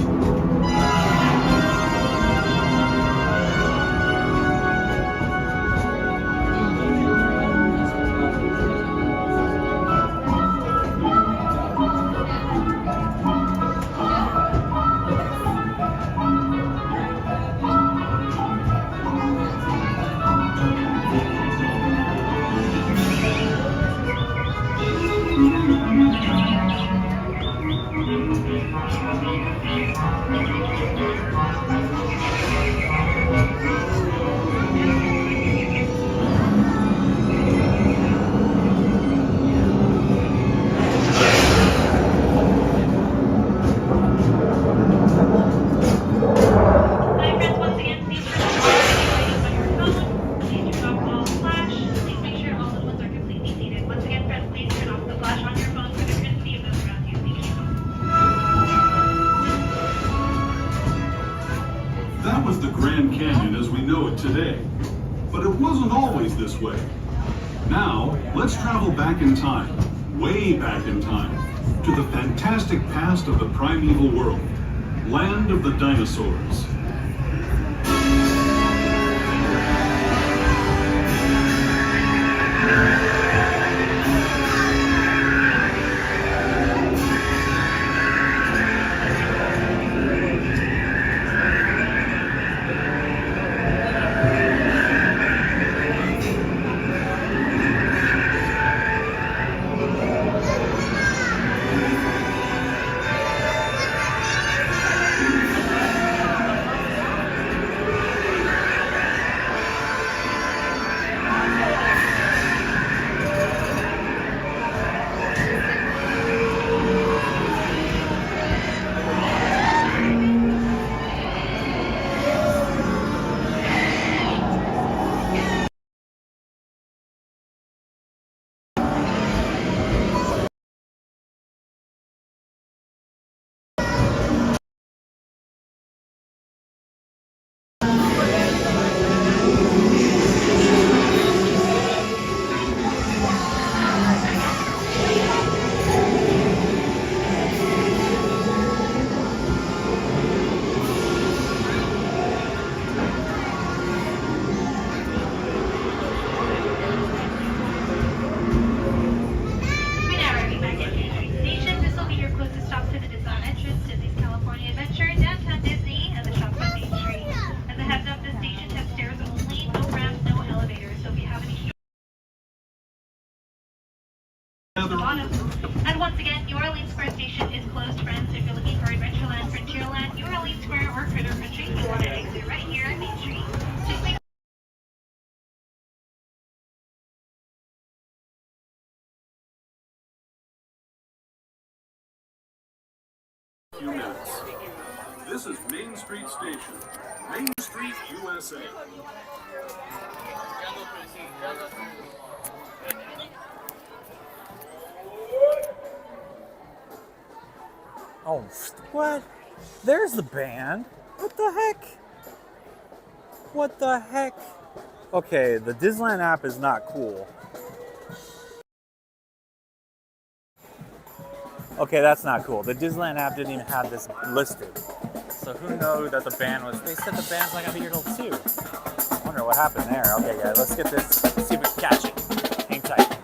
That was the Grand Canyon as we know it today. But it wasn't always this way. Now, let's travel back in time, way back in time, to the fantastic past of the primeval world, land of the dinosaurs. few minutes. This is Main Street Station, Main Street, USA. Oh, what? There's the band. What the heck? What the heck? Okay, the Disneyland app is not cool. Okay, that's not cool. The Disneyland app didn't even have this listed. So who knows that the band was... They said the band's not going to be here till 2. I wonder what happened there. Okay, guys, let's get this. Let's see if we can catch it. Hang tight.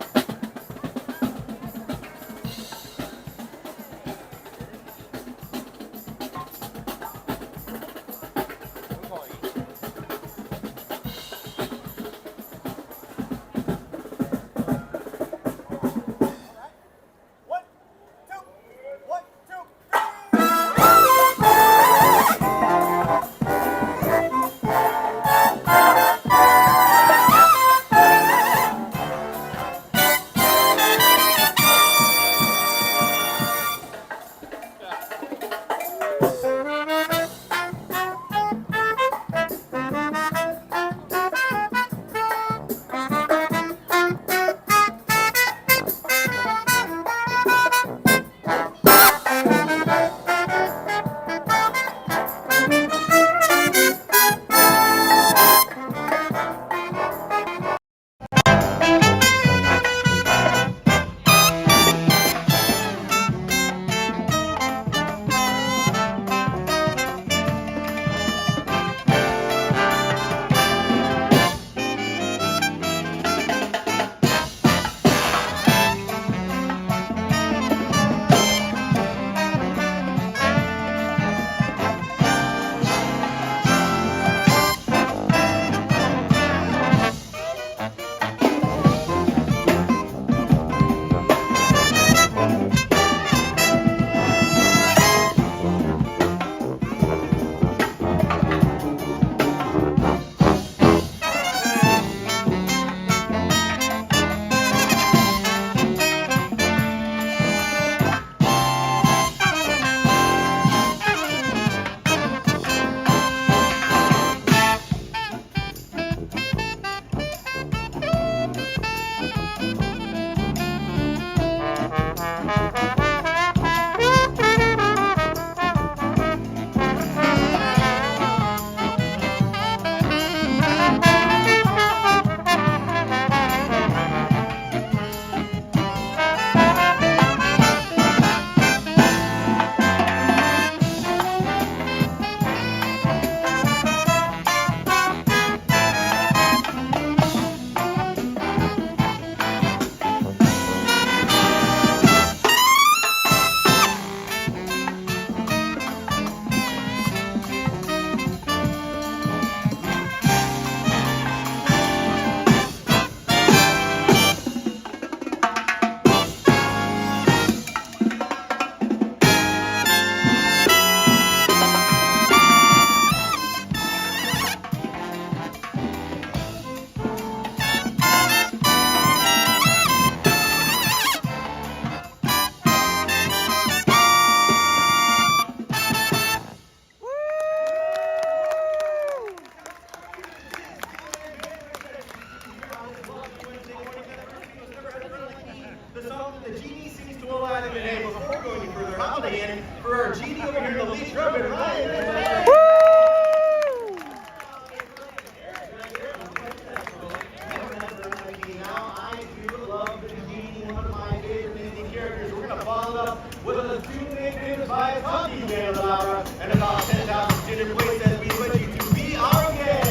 for our GD over here in the lead drum and Ryan. Now I do love the GD, one of my favorite Disney characters. We're gonna follow it up with a tune named by a Funky Man Laura and about 10,000 dinner plates as we invite you to be our guest.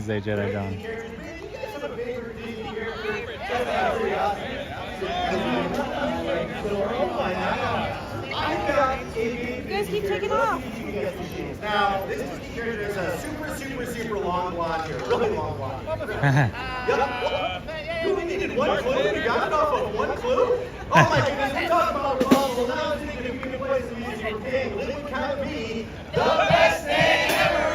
Wednesday, Jedi Dawn. You guys keep taking off. Now, this Disney character is a super long blonde here. Really long blonde. You only needed one clue? You got it off of one clue? Oh my goodness, we talk about Paul. Now I'm thinking if we can play some music for King, this would kind of be the best thing ever!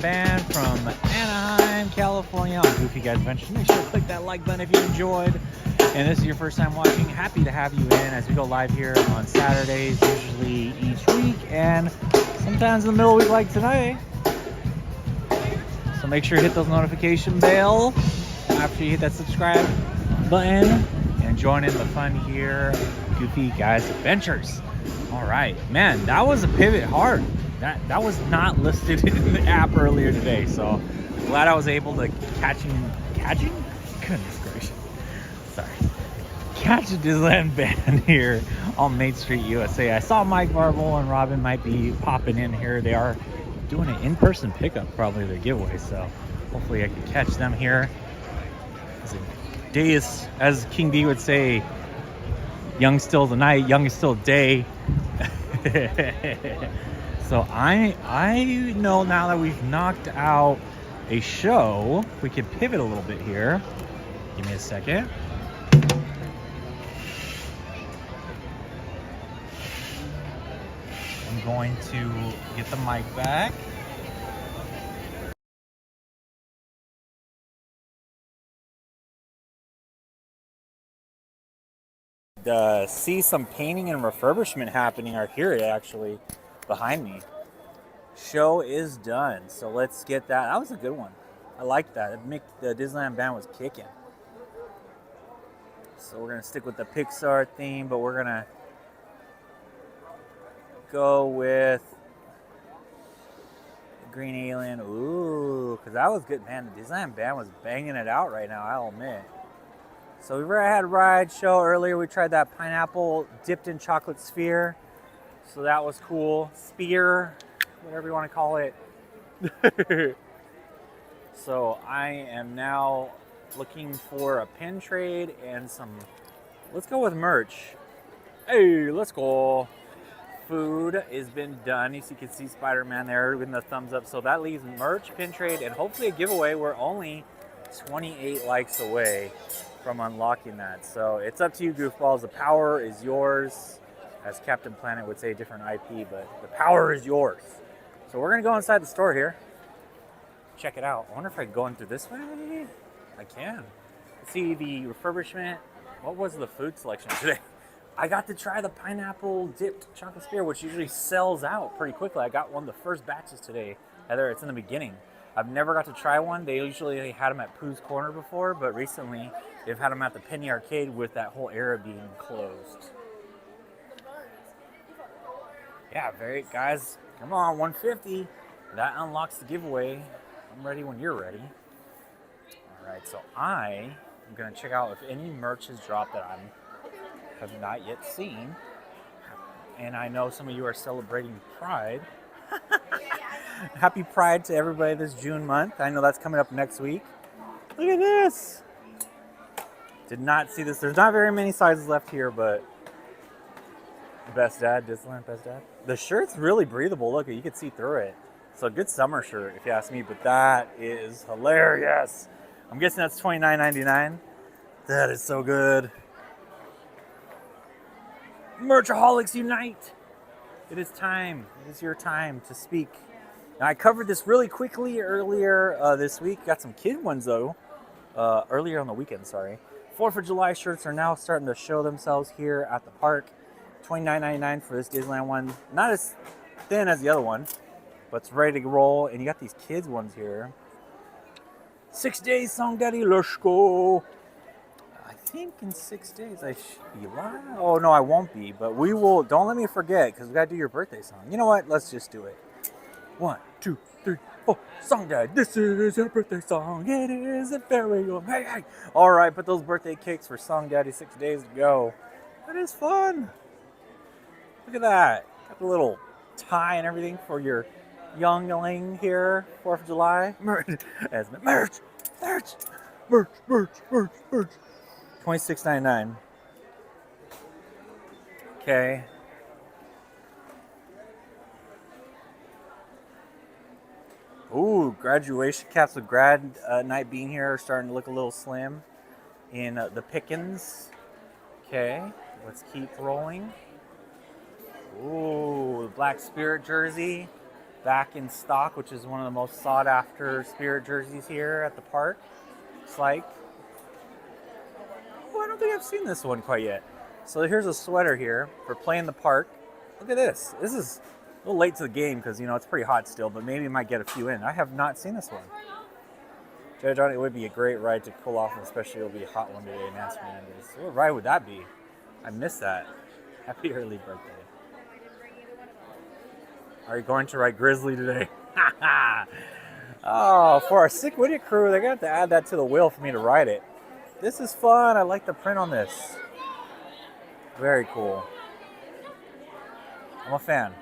Disneyland Band from Anaheim, California on Goofy Guys Adventures. Make sure to click that like button if you enjoyed. And this is your first time watching, happy to have you in as we go live here on Saturdays, usually each week, and sometimes in the middle of the week like today. So make sure you hit those notification bell after you hit that subscribe button and join in the fun here, Goofy Guys Adventures. All right, man, that was a pivot hard. That was not listed in the app earlier today, so glad I was able to catching? Goodness gracious. Sorry. Catch a Disneyland Band here on Main Street, USA. I saw Mike Marble and Robin might be popping in here. They are doing an in-person pickup, probably their giveaway, so hopefully I can catch them here. As a day is, as King D would say, young still the night, young is still day. So I know now that we've knocked out a show, we can pivot a little bit here. Give me a second. I'm going to get the mic back. See some painting and refurbishment happening are here actually behind me. Show is done, so let's get that. That was a good one. I like that. The Disneyland Band was kicking. So we're gonna stick with the Pixar theme, but we're gonna go with Green Alien. Ooh, because that was good, man. The Disneyland Band was banging it out right now, I'll admit. So we had Ride Show earlier. We tried that pineapple dipped in chocolate sphere. So that was cool. Spear, whatever you want to call it. So I am now looking for a pin trade and some, let's go with merch. Hey, let's go. Food has been done. You can see Spider-Man there with the thumbs up. So that leaves merch, pin trade, and hopefully a giveaway. We're only 28 likes away from unlocking that. So it's up to you, goofballs. The power is yours. As Captain Planet would say, different IP, but the power is yours. So we're gonna go inside the store here. Check it out. I wonder if I can go in through this way. I can. See the refurbishment. What was the food selection today? I got to try the pineapple dipped chocolate spear, which usually sells out pretty quickly. I got one of the first batches today. Heather, it's in the beginning. I've never got to try one. They usually had them at Pooh's Corner before, but recently they've had them at the Penny Arcade with that whole area being closed. Yeah, very, guys, come on, 150. That unlocks the giveaway. I'm ready when you're ready. All right, so I am gonna check out if any merch has dropped that I have not yet seen. And I know some of you are celebrating Pride. Happy Pride to everybody this June month. I know that's coming up next week. Look at this. Did not see this. There's not very many sizes left here, but Best Dad, Disneyland Best Dad. The shirt's really breathable. Look, you can see through it. So a good summer shirt, if you ask me, but that is hilarious. I'm guessing that's $29.99. That is so good. Merchaholics unite. It is time. It is your time to speak. Now, I covered this really quickly earlier this week. Got some kid ones, though, earlier on the weekend, sorry. 4th of July shirts are now starting to show themselves here at the park. $29.99 for this Disneyland one. Not as thin as the other one, but it's ready to roll. And you got these kids ones here. 6 days, Song Daddy, let's go. I think in 6 days I should be live. Oh, no, I won't be, but we will. Don't let me forget, because we got to do your birthday song. You know what? Let's just do it. 1, 2, 3, 4. Song Dad, this is your birthday song. It is a very good. Hey, hey. All right, put those birthday cakes for Song Daddy. 6 days to go. That is fun. Look at that. Got the little tie and everything for your youngling here. 4th of July. Merch. Merch. Merch. Merch. Merch. Merch. Merch. $26.99. Okay. Ooh, graduation caps with grad night being here are starting to look a little slim in the pickings. Okay, let's keep rolling. Ooh, the Black Spirit jersey. back in stock, which is one of the most sought after Spirit jerseys here at the park. It's like, oh, I don't think I've seen this one quite yet. So here's a sweater here for playing the park. Look at this. This is a little late to the game because, you know, it's pretty hot still, but maybe might get a few in. I have not seen this one. Judge on it would be a great ride to cool off, especially it'll be a hot one today, Nancy Menendez. What ride would that be? I missed that. Happy early birthday. Are you going to ride Grizzly today? Oh, for our Sick Widget crew, they're going to have to add that to the wheel for me to ride it. This is fun. I like the print on this. Very cool. I'm a fan.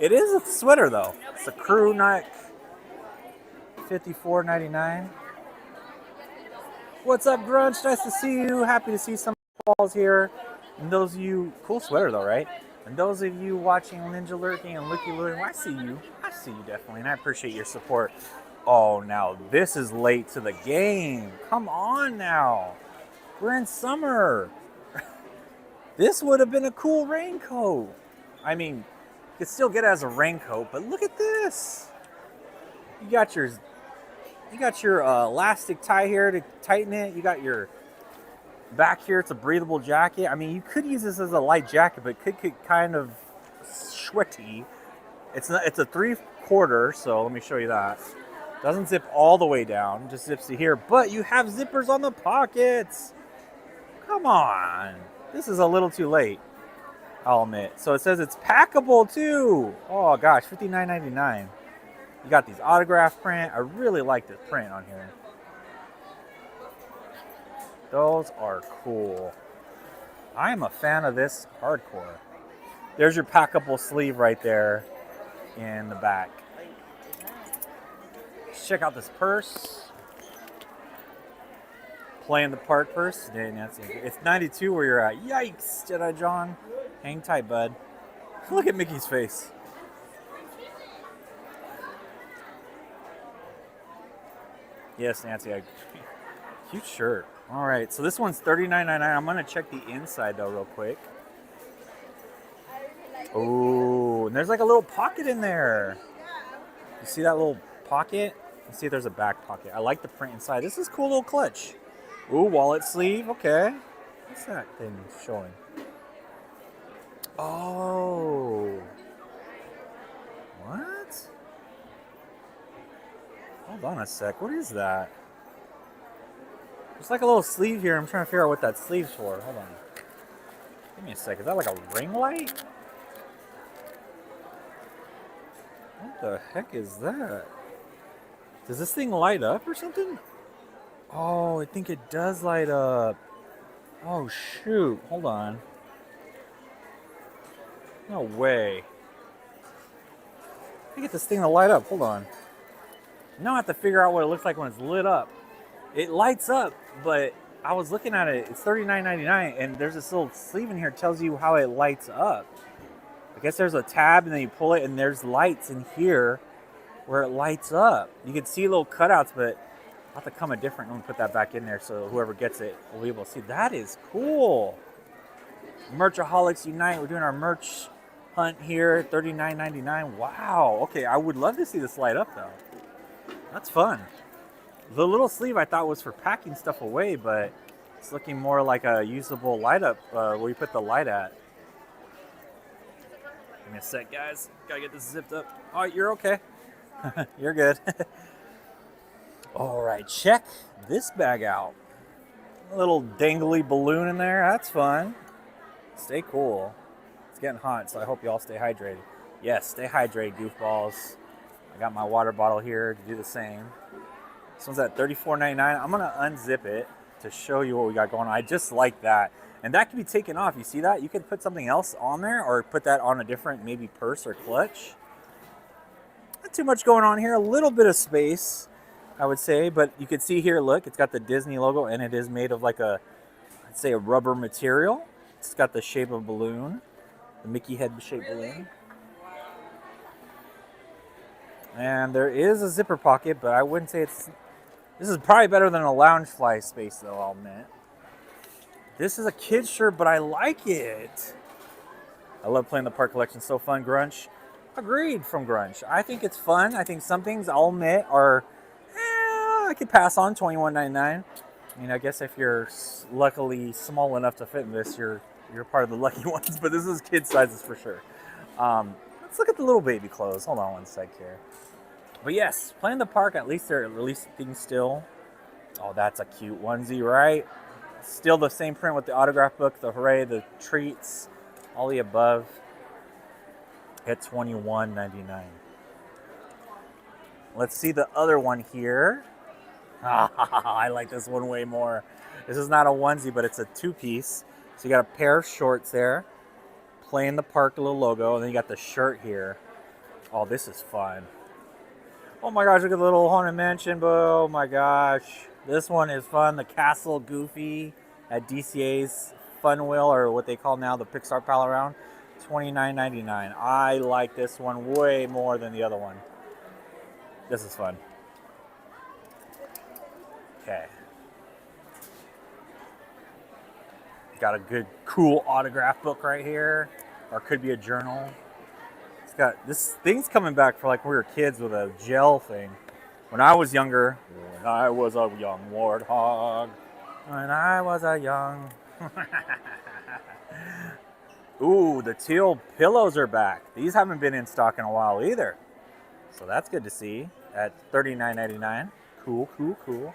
It is a sweater, though. It's a crew neck. $54.99. What's up, Grunch? Nice to see you. Happy to see some balls here. And those of you, cool sweater though, right? And those of you watching Ninja Lurking and Looky Looking, I see you. I see you definitely, and I appreciate your support. Oh, now this is late to the game. Come on now. We're in summer. This would have been a cool raincoat. I mean, you could still get it as a raincoat, but look at this. You got your elastic tie here to tighten it. You got your back here. It's a breathable jacket. I mean, you could use this as a light jacket, but it could get kind of sweaty. It's a 3/4, so let me show you that. Doesn't zip all the way down, just zips to here. But you have zippers on the pockets. Come on, this is a little too late, I'll admit. So it says it's packable too. Oh gosh, $59.99. You got these autograph print. I really like this print on here. Those are cool. I am a fan of this hardcore. There's your packable sleeve right there in the back. Let's check out this purse. Play in the park purse. It's 92 where you're at. Yikes, Jedi John. Hang tight, bud. Look at Mickey's face. Yes, Nancy, I agree. Cute shirt. All right, so this one's $39.99. I'm gonna check the inside though real quick. Oh, and there's like a little pocket in there. You see that little pocket? Let's see if there's a back pocket. I like the print inside. This is a cool little clutch. Ooh, wallet sleeve. Okay. What's that thing showing? Oh. What? Hold on a sec. What is that? There's like a little sleeve here. I'm trying to figure out what that sleeve's for. Hold on. Give me a sec. Is that like a ring light? What the heck is that? Does this thing light up or something? Oh, I think it does light up. Oh, shoot. Hold on. No way. I get this thing to light up. Hold on. Now I have to figure out what it looks like when it's lit up. It lights up, but I was looking at it. It's $39.99, and there's this little sleeve in here that tells you how it lights up. I guess there's a tab, and then you pull it, and there's lights in here where it lights up. You can see little cutouts, but I'll have to come a different one and put that back in there so whoever gets it will be able to see. That is cool. Merchaholics Unite. We're doing our merch hunt here. $39.99. Wow. Okay, I would love to see this light up, though. That's fun. The little sleeve I thought was for packing stuff away, but it's looking more like a usable light up where you put the light at. Give me a sec, guys. Gotta get this zipped up. Oh, you're okay. You're good. All right, check this bag out. A little dangly balloon in there. That's fun. Stay cool. It's getting hot, so I hope you all stay hydrated. Yes, stay hydrated, goofballs. I got my water bottle here to do the same. This one's at $34.99. I'm gonna unzip it to show you what we got going on. I just like that. And that can be taken off. You see that? You could put something else on there or put that on a different maybe purse or clutch. Not too much going on here. A little bit of space, I would say. But you can see here, look, it's got the Disney logo and it is made of like a, I'd say a rubber material. It's got the shape of a balloon, the Mickey head shaped balloon. And there is a zipper pocket, but I wouldn't say it's... This is probably better than a Loungefly space, though, I'll admit. This is a kid's shirt, but I like it. I love playing the park collection. So fun, Grunch. Agreed from Grunch. I think it's fun. I think some things I'll admit are, I could pass on $21.99. I mean, I guess if you're luckily small enough to fit in this, you're part of the lucky ones. But this is kid sizes for sure. Let's look at the little baby clothes. Hold on one sec here. But yes, playing the park. At least they're releasing things still. Oh, that's a cute onesie, right? Still the same print with the autograph book, the hooray, the treats, all the above. At $21.99. Let's see the other one here. I like this one way more. This is not a onesie, but it's a two-piece. So you got a pair of shorts there, playing the park little logo, and then you got the shirt here. Oh, this is fun. Oh my gosh, look at the little Haunted Mansion. Oh my gosh. This one is fun. The Castle Goofy at DCA's Fun Wheel, or what they call now the Pixar Pal Around. $29.99. I like this one way more than the other one. This is fun. Okay. Got a good, cool autograph book right here. Or it could be a journal. It's got, this thing's coming back for like we were kids with a gel thing. When I was younger, when I was a young warthog. When I was a young... Ooh, the teal pillows are back. These haven't been in stock in a while either. So that's good to see at $39.99. Cool, cool, cool.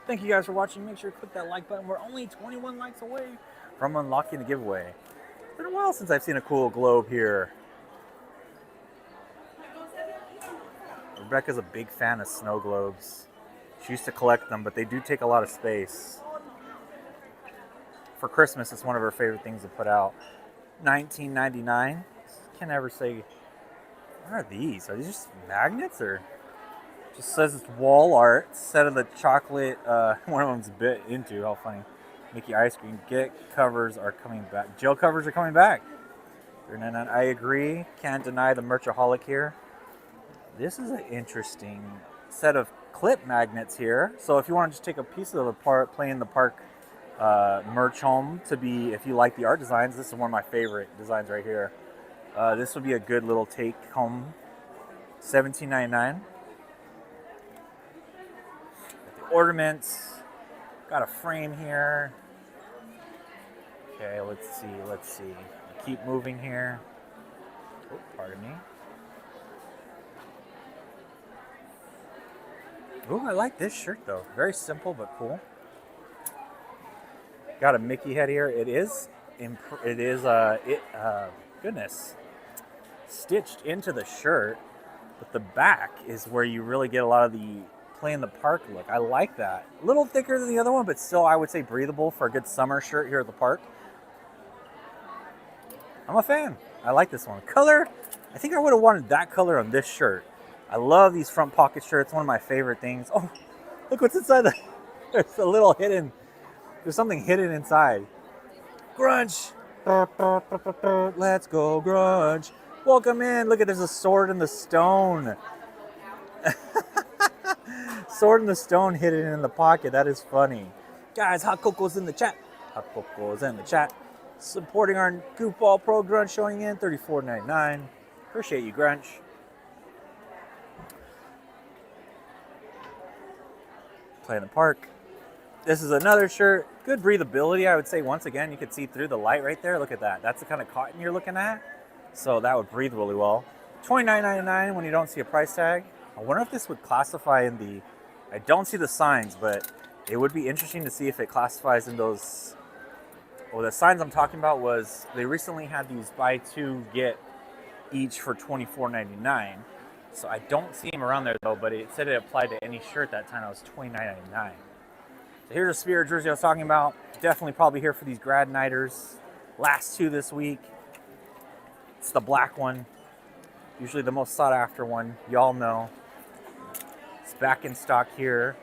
Thank you guys for watching. Make sure to click that like button. We're only 21 likes away from unlocking the giveaway. It's been a while since I've seen a cool globe here. Rebecca's a big fan of snow globes. She used to collect them, but they do take a lot of space. For Christmas, it's one of her favorite things to put out. $19.99. Can't ever say, what are these? Are these just magnets, or just says it's wall art? Set of the chocolate, one of them's bit into, how funny. Mickey ice cream. Get covers are coming back. Gel covers are coming back. I agree. Can't deny the merchaholic here. This is an interesting set of clip magnets here. So if you want to just take a piece of the part, play in the park merch home to be, if you like the art designs, this is one of my favorite designs right here. This would be a good little take home. $17.99. The ornaments. Got a frame here. Okay, let's see. Keep moving here. Oh, pardon me. Ooh, I like this shirt though. Very simple but cool. Got a Mickey head here. It is goodness, stitched into the shirt, but the back is where you really get a lot of the play in the park look. I like that. A little thicker than the other one, but still I would say breathable for a good summer shirt here at the park. I'm a fan. I like this one. Color, I think I would have wanted that color on this shirt. I love these front pocket shirts. One of my favorite things. Oh, look what's inside the... There's a little hidden... There's something hidden inside. Grunch. Let's go, Grunch. Welcome in. Look at, there's a sword in the stone. Sword in the stone hidden in the pocket. That is funny. Guys, Hot Coco's in the chat. Hot Coco's in the chat. Supporting our Goofball Pro Grunch showing in. $34.99. Appreciate you, Grunch. Play in the park. This is another shirt. Good breathability, I would say. Once again, you can see through the light right there. Look at that. That's the kind of cotton you're looking at. So that would breathe really well. $29.99 when you don't see a price tag. I wonder if this would classify in the... I don't see the signs, but it would be interesting to see if it classifies in those... Well, the signs I'm talking about was... They recently had these buy two, get each for $24.99. So I don't see them around there, though, but it said it applied to any shirt that time. It was $29.99. So here's a Spirit jersey I was talking about. Definitely probably here for these grad nighters. Last two this week. It's the black one. Usually the most sought after one. Y'all know. It's back in stock here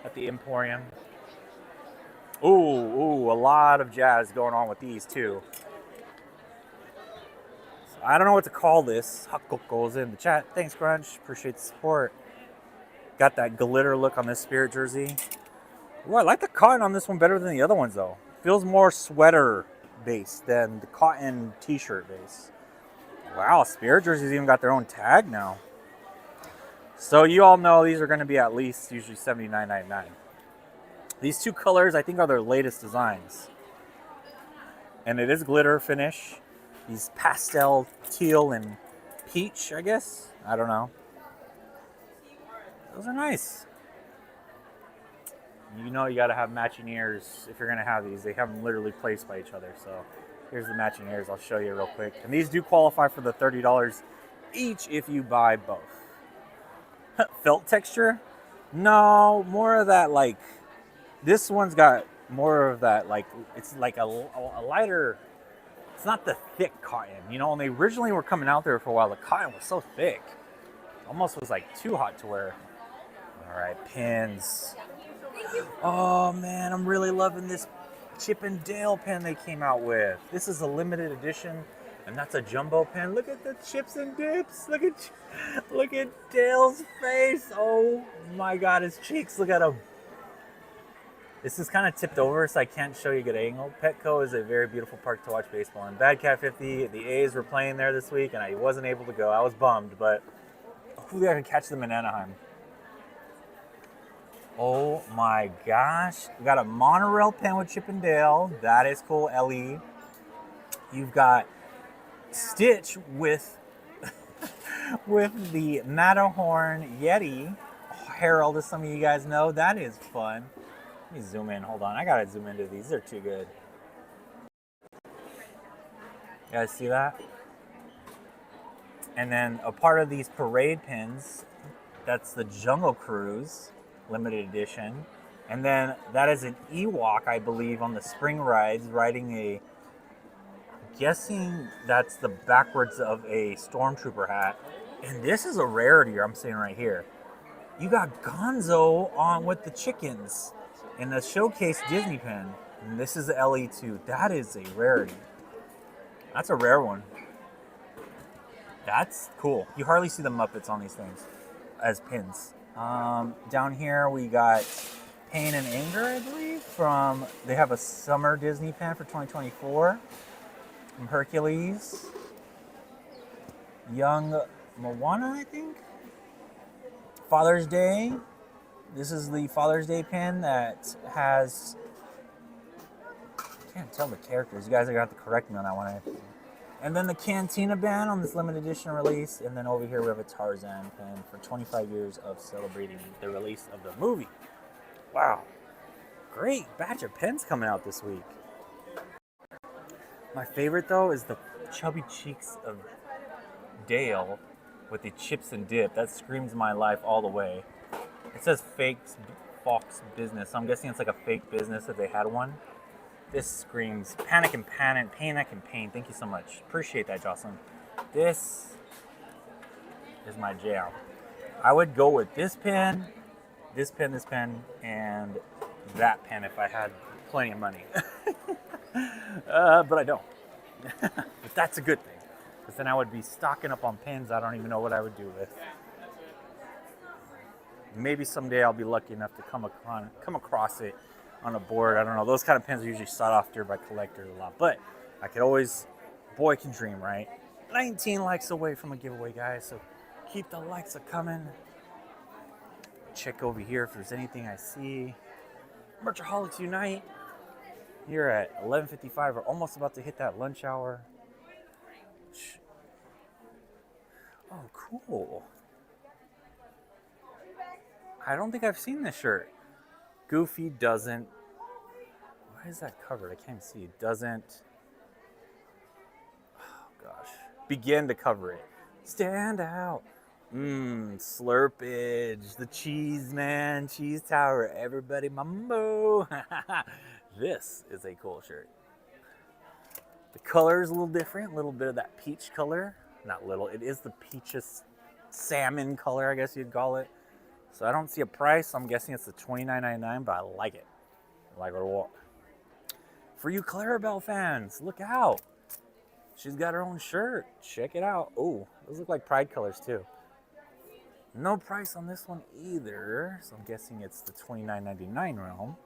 at the Emporium. Ooh, a lot of jazz going on with these too. So I don't know what to call this. Hot Coco's in the chat. Thanks, Grunch. Appreciate the support. Got that glitter look on this Spirit jersey. Ooh, I like the cotton on this one better than the other ones though. Feels more sweater base than the cotton t-shirt base. Wow, Spirit jerseys even got their own tag now. So you all know these are going to be at least usually $79.99. These two colors I think are their latest designs. And it is glitter finish. These pastel teal and peach, I guess. I don't know. Those are nice. You know you got to have matching ears if you're going to have these. They have them literally placed by each other. So here's the matching ears. I'll show you real quick. And these do qualify for the $30 each if you buy both. Felt texture? No, more of that like, this one's got more of that like, it's like a lighter, it's not the thick cotton. You know, when they originally were coming out there for a while, the cotton was so thick. Almost was like too hot to wear. All right, pins. Oh man, I'm really loving this Chip and Dale pen they came out with. This is a limited edition, and that's a jumbo pen. Look at the chips and dips. Look at Dale's face. Oh my God, his cheeks. Look at him. This is kind of tipped over, so I can't show you a good angle. Petco is a very beautiful park to watch baseball in. Bad Cat 50, the A's were playing there this week, and I wasn't able to go. I was bummed, but hopefully I can catch them in Anaheim. Oh my gosh. We got a monorail pen with Chip and Dale. That is cool, LE. You've got Stitch with with the Matterhorn Yeti. Harold, as some of you guys know. That is fun. Let me zoom in. Hold on. I gotta zoom into these. They're too good. You guys see that? And then a part of these parade pins, that's the Jungle Cruise limited edition. And then that is an Ewok, I believe, on the spring rides, riding a, I'm guessing that's the backwards of a Stormtrooper hat. And this is a rarity I'm seeing right here. You got Gonzo on with the chickens in the Showcase Disney pen. And this is the LE2. That is a rarity. That's a rare one. That's cool. You hardly see the Muppets on these things as pins. Down here we got Pain and Anger, I believe, they have a summer Disney pen for 2024 from Hercules. Young Moana, I think. Father's Day. This is the Father's Day pen that has, I can't tell the characters. You guys are going to have to correct me on that one. And then the Cantina band on this limited edition release. And then over here we have a Tarzan pen for 25 years of celebrating the release of the movie. Wow. Great batch of pens coming out this week. My favorite though is the chubby cheeks of Dale with the chips and dip. That screams my life all the way. It says fake Fox business. So I'm guessing it's like a fake business if they had one. This screams Panic and Pain and Pain. Thank you so much. Appreciate that, Jocelyn. This is my jam. I would go with this pen, and that pen if I had plenty of money. But I don't. But that's a good thing. Because then I would be stocking up on pens I don't even know what I would do with. Maybe someday I'll be lucky enough to come across it on a board. I don't know. Those kind of pens are usually sought after by collectors a lot. But I could always, boy can dream, right? 19 likes away from a giveaway, guys. So keep the likes coming. Check over here if there's anything I see. Merchaholics Unite. Here at 11:55. We're almost about to hit that lunch hour. Oh, cool. I don't think I've seen this shirt. Goofy doesn't. Why is that covered? I can't see. It doesn't. Oh gosh. Begin to cover it. Stand out. Slurpage. The cheese man. Cheese tower. Everybody mambo. This is a cool shirt. The color is a little different. A little bit of that peach color. Not little. It is the peaches salmon color, I guess you'd call it. So I don't see a price. I'm guessing it's the $29.99, but I like it. I like it a lot. For you Clarabelle fans, look out. She's got her own shirt. Check it out. Oh, those look like pride colors too. No price on this one either. So I'm guessing it's the $29.99 realm.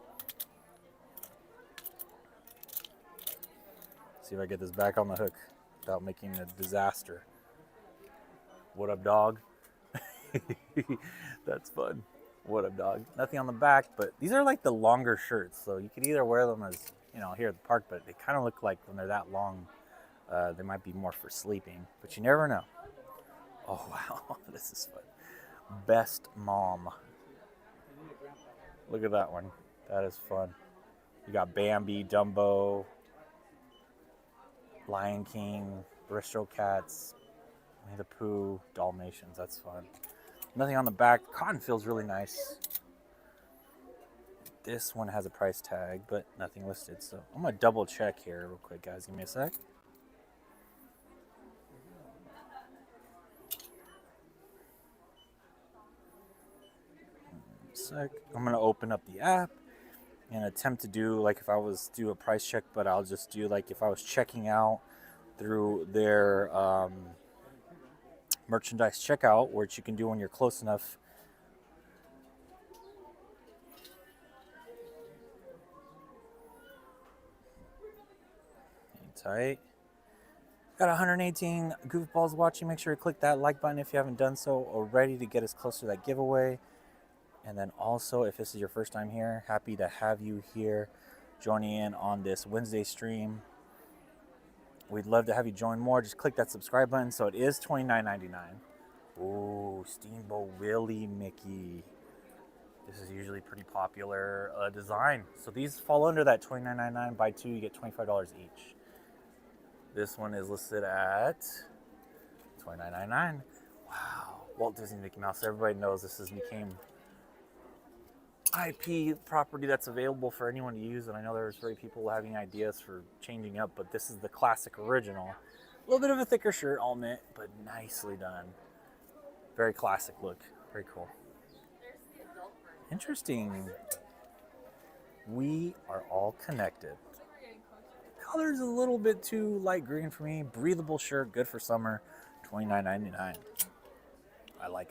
See if I get this back on the hook without making a disaster. What up, dog? That's fun. What up, dog? Nothing on the back, but these are like the longer shirts, so you could either wear them as, you know, here at the park, but they kind of look like when they're that long, they might be more for sleeping, but you never know. Oh, wow. This is fun. Best mom. Look at that one. That is fun. You got Bambi, Dumbo, Lion King, Bristol Cats, Winnie the Pooh, Dalmatians. That's fun. Nothing on the back. Cotton feels really nice. This one has a price tag, but nothing listed. So I'm going to double check here real quick, guys. Give me a sec. I'm going to open up the app and attempt to do like if I was do a price check, but I'll just do like if I was checking out through their merchandise checkout, which you can do when you're close enough. Hang tight. Got 118 goofballs watching. Make sure you click that like button if you haven't done so already to get us closer to that giveaway. And then also, if this is your first time here, happy to have you here joining in on this Wednesday stream. We'd love to have you join more. Just click that subscribe button. So it is $29.99. Ooh, Steamboat Willie Mickey. This is usually pretty popular design. So these fall under that $29.99. Buy two, you get $25 each. This one is listed at $29.99. Wow. Walt Disney Mickey Mouse. Everybody knows this became IP property that's available for anyone to use, and I know there's very people having ideas for changing up, but this is the classic original. A little bit of a thicker shirt, I'll admit, but nicely done. Very classic look. Very cool. Interesting. We are all connected. Color's a little bit too light green for me. Breathable shirt, good for summer. $29.99. I like.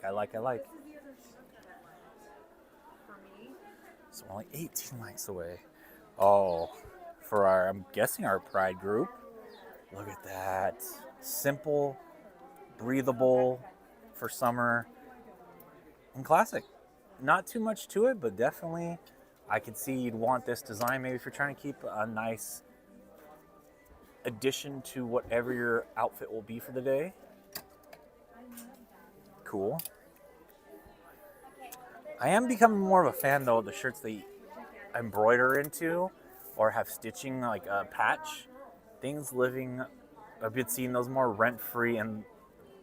So only 18 likes away. Oh, for our, I'm guessing our Pride group. Look at that. Simple, breathable for summer, and classic. Not too much to it, but definitely I could see you'd want this design maybe if you're trying to keep a nice addition to whatever your outfit will be for the day. Cool. I am becoming more of a fan, though, of the shirts they embroider into or have stitching, like a patch. Things living, I've been seeing those more rent-free and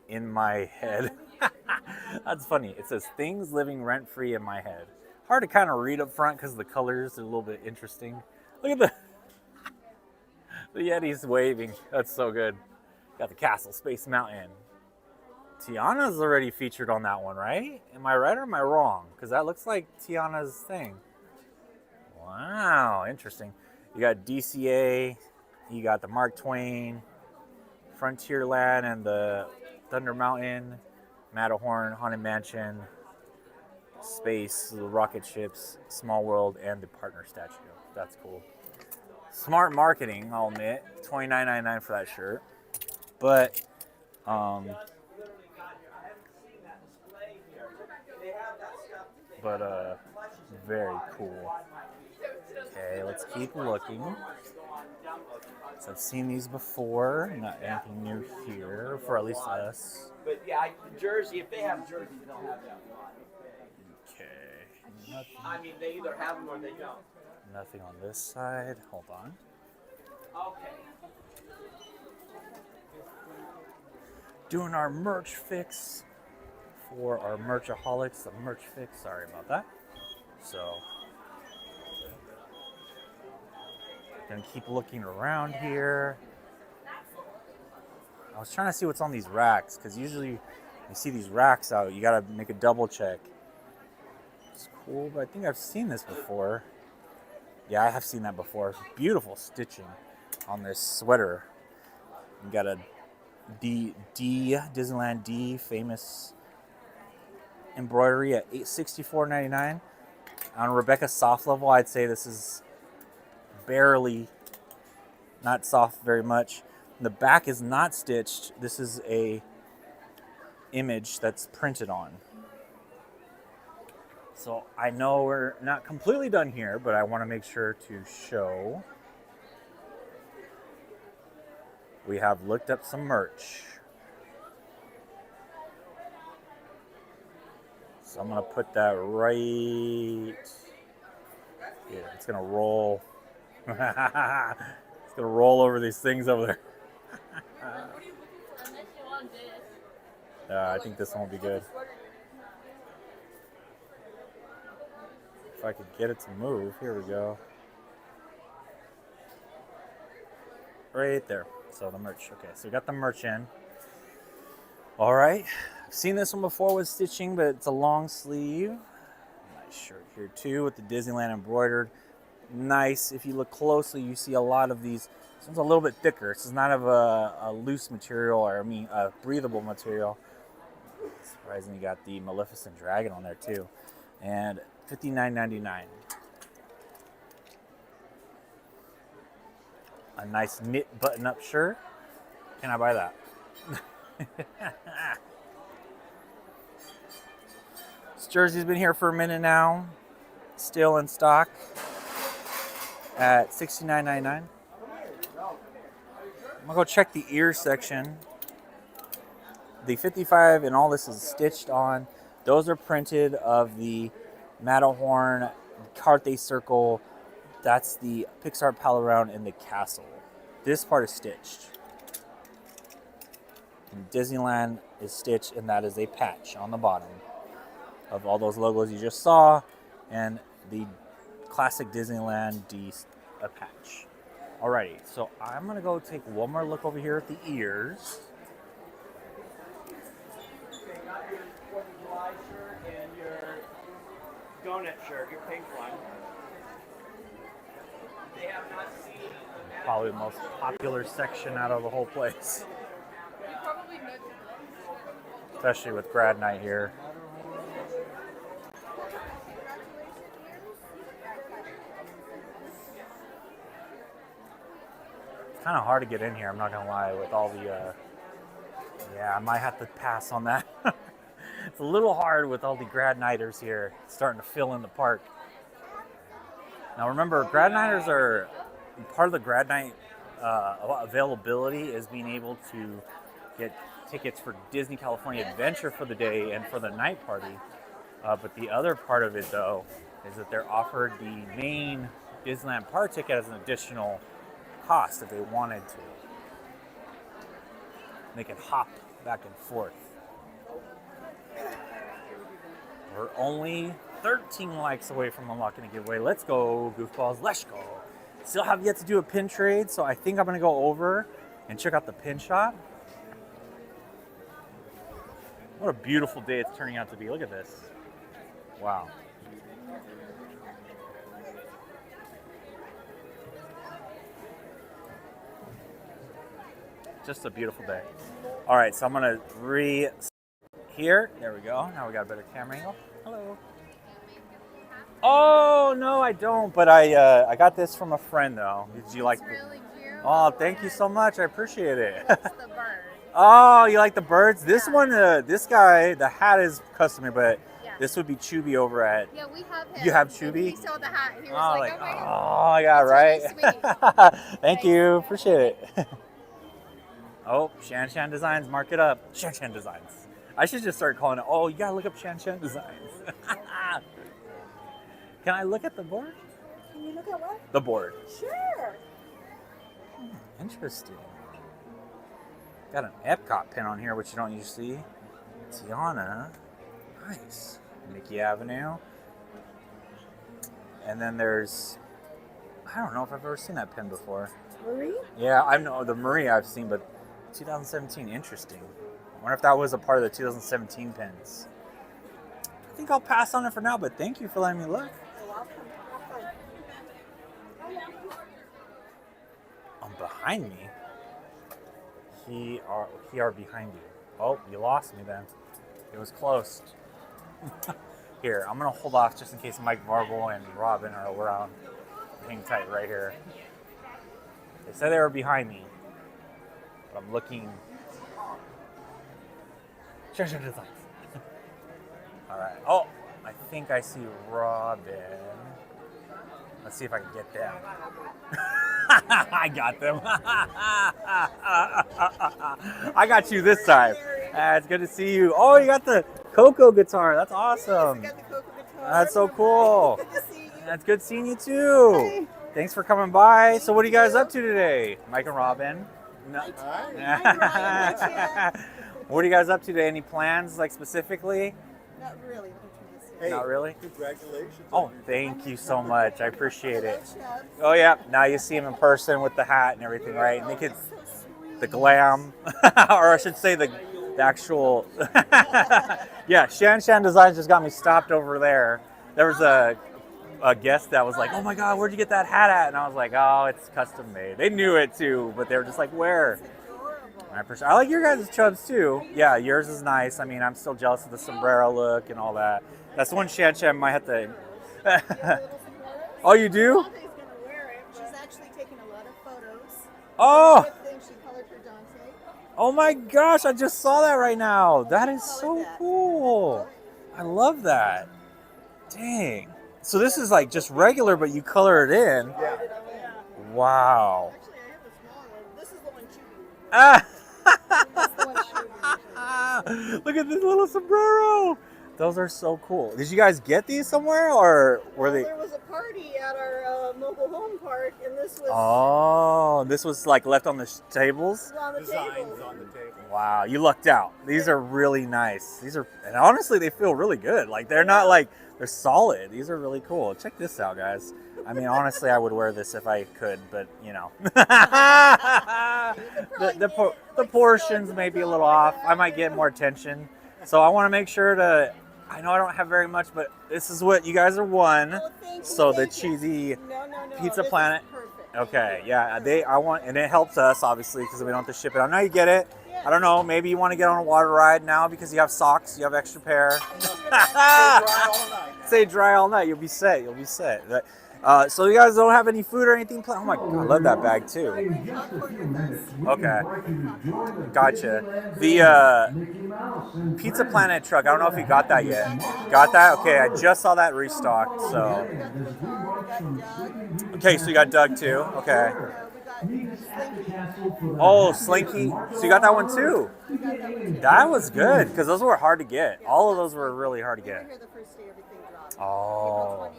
in my head. That's funny. It says things living rent-free in my head. Hard to kind of read up front because the colors are a little bit interesting. Look at the Yeti's waving. That's so good. Got the Castle Space Mountain. Tiana's already featured on that one, right? Am I right or am I wrong? Because that looks like Tiana's thing. Wow, interesting. You got DCA, you got the Mark Twain, Frontierland and the Thunder Mountain, Matterhorn, Haunted Mansion, Space, the rocket ships, Small World, and the partner statue. That's cool. Smart marketing, I'll admit. $29.99 for that shirt. But, very cool. Okay, let's keep looking. So I've seen these before, not anything new here, for at least us. But yeah, Jersey, if they have jerseys, they'll have that. Okay. I mean, they either have them or they don't. Nothing on this side. Hold on. Okay. Doing our merch fix for our merchaholics. The merch fix. Sorry about that. So, gonna keep looking around here. I was trying to see what's on these racks because usually you see these racks out, you gotta make a double check. It's cool, but I think I've seen this before. Yeah, I have seen that before. Beautiful stitching on this sweater. You got a Disneyland D famous embroidery at $64.99. On Rebecca's soft level, I'd say this is barely not soft very much. The back is not stitched. This is a image that's printed on. So I know we're not completely done here, but I want to make sure to show. We have looked up some merch. So I'm going to put that right here. It's going to roll. It's going to roll over these things over there. I think this one will be good. If I could get it to move. Here we go. Right there. So the merch. Okay, so we got the merch in. All right. I've seen this one before with stitching, but it's a long sleeve. Nice shirt here too with the Disneyland embroidered. Nice. If you look closely, you see a lot of these. This one's a little bit thicker. This is not of a loose material, or a breathable material. Surprisingly, you got the Maleficent Dragon on there too. And $59.99. A nice knit button-up shirt. Can I buy that? This jersey's been here for a minute now. Still in stock at $69.99. I'm gonna go check the ear section. The 55 and all this is stitched on. Those are printed of the Matterhorn, Carthay Circle. That's the Pixar Pal Around in the castle. This part is stitched. And Disneyland is stitched, and that is a patch on the bottom of all those logos you just saw, and the classic Disneyland a patch. Alrighty, so I'm gonna go take one more look over here at the ears. Okay, got your 4th of July shirt and your donut shirt, your pink one. They have not seen Probably the most popular section out of the whole place. Especially with grad night here. It's kind of hard to get in here, I'm not gonna lie, with all the yeah, I might have to pass on that. It's a little hard with all the grad nighters here. It's starting to fill in the park. Now remember, grad nighters are part of the grad night availability is being able to get tickets for Disney California Adventure for the day and for the night party. But the other part of it, though, is that they're offered the main Disneyland park ticket as an additional cost if they wanted to. They can hop back and forth. We're only 13 likes away from unlocking a giveaway. Let's go, goofballs. Let's go. Still have yet to do a pin trade, so I think I'm going to go over and check out the pin shop. What a beautiful day it's turning out to be. Look at this. Wow. Just a beautiful day. All right, so I'm going to here. There we go. Now we got a better camera angle. Hello. Oh, no, I don't. But I got this from a friend, though. Did you like it? Really cute. Oh, thank you so much. I appreciate it. It's the bird. Oh, you like the birds? This one, this guy, the hat is custom made, but this would be Chubby over at... Yeah, we have him. You have Chubby? He saw the hat. He was like, oh, yeah, right? Really Thank you. Appreciate it. Oh, Shan Shan Designs. Mark it up. Shan Shan Designs. I should just start calling it, oh, you got to look up Shan Shan Designs. Can I look at the board? Can you look at what? The board. Sure. Interesting. Got an Epcot pin on here, which you don't usually see. Tiana. Nice. Mickey Avenue. And then there's, I don't know if I've ever seen that pin before. Marie? Yeah, I know the Marie I've seen, but 2017, interesting. I wonder if that was a part of the 2017 pins. I think I'll pass on it for now, but thank you for letting me look. You're welcome. Behind me? He are behind you. Oh, you lost me then. It was close. Here, I'm going to hold off just in case Mike Marble and Robin are around. Hang tight right here. They said they were behind me. But I'm looking. Treasure designs. All right. Oh, I think I see Robin. Let's see if I can get them. I got them. I got you this time. It's good to see you. Oh, you got the Coco guitar. That's awesome. That's so cool. That's good seeing you too. Thanks for coming by. So what are you guys up to today? Mike and Robin. No. What are you guys up to today? Any plans, like specifically? Not really. Hey, not really? Congratulations. Oh, thank you so much. I appreciate it. Oh, yeah. Now you see him in person with the hat and everything, right? And the glam, or I should say the actual. Yeah, Shan Designs just got me stopped over there. There was a guest that was like, "Oh my God, where'd you get that hat at?" And I was like, "Oh, it's custom made." They knew it too, but they were just like, "Where?" I like your guys' Chubs too. Yeah, yours is nice. I mean, I'm still jealous of the sombrero look and all that. That's one Shan might have to. Oh, you do? She's actually taking a lot of photos. Oh! She colored her Dante. Oh my gosh, I just saw that right now. That is so cool. I love that. Dang. So this is like just regular, but you color it in. Yeah. Wow. Actually, I have the smaller one. This is the one she used. Ah! That's the one she used. Look at this little sombrero. Those are so cool. Did you guys get these somewhere, or were they? There was a party at our mobile home park, and this was Oh, this was like left on the tables? on the table. on the table. Wow, you lucked out. These are really nice. These are, and honestly, they feel really good. Like they're not like, they're solid. These are really cool. Check this out, guys. I mean, honestly, I would wear this if I could, but you know, the portions may be a little off. I might get more attention, so I want to make sure to. I know I don't have very much, but this is what you guys are one. So the cheesy Pizza Planet. Okay, yeah, I want, and it helps us obviously because we don't have to ship it. I know you get it. I don't know. Maybe you want to get on a water ride now because you have socks. You have extra pair. Stay dry all night. You'll be set. You'll be set. So you guys don't have any food or anything planned? Oh my God, I love that bag too. Okay, gotcha. The Pizza Planet truck, I don't know if you got that yet. Got that? Okay, I just saw that restocked, so. Okay, so you got Doug too, okay. Oh, Slinky, so you got that one too? That was good, because those were hard to get. All of those were really hard to get. Oh.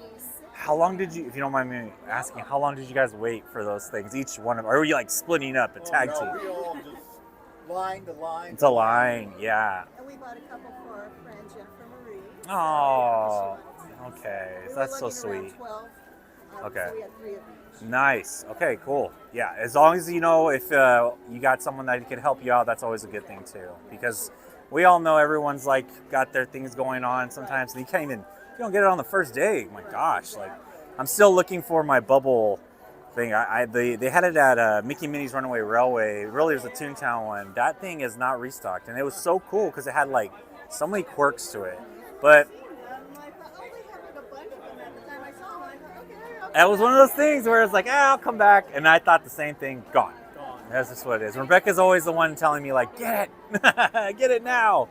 How long did you, if you don't mind me asking, how long did you guys wait for those things? Each one of them, or were you like splitting up a tag team? We all just line to line. It's a line, yeah. And we bought a couple for our friend Jennifer Marie. Oh, okay. That's so sweet. 12, Okay. So we had 3 of each. Nice. Okay, cool. Yeah, as long as you know if you got someone that can help you out, that's always a good thing too. Because we all know everyone's like got their things going on sometimes, and you can't even. You don't get it on the first day. My gosh, like I'm still looking for my bubble thing. They had it at Mickey Minnie's Runaway Railway. Really, it was a Toontown one. That thing is not restocked, and it was so cool because it had like so many quirks to it. But it was one of those things where it's like, I'll come back, and I thought the same thing. Gone. That's just what it is. Rebecca's always the one telling me like, get it, get it now.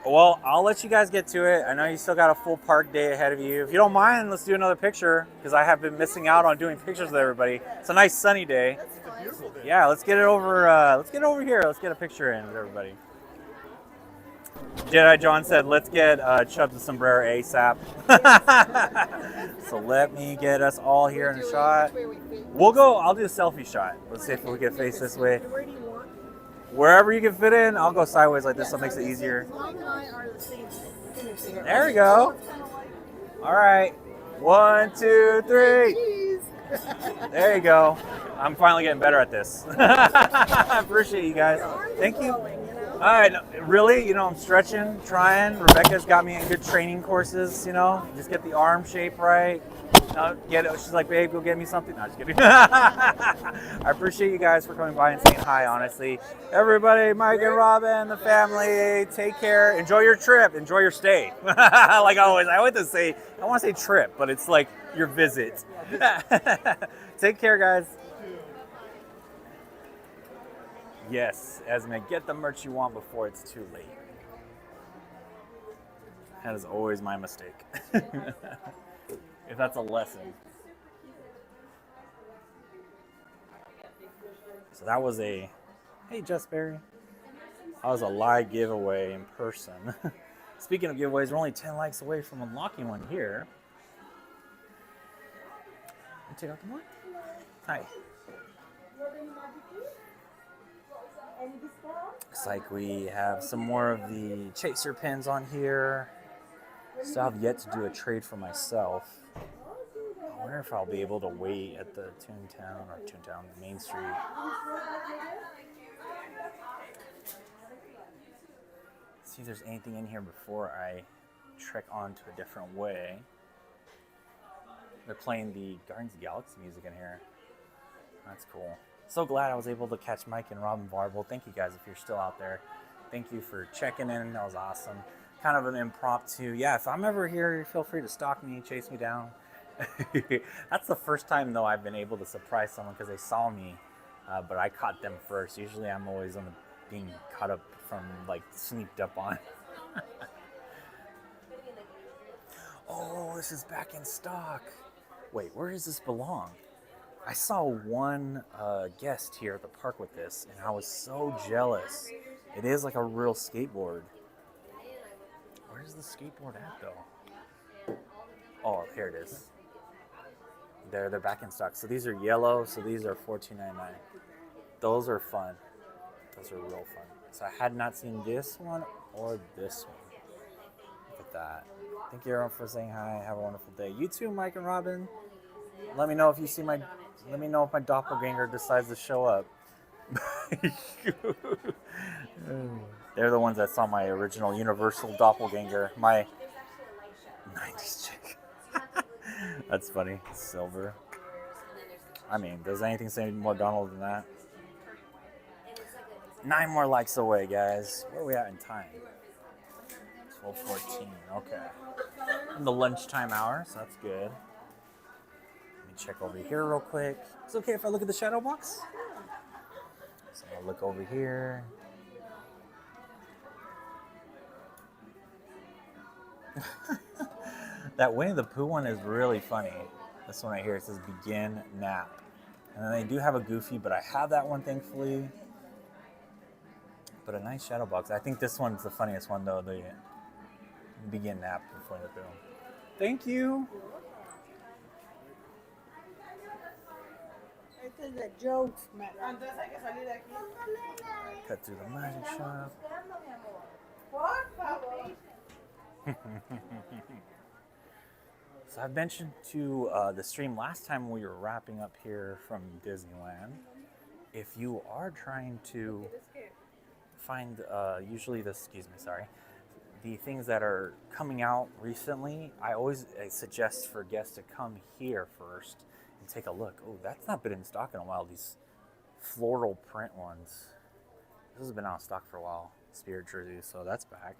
Well, I'll let you guys get to it. I know you still got a full park day ahead of you. If you don't mind, let's do another picture because I have been missing out on doing pictures with everybody. It's a nice sunny day. Yeah, let's get it over. Let's get over here. Let's get a picture in with everybody. Jedi John said, "Let's get Chubbs a sombrero ASAP." So let me get us all here in a shot. We'll go. I'll do a selfie shot. Let's see if we can face this way. Wherever you can fit in, I'll go sideways like this, so it makes it easier. There we go. All right. 1, 2, 3. There you go. I'm finally getting better at this. I appreciate you guys. Thank you. All right. Really, you know, I'm stretching, trying. Rebecca's got me in good training courses, you know. Just get the arm shape right. No, get it. She's like, babe, go get me something. No, just kidding. I appreciate you guys for coming by and saying hi, honestly. Everybody, Mike and Robin, the family, take care. Enjoy your trip. Enjoy your stay. Like always, I want to say trip, but it's like your visit. Take care, guys. Yes, Esme, get the merch you want before it's too late. That is always my mistake. If that's a lesson. So that was hey, Jess Berry. That was a live giveaway in person. Speaking of giveaways, we're only 10 likes away from unlocking one here. Take out the more. Hi. Looks like we have some more of the chaser pins on here. Still have yet to do a trade for myself. I wonder if I'll be able to wait at the Toontown, Main Street. See if there's anything in here before I trek on to a different way. They're playing the Guardians of the Galaxy music in here. That's cool. So glad I was able to catch Mike and Robin Varble. Thank you guys if you're still out there. Thank you for checking in. That was awesome. Kind of an impromptu. Yeah, if I'm ever here, feel free to stalk me, chase me down. That's the first time, though, I've been able to surprise someone because they saw me, but I caught them first. Usually I'm always being caught up from, like, sneaked up on. Oh, this is back in stock. Wait, where does this belong? I saw one guest here at the park with this, and I was so jealous. It is like a real skateboard. Where's the skateboard at, though? Oh, here it is. They're back in stock. So these are yellow, so these are $14.99. Those are fun. Those are real fun. So I had not seen this one or this one. Look at that. Thank you everyone for saying hi. Have a wonderful day. You too, Mike and Robin. Let me know if you see let me know if my doppelganger decides to show up. They're the ones that saw my original Universal doppelganger, my 90s chick. That's funny. Silver. I mean, does anything say more Donald than that? 9 more likes away, guys. Where are we at in time? 12:14. Okay. In the lunchtime hour, so that's good. Let me check over here real quick. Is it okay if I look at the shadow box? So I'll look over here. That Winnie the Pooh one is really funny. This one right here, it says begin nap. And then they do have a Goofy, but I have that one thankfully. But a nice shadow box. I think this one's the funniest one though, the begin nap with Winnie the Pooh. Thank you. Este es de jokes, man. Cut through the magic shop. So I mentioned to the stream last time we were wrapping up here from Disneyland. If you are trying to find the things that are coming out recently, I always suggest for guests to come here first and take a look. Oh, that's not been in stock in a while, these floral print ones. This has been out of stock for a while, Spirit Jersey, so that's back.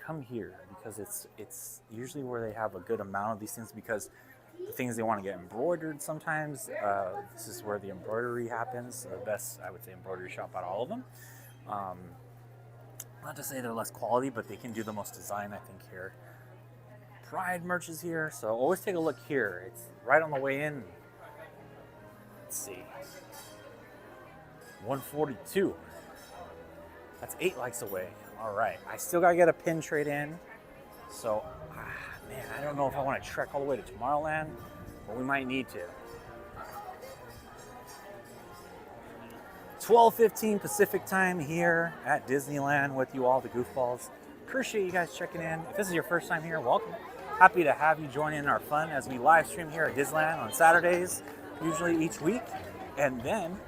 Come here because it's usually where they have a good amount of these things because the things they want to get embroidered sometimes, this is where the embroidery happens. The best, I would say, embroidery shop out of all of them. Not to say they're less quality, but they can do the most design, I think, here. Pride merch is here, so always take a look here. It's right on the way in. Let's see. 142. That's 8 likes away. All right. I still got to get a pin trade in. So, man, I don't know if I want to trek all the way to Tomorrowland, but we might need to. 12:15 Pacific time here at Disneyland with you all, the goofballs. Appreciate you guys checking in. If this is your first time here, welcome. Happy to have you join in our fun as we live stream here at Disneyland on Saturdays, usually each week, and then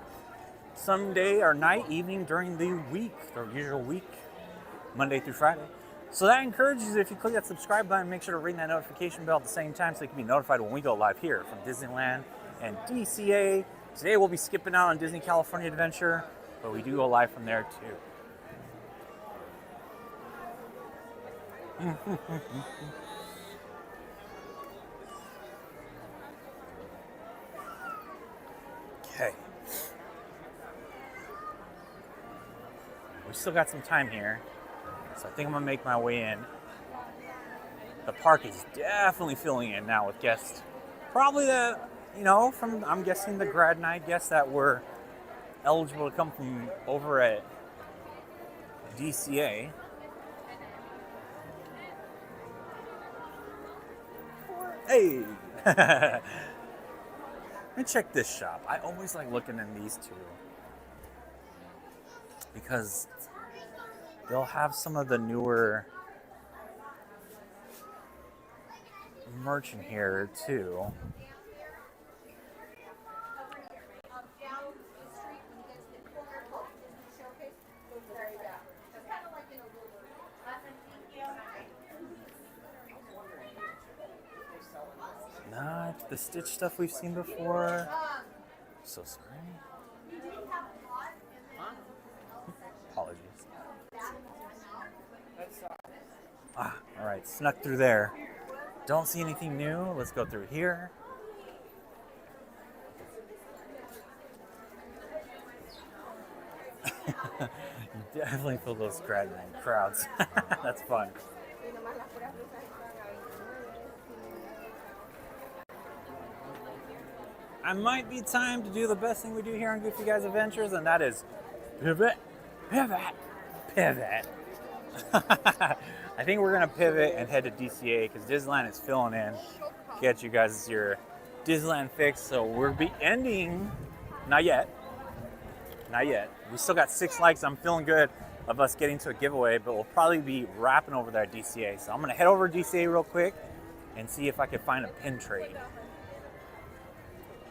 some day or night, evening during the week, the usual week, Monday through Friday. So that encourages you, if you click that subscribe button, make sure to ring that notification bell at the same time so you can be notified when we go live here from Disneyland and DCA. Today we'll be skipping out on Disney California Adventure, but we do go live from there too. Okay. We still got some time here, so I think I'm gonna make my way in. The park is definitely filling in now with guests. Probably the, from, I'm guessing, the grad night guests that were eligible to come from over at DCA. Hey! Let me check this shop. I always like looking in these two because they'll have some of the newer merch in here too. Not the Stitch stuff we've seen before. So sorry. Apologies. All right, snuck through there. Don't see anything new. Let's go through here. You definitely feel those grad night crowds. That's fun. I might be time to do the best thing we do here on Goofy Guys Adventures, and that is pivot, pivot, pivot. I think we're gonna pivot and head to DCA because Disneyland is filling in. Get you guys your Disneyland fix. So we'll be ending, not yet. We still got 6 likes. I'm feeling good of us getting to a giveaway, but we'll probably be wrapping over there at DCA. So I'm gonna head over to DCA real quick and see if I can find a pin trade.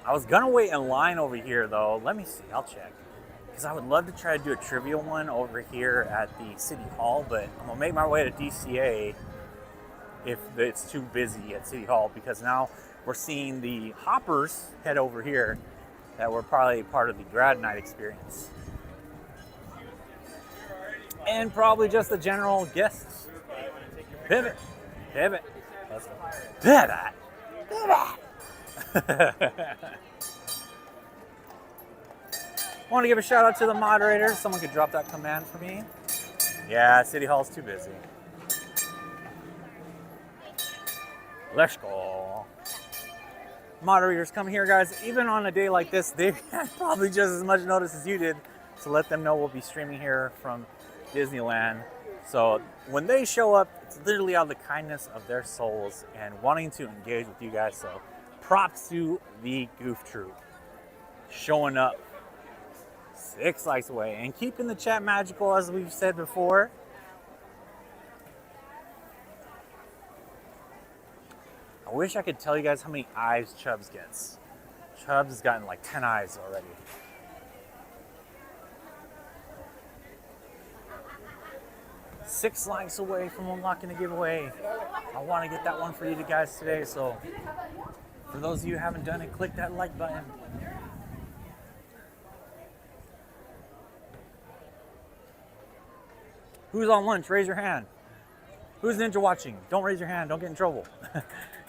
I was gonna wait in line over here though. Let me see, I'll check. Because I would love to try to do a trivia one over here at the City Hall, but I'm gonna make my way to DCA if it's too busy at City Hall, because now we're seeing the hoppers head over here that were probably part of the grad night experience. And probably just the general guests. Pivot, pivot, pivot, pivot. I want to give a shout out to the moderators. Someone could drop that command for me. Yeah, City Hall's too busy. Let's go. Moderators, come here, guys. Even on a day like this, they had probably just as much notice as you did to let them know we'll be streaming here from Disneyland. So when they show up, it's literally out of the kindness of their souls and wanting to engage with you guys. So props to the Goof Troop showing up 6 likes away and keeping the chat magical, as we've said before. I wish I could tell you guys how many eyes Chubbs gets. Chubbs has gotten like 10 eyes already. Six likes away from unlocking a giveaway. I want to get that one for you guys today, so for those of you who haven't done it, click that like button. Who's on lunch? Raise your hand. Who's ninja watching? Don't raise your hand. Don't get in trouble.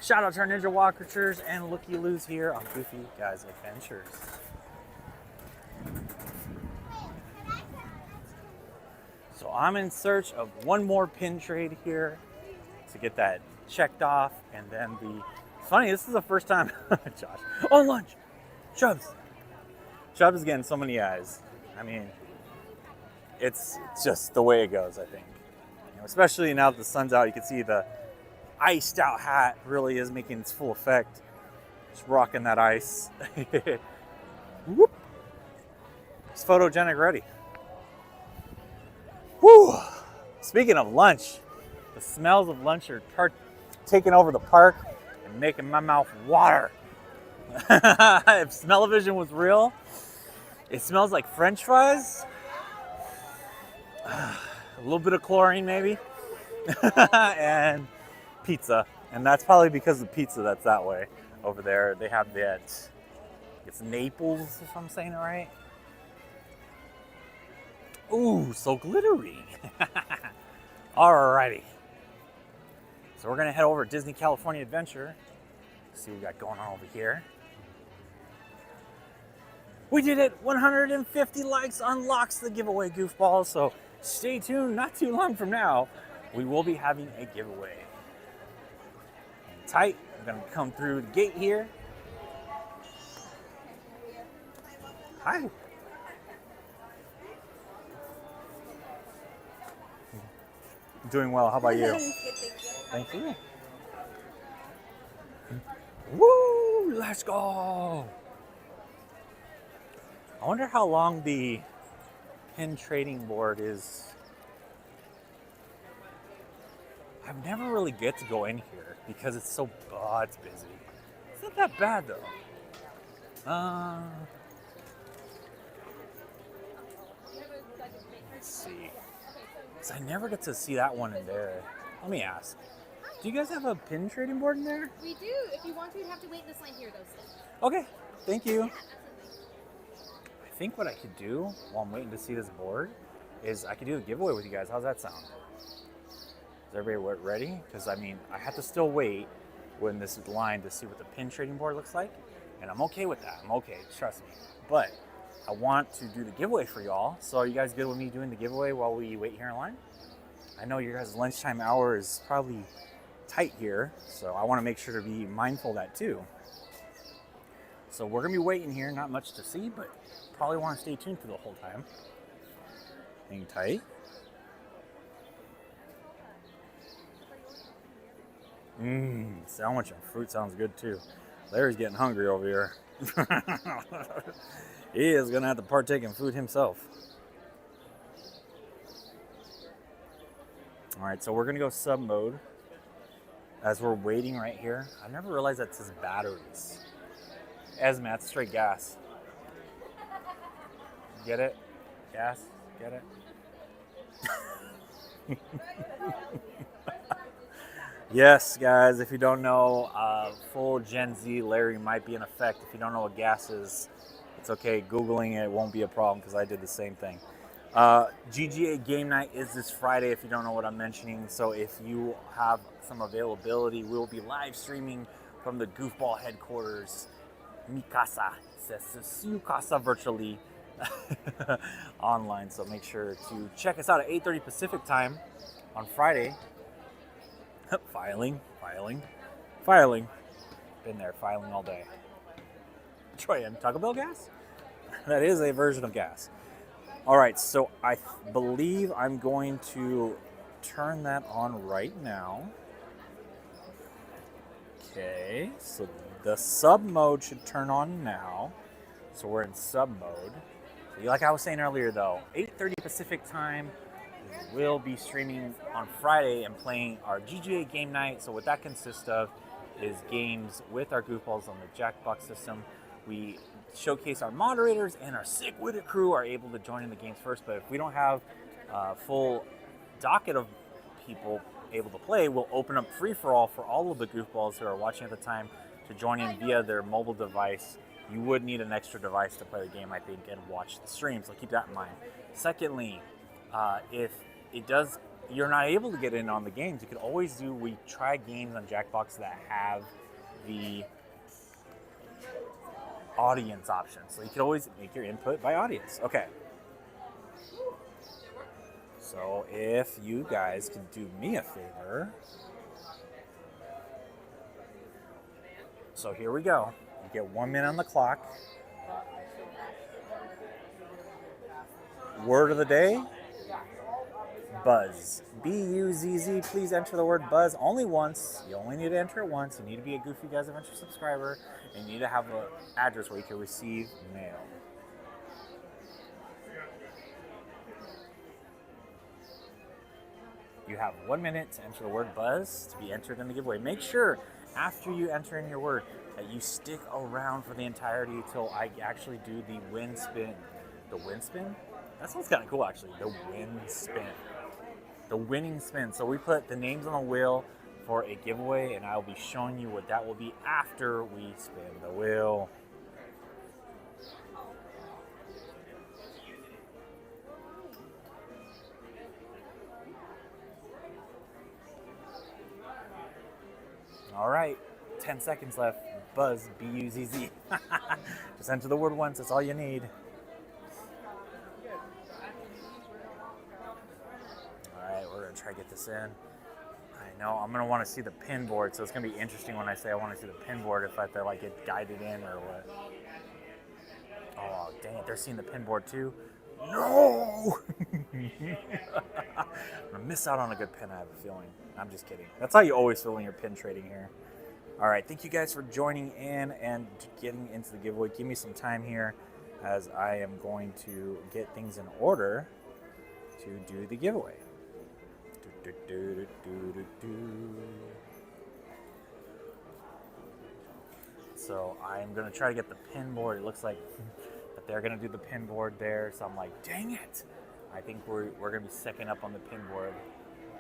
Shout out to our ninja watchers and looky-loos here on Goofy Guys Adventures. So I'm in search of one more pin trade here to get that checked off, and then it's funny, this is the first time, Josh, on lunch, Chubbs is getting so many eyes. I mean, it's just the way it goes, I think. You know, especially now that the sun's out, you can see the iced out hat really is making its full effect. Just rocking that ice. Whoop. It's photogenic ready. Woo! Speaking of lunch, the smells of lunch are taking over the park and making my mouth water. If smell-o-vision was real, it smells like French fries. A little bit of chlorine maybe. and pizza. And that's probably because of the pizza that's that way over there. They have that, it's Naples, if I'm saying it right. Ooh, so glittery. Alrighty. So we're gonna head over to Disney California Adventure. See what we got going on over here. We did it! 150 likes unlocks the giveaway, goofballs. So stay tuned, not too long from now, we will be having a giveaway. Hang tight, I'm gonna come through the gate here. Hi. Doing well, how about you? Thank you. Woo! Let's go! I wonder how long the pin trading board is. I never really get to go in here because it's so, it's busy. It's not that bad though. Let's see. So I never get to see that one in there. Let me ask. Do you guys have a pin trading board in there? We do. If you want to, you'd have to wait in this line here, though. Okay, thank you. I think what I could do while I'm waiting to see this board is I could do a giveaway with you guys. How's that sound? Is everybody ready? Because I mean, I have to still wait when this is line to see what the pin trading board looks like. And I'm okay with that. I'm okay, trust me. But I want to do the giveaway for y'all. So are you guys good with me doing the giveaway while we wait here in line? I know your guys' lunchtime hour is probably tight here, so I want to make sure to be mindful of that too. So we're gonna be waiting here, not much to see, but probably want to stay tuned for the whole time. Hang tight. Sandwich and fruit sounds good too. Larry's getting hungry over here. He is gonna have to partake in food himself. All right, so we're gonna go sub mode as we're waiting right here. I never realized that says batteries. Esme, that's straight gas. Get it? Gas? Get it? Yes, guys, if you don't know, full Gen Z Larry might be in effect. If you don't know what gas is, it's okay. Googling it won't be a problem because I did the same thing. GGA Game Night is this Friday, if you don't know what I'm mentioning. So if you have some availability, we will be live streaming from the Goofball headquarters, Mi Casa. It says Su Casa virtually online. So make sure to check us out at 8:30 Pacific time on Friday. Filing. Been there, filing all day. Troy, and Taco Bell gas? That is a version of gas. All right, so I believe I'm going to turn that on right now. Okay, so the sub mode should turn on now. So we're in sub mode. So like I was saying earlier though, 8:30 Pacific time, we will be streaming on Friday and playing our GGA game night. So what that consists of is games with our goofballs on the Jackbox system. We showcase our moderators, and our sick-witted crew are able to join in the games first. But if we don't have a full docket of people able to play, we'll open up free-for-all for all of the goofballs who are watching at the time to join in via their mobile device. You would need an extra device to play the game, I think, and watch the stream, so keep that in mind. Secondly, if you're not able to get in on the games, you could always we try games on Jackbox that have the audience option. So you can always make your input by audience. Okay. So if you guys can do me a favor. So here we go. You get 1 minute on the clock. Word of the day. Buzz. B-U-Z-Z. Please enter the word buzz only once. You only need to enter it once. You need to be a Goofy Guys Adventures subscriber. And you need to have an address where you can receive mail. You have 1 minute to enter the word buzz to be entered in the giveaway. Make sure after you enter in your word that you stick around for the entirety until I actually do the win spin. The win spin? That sounds kind of cool actually. The win spin. the winning spin. So we put the names on the wheel for a giveaway, and I'll be showing you what that will be after we spin the wheel. All right, 10 seconds left. Buzz, B-U-Z-Z. Just enter the word once, that's all you need. All right, we're gonna try to get this in. I know, I'm gonna wanna see the pin board, so it's gonna be interesting when I say I wanna see the pin board, if I have to like get guided in or what. Oh, dang it, they're seeing the pin board too? No! I'm gonna miss out on a good pin, I have a feeling. I'm just kidding. That's how you always feel when you're pin trading here. All right, thank you guys for joining in and getting into the giveaway. Give me some time here as I am going to get things in order to do the giveaway. So I'm gonna try to get the pin board. It looks like that they're gonna do the pin board there. So I'm like, dang it. I think we're gonna be second up on the pin board.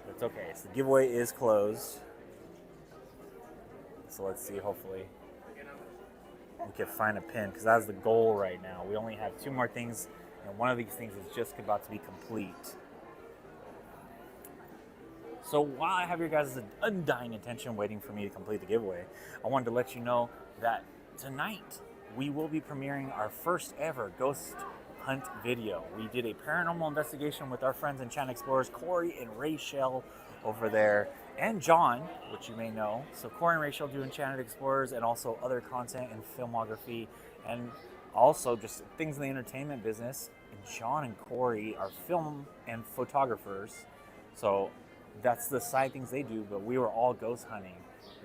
That's okay, so the giveaway is closed. So let's see, hopefully we can find a pin, because that's the goal right now. We only have 2 more things, and one of these things is just about to be complete. So while I have your guys' undying attention waiting for me to complete the giveaway, I wanted to let you know that tonight we will be premiering our first ever ghost hunt video. We did a paranormal investigation with our friends Enchanted Explorers, Corey and Rachel over there, and John, which you may know. So Corey and Rachel do Enchanted Explorers and also other content and filmography and also just things in the entertainment business. And John and Corey are film and photographers. So that's the side things they do, but we were all ghost hunting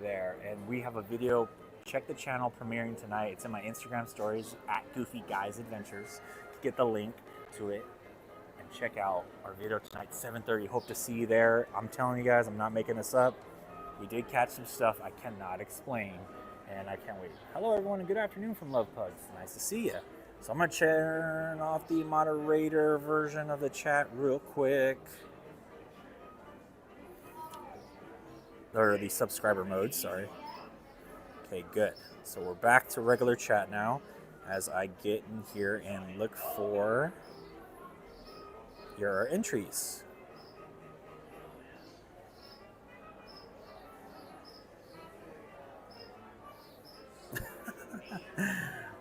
there. And we have a video, check the channel, premiering tonight. It's in my Instagram stories at GoofyGuysAdventures. Get the link to it and check out our video tonight, 7:30. Hope to see you there. I'm telling you guys, I'm not making this up. We did catch some stuff I cannot explain, and I can't wait. Hello, everyone, and good afternoon from Love Pugs. Nice to see you. So I'm going to turn off the moderator version of the chat real quick. Or the subscriber mode, sorry. Okay, good. So we're back to regular chat now as I get in here and look for your entries.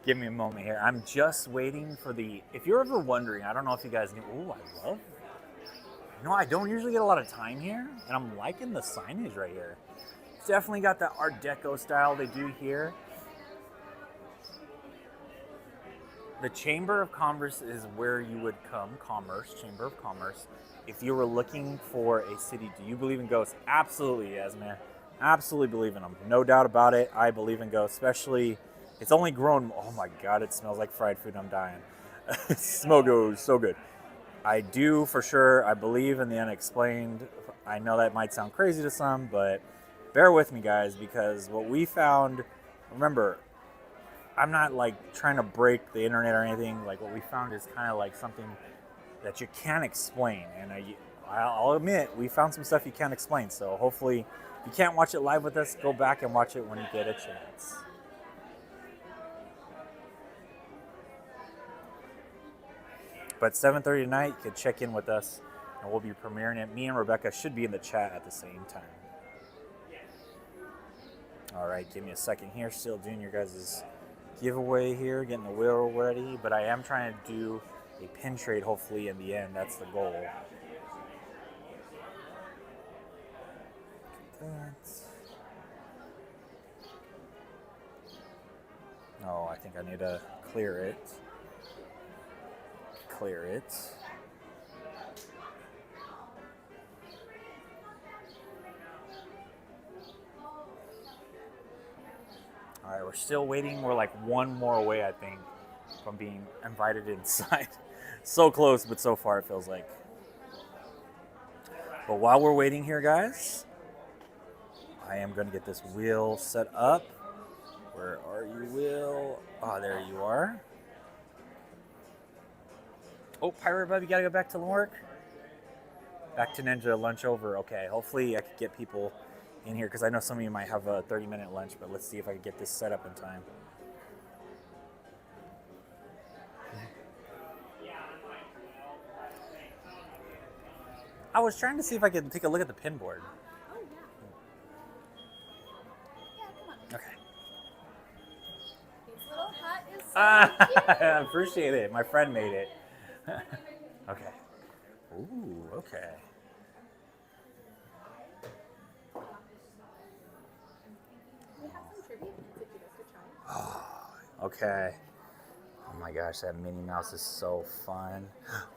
Give me a moment here. I'm just waiting for the, if you're ever wondering, I don't know if you guys knew, oh, I love, you know, I don't usually get a lot of time here, and I'm liking the signage right here. It's definitely got that Art Deco style they do here. The Chamber of Commerce is where you would come, Chamber of Commerce. If you were looking for a city, do you believe in ghosts? Absolutely, Yasmin. Absolutely believe in them. No doubt about it. I believe in ghosts, especially, it's only grown, oh my God, it smells like fried food, I'm dying. Smell goes so good. I do, for sure, I believe in the unexplained. I know that might sound crazy to some, but bear with me, guys, because what we found, remember, I'm not like trying to break the internet or anything. Like what we found is kind of like something that you can't explain. And I'll admit, we found some stuff you can't explain. So hopefully, if you can't watch it live with us, go back and watch it when you get a chance. But 7:30 tonight, you can check in with us and we'll be premiering it. Me and Rebecca should be in the chat at the same time. All right, give me a second here. Still doing your guys' giveaway here, getting the wheel ready, but I am trying to do a pin trade hopefully in the end. That's the goal. Oh, I think I need to clear it. Clear it. All right, we're still waiting. We're like one more away, I think, from being invited inside. So close, but so far it feels like. But while we're waiting here, guys, I am going to get this wheel set up. Where are you, wheel? Oh, there you are. Oh, Pirate Bub, you got to go back to work? Back to Ninja, lunch over. Okay, hopefully I could get people in here because I know some of you might have a 30-minute lunch, but let's see if I can get this set up in time. I was trying to see if I could take a look at the pin board. Oh, yeah. Yeah, come on. Okay. This little hut is so cute. I appreciate it. My friend made it. Okay. Ooh, okay. We have some trivia pins if you guys could try. Okay. Oh my gosh, that Minnie Mouse is so fun.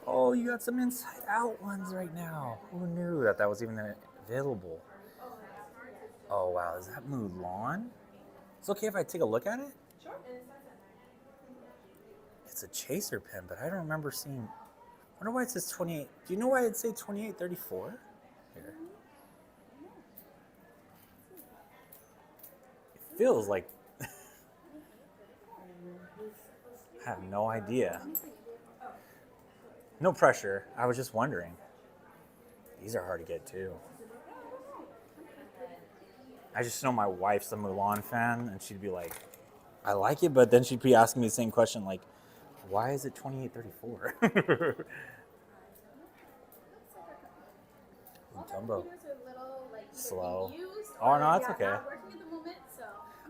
Oh, you got some inside out ones right now. Who knew that was even available? Oh wow, is that Mulan? It's okay if I take a look at it? Sure. It's a chaser pin, but I don't remember seeing. I wonder why it says 28. Do you know why it'd say 2834? Here. It feels like. I have no idea. No pressure. I was just wondering. These are hard to get too. I just know my wife's a Mulan fan, and she'd be like, I like it, but then she'd be asking me the same question, like, why is it 2834? Dumbo. Slow. Oh, no, that's okay.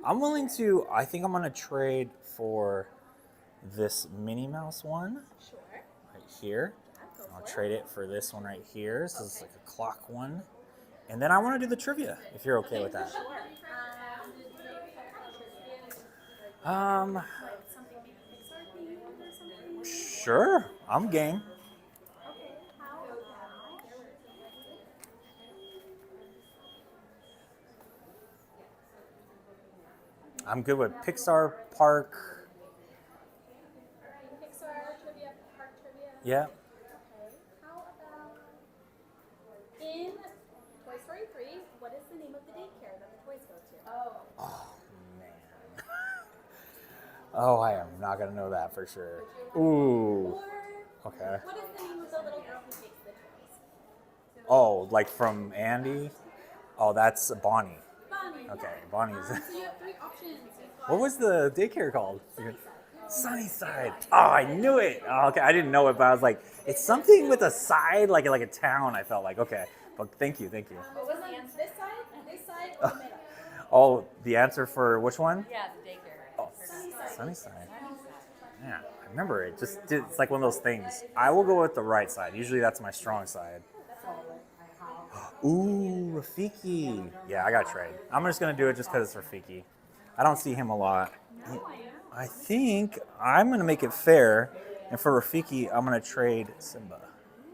I'm willing to, I think I'm going to trade for this Minnie Mouse one. Sure. Right here. I'll trade it for this one right here. So it's like a clock one. And then I want to do the trivia, if you're okay with that. Sure. I'm game. I'm good with Pixar Park. Pixar trivia, park trivia. Yeah. Okay. How about in Toy Story 3, what is the name of the daycare that the toys go to? Oh, man. Oh, I am not going to know that for sure. Ooh. Okay. What is the name of the little girl who takes the toys? Oh, like from Andy? Oh, that's Bonnie. Bonnie. Okay, Bonnie's. So you have 3 options. What was the daycare called? Sunnyside. Oh, I knew it. Oh, okay, I didn't know it, but I was like, it's something with a side, like a town. I felt like, okay, but thank you. What was the answer? This side, or the middle? Oh, the answer for which one? Yeah, the daycare. Oh, Sunnyside. Yeah, I remember it. It's like one of those things. I will go with the right side. Usually that's my strong side. Ooh, Rafiki. Yeah, I got trade. I'm just going to do it just because it's Rafiki. I don't see him a lot. I think I'm going to make it fair. And for Rafiki, I'm going to trade Simba.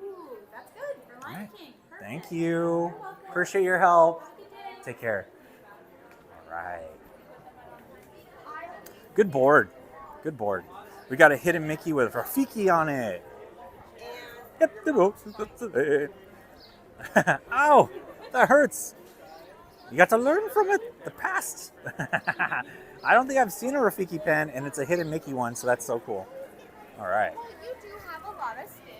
Ooh, that's good for Lion King. Thank you. Appreciate your help. Take care. All right. Good board. Good board. We got a hidden Mickey with Rafiki on it. Yep, the boat. Ow, that hurts. You got to learn from it, the past. I don't think I've seen a Rafiki pen, and it's a hidden Mickey one, so that's so cool. All right. Well, you do have a lot of spin.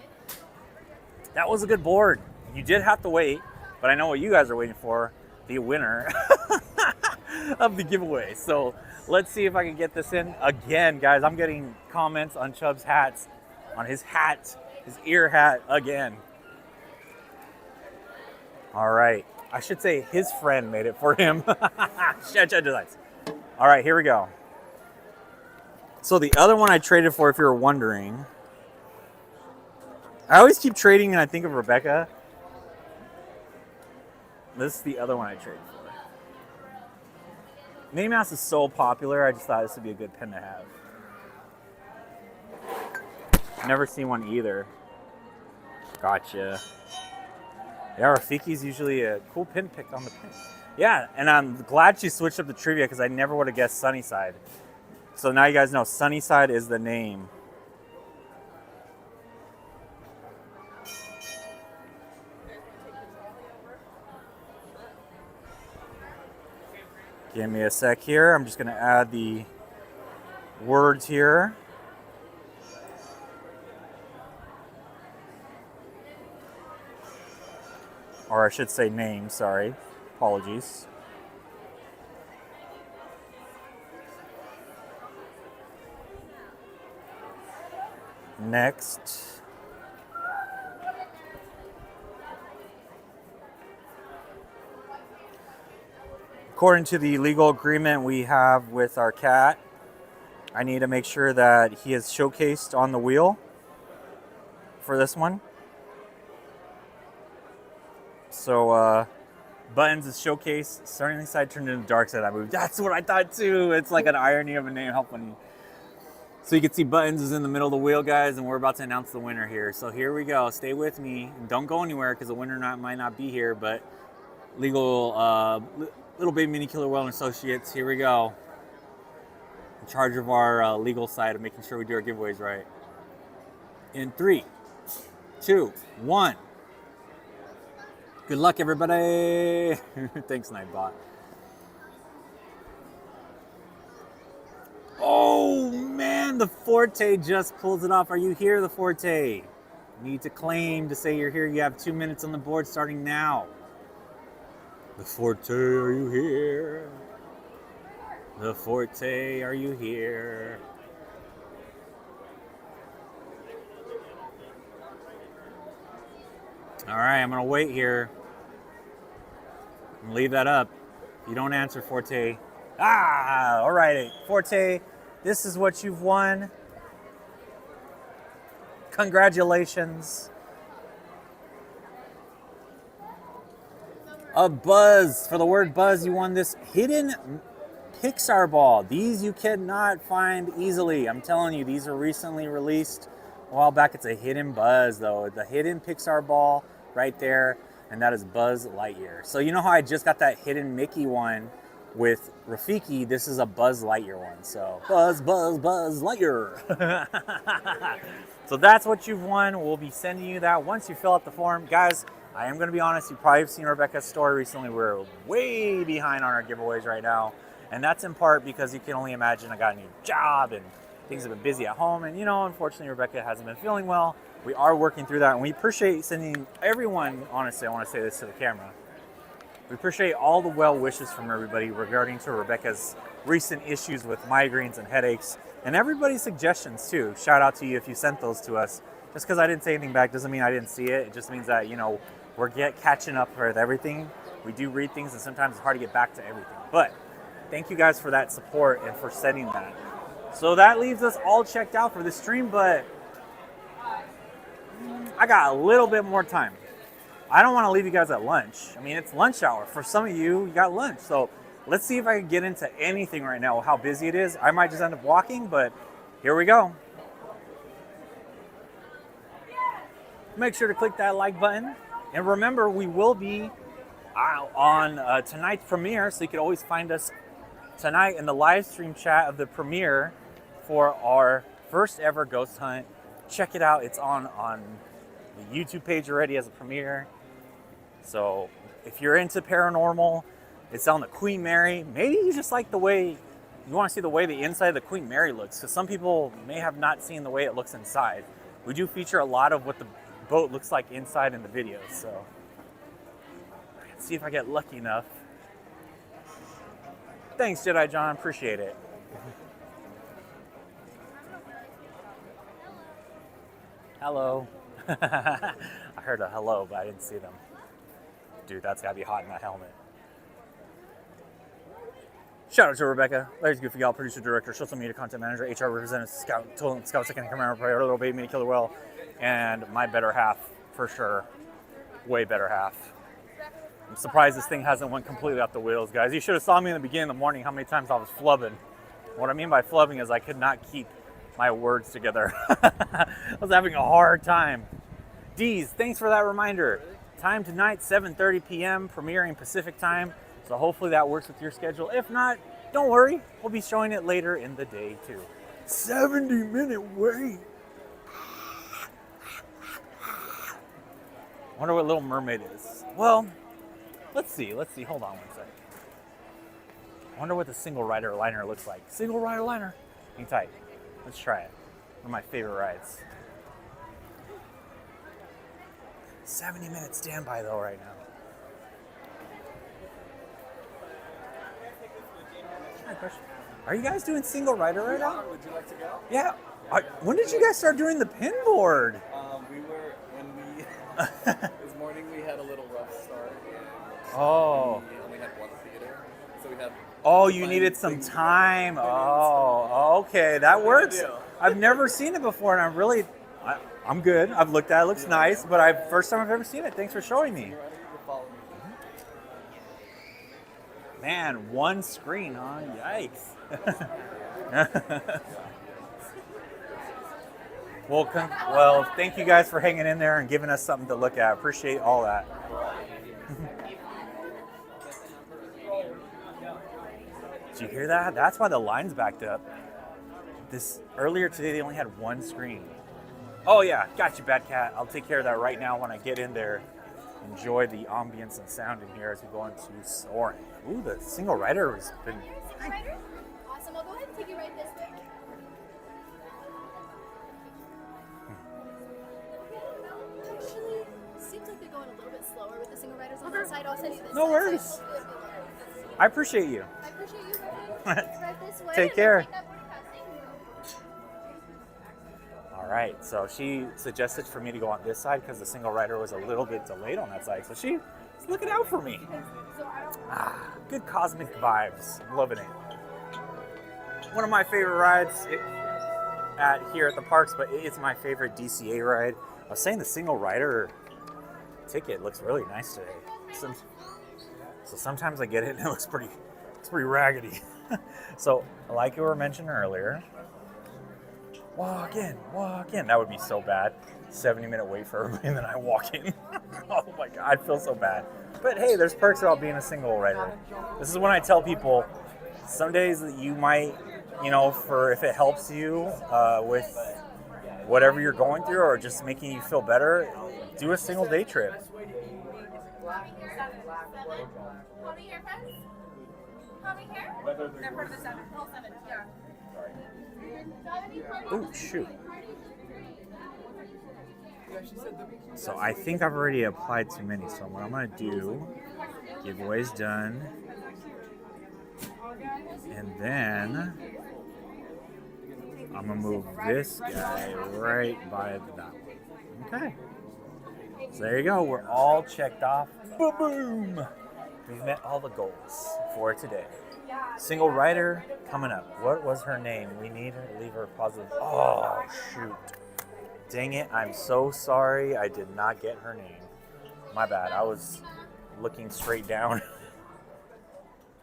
That was a good board. You did have to wait, but I know what you guys are waiting for, the winner of the giveaway. So let's see if I can get this in. Again, guys, I'm getting comments on Chubb's hats, on his hat, his ear hat again. All right. I should say his friend made it for him. Designs. All right, here we go. So the other one I traded for, if you're wondering, I always keep trading and I think of Rebecca. This is the other one I traded for. Minnie Mouse is so popular, I just thought this would be a good pin to have. Never seen one either. Gotcha. Yeah, Rafiki's usually a cool pin pick on the pin. Yeah, and I'm glad she switched up the trivia because I never would have guessed Sunnyside. So now you guys know Sunnyside is the name. Give me a sec here. I'm just going to add the words here. or I should say name, sorry. Apologies. Next. According to the legal agreement we have with our cat, I need to make sure that he is showcased on the wheel for this one. So, Buttons is showcased. Sunny side turned into dark side. I moved. That's what I thought too. It's like an irony of a name. How funny. So you can see Buttons is in the middle of the wheel, guys, and we're about to announce the winner here. So here we go. Stay with me. Don't go anywhere because the winner might not be here, but Little Baby Mini Killer Whale and Associates. Here we go. In charge of our legal side of making sure we do our giveaways right. In 3, 2, 1. Good luck, everybody. Thanks, Nightbot. Oh, man, the Forte just pulls it off. Are you here, the Forte? You need to claim to say you're here. You have 2 minutes on the board starting now. The Forte, are you here? The Forte, are you here? All right, I'm going to wait here. And leave that up. You don't answer, Forte. Ah, all right, Forte, this is what you've won. Congratulations. A buzz. For the word buzz, you won this hidden Pixar ball. These you cannot find easily. I'm telling you, these are recently released a while back. It's a hidden buzz, though. The hidden Pixar ball right there, and that is Buzz Lightyear. So you know how I just got that hidden Mickey one with Rafiki? This is a Buzz Lightyear one. So Buzz Lightyear. So that's what you've won. We'll be sending you that once you fill out the form. Guys, I am going to be honest, you probably have seen Rebecca's story recently. We're way behind on our giveaways right now. And that's in part because you can only imagine I got a new job and things have been busy at home. And, you know, unfortunately, Rebecca hasn't been feeling well. We are working through that. And we appreciate sending everyone, honestly, I want to say this to the camera. We appreciate all the well wishes from everybody regarding to Rebecca's recent issues with migraines and headaches. And everybody's suggestions, too. Shout out to you if you sent those to us. Just because I didn't say anything back doesn't mean I didn't see it. It just means that, you know, we're catching up with everything. We do read things, and sometimes it's hard to get back to everything. But thank you guys for that support and for sending that. So that leaves us all checked out for this stream, but I got a little bit more time. I don't want to leave you guys at lunch. I mean, it's lunch hour. For some of you, you got lunch. So let's see if I can get into anything right now, how busy it is. I might just end up walking, but here we go. Make sure to click that like button. And remember, we will be on tonight's premiere, so you can always find us tonight in the live stream chat of the premiere for our first ever ghost hunt. Check it out. It's on the YouTube page already as a premiere. So if you're into paranormal, it's on the Queen Mary. Maybe you just like the way, you want to see the way the inside of the Queen Mary looks, because some people may have not seen the way it looks inside. We do feature a lot of what the boat looks like inside in the videos, so let's see if I get lucky enough. Thanks, Jedi John, appreciate it. Hello. I heard a hello, but I didn't see them. Dude, that's gotta be hot in that helmet. Shout out to Rebecca, Larry's Goofy Gal, producer, director, social media content manager, HR representative, scout second commander, Little Baby Mini Killer Whale, and my better half, for sure. Way better half. I'm surprised this thing hasn't went completely off the wheels, guys. You should have saw me in the beginning of the morning how many times I was flubbing. What I mean by flubbing is I could not keep my words together. I was having a hard time. Deez, thanks for that reminder. Time tonight, 7:30 p.m., premiering Pacific time. So hopefully that works with your schedule. If not, don't worry. We'll be showing it later in the day too. 70-minute wait. Wonder what Little Mermaid is. Well, let's see. Hold on one second. Wonder what the single rider liner looks like. Single rider liner. Hang tight. Let's try it. One of my favorite rides. 70-minute standby though right now. my question. Are you guys doing single rider right now? Would you like to go? Yeah. When did you guys start doing the pin board? This morning we had a little rough start. Oh. We only had one theater, so we had. Oh, you needed some time. Oh, okay, that works. I've never seen it before, and I'm good. I've looked at it. It looks nice, but first time I've ever seen it. Thanks for showing me. Man, one screen, huh? Yikes. Well, thank you guys for hanging in there and giving us something to look at. Appreciate all that. Did you hear that? That's why the line's backed up. Earlier today, they only had one screen. Oh yeah, got you, Bad Cat. I'll take care of that right now when I get in there. Enjoy the ambience and sound in here as we go into Soarin. Ooh, the single rider has been. Awesome. I'll go ahead and take you right this way. Actually, seems like they're going a little bit slower with the single riders on that side. I'll send you this. No worries. I appreciate you. I appreciate you. Right this way. Take care. All right, so she suggested for me to go on this side because the single rider was a little bit delayed on that side. So she's looking out for me. Good cosmic vibes. I'm loving it. One of my favorite rides here at the parks, but it's my favorite DCA ride. I was saying the single rider ticket looks really nice today. So sometimes I get it and it looks pretty raggedy. So like you were mentioning earlier, walk in. That would be so bad. 70-minute wait for everybody and then I walk in. Oh my God, I'd feel so bad. But hey, there's perks about being a single rider. This is when I tell people, some days that you might, if it helps you with whatever you're going through or just making you feel better, do a single day trip. Oh, shoot. So I think I've already applied too many. So what I'm going to do, giveaways done. And then I'm going to move this guy right by that one. Okay. So there you go. We're all checked off. Boom! We've met all the goals for today. Single rider coming up. What was her name? We need her to leave her positive. Oh, shoot. Dang it. I'm so sorry. I did not get her name. My bad. I was looking straight down.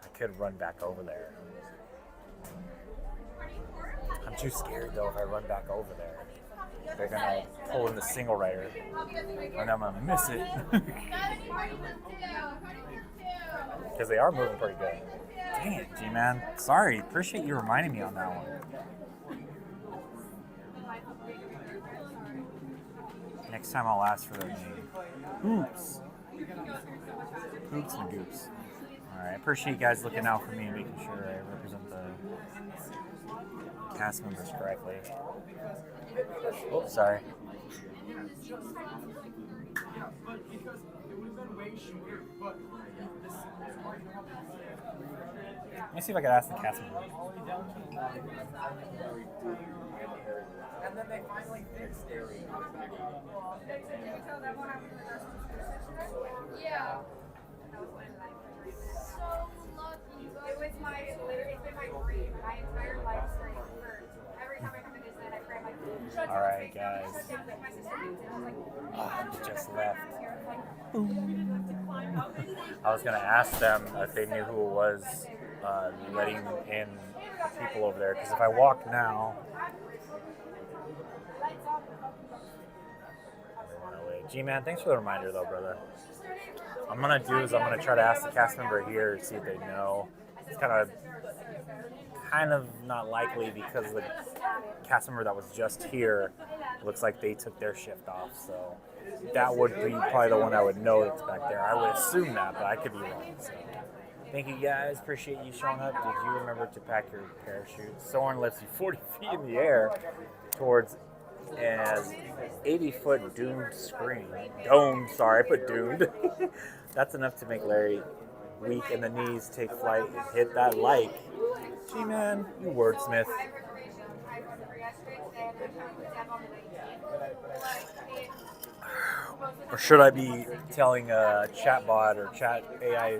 I could run back over there. I'm too scared, though, if I run back over there. They're going to pull in the single rider. And I'm going to miss it. Because they are moving pretty good. Dang it, G-Man. Sorry. Appreciate you reminding me on that one. Next time I'll ask for their name. Oops. Oops and goops. Alright, appreciate you guys looking out for me and making sure I represent the cast members correctly. Oops, sorry. Let me see if I can ask the cast members. And then they finally fixed Dairy. Yeah. So lucky. It was it's been my dream. My entire life dream. Every time I come to Disneyland, I pray my dream. Alright, guys. Just left. I was going to ask them if they knew who it was letting in people over there. Because if I walk now... G-Man, thanks for the reminder, though, brother. I'm going to try to ask the cast member here to see if they know. It's kind of not likely because the cast member that was just here looks like they took their shift off. So that would be probably the one that would know it's back there. I would assume that, but I could be wrong. So thank you, guys. Appreciate you showing up. Did you remember to pack your parachute? Soarin lifts you 40 feet in the air towards an 80-foot doomed screen. Dome, sorry, I put doomed. That's enough to make Larry weak in the knees, take flight, and hit that like. G-Man, you wordsmith. Or should I be telling a chatbot or chat AI?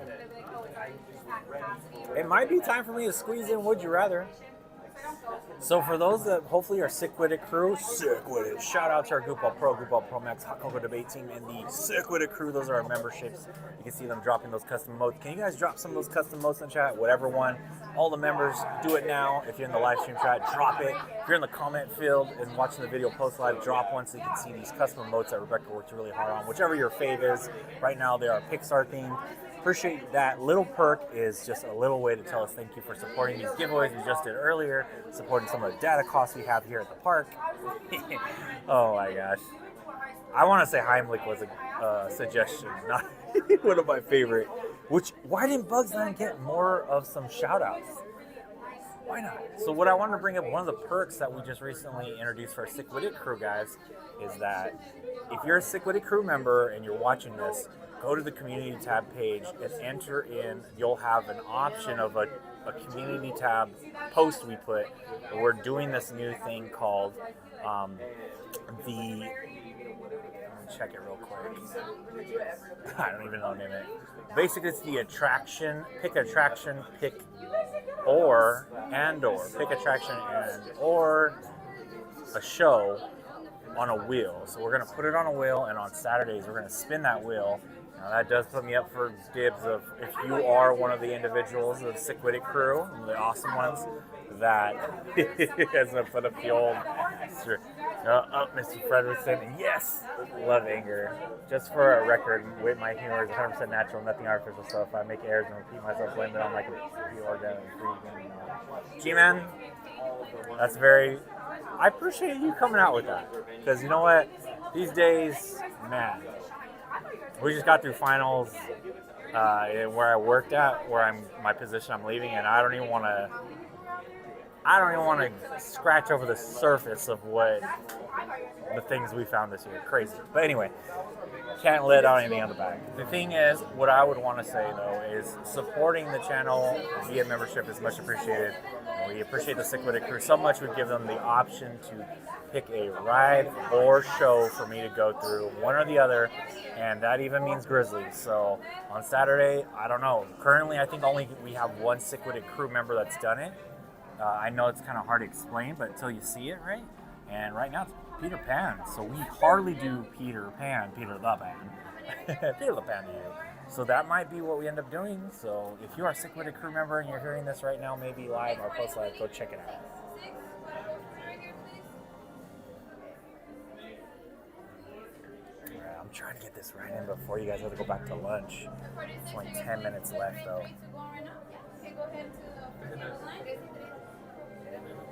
It might be time for me to squeeze in Would You Rather. So for those that hopefully are Sick-Witted crew, Sick-Witted, shout out to our Goofball Pro, Goofball Pro Max, Hot Cocoa Debate Team, and the Sick-Witted crew. Those are our memberships. You can see them dropping those custom modes. Can you guys drop some of those custom modes in the chat? Whatever one. All the members, do it now. If you're in the live stream chat, drop it. If you're in the comment field and watching the video post live, drop one so you can see these custom modes that Rebecca worked really hard on. Whichever your fave is. Right now they are Pixar themed. Appreciate that. Little perk is just a little way to tell us thank you for supporting these giveaways we just did earlier, supporting some of the data costs we have here at the park. Oh my gosh. I want to say Heimlich was a suggestion, not one of my favorite. Why didn't Bugs Land get more of some shout outs? Why not? So what I wanted to bring up, one of the perks that we just recently introduced for our Sick-Witted crew guys is that if you're a Sick-Witted crew member and you're watching this, go to the community tab page and enter in, you'll have an option of a community tab post we put. We're doing this new thing called let me check it real quick. I don't even know the name of it. Basically, it's the attraction, pick attraction, pick or pick attraction or a show on a wheel. So we're going to put it on a wheel, and on Saturdays we're going to spin that wheel. Now that does put me up for dibs of if you are one of the individuals of the Sick-Witted crew, one of the awesome ones, that has to put up the old Mr. Frederickson. Yes, love anger. Just for a record, my humor is 100% natural, nothing artificial. So if I make errors and repeat myself, blame it on like a organic freaking G-Man. That's very. I appreciate you coming out with that, because you know what? These days, man. We just got through finals where I worked at, my position I'm leaving, and I don't even want to scratch over the surface of what the things we found this year. Crazy. But anyway, can't let out anything on the back. The thing is, what I would want to say though is supporting the channel via membership is much appreciated. We appreciate the Sick-Witted crew so much. We give them the option to pick a ride or show for me to go through, one or the other, and that even means Grizzlies. So on Saturday, I don't know. Currently, I think only we have one Sick-Witted crew member that's done it. I know it's kind of hard to explain, but until you see it, right? And right now it's Peter Pan. So we hardly do Peter the Pan, Peter the Pan to you. So that might be what we end up doing. So if you are a Sick-Witted crew member and you're hearing this right now, maybe live or post live, go check it out. I'm trying to get this right in before you guys have to go back to lunch. It's only 10 minutes left though. Okay, go ahead to the line.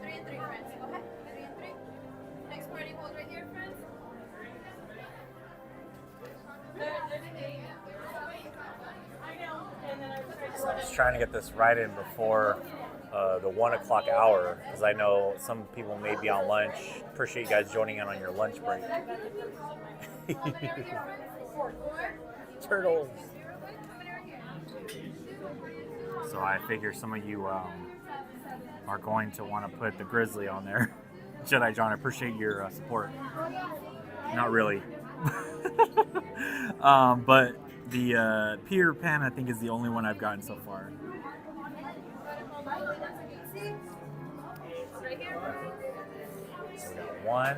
3 and 3, friends. Go ahead. 3 and 3. Next party hold right here, friends. So I'm just trying to get this right in before the 1 o'clock hour, because I know some people may be on lunch. Appreciate you guys joining in on your lunch break. Turtles. So I figure some of you are going to want to put the Grizzly on there. Jedi John, I appreciate your support. Not really. But the Peter Pan, I think, is the only one I've gotten so far. So we got one.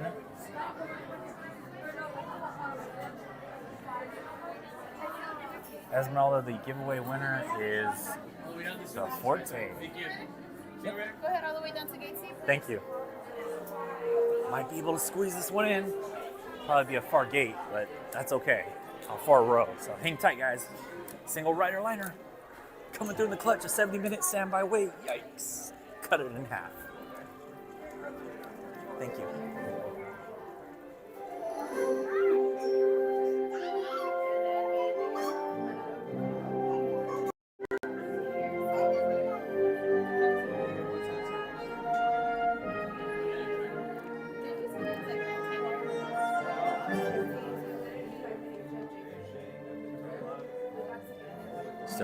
Esmeralda, the giveaway winner is the Forte. Go ahead all the way down to gate C. Thank you. Might be able to squeeze this one in. Probably be a far gate, but that's okay. A far row. So hang tight, guys. Single rider liner. Coming through in the clutch, a 70-minute standby wait. Yikes. Cut it in half. Thank you.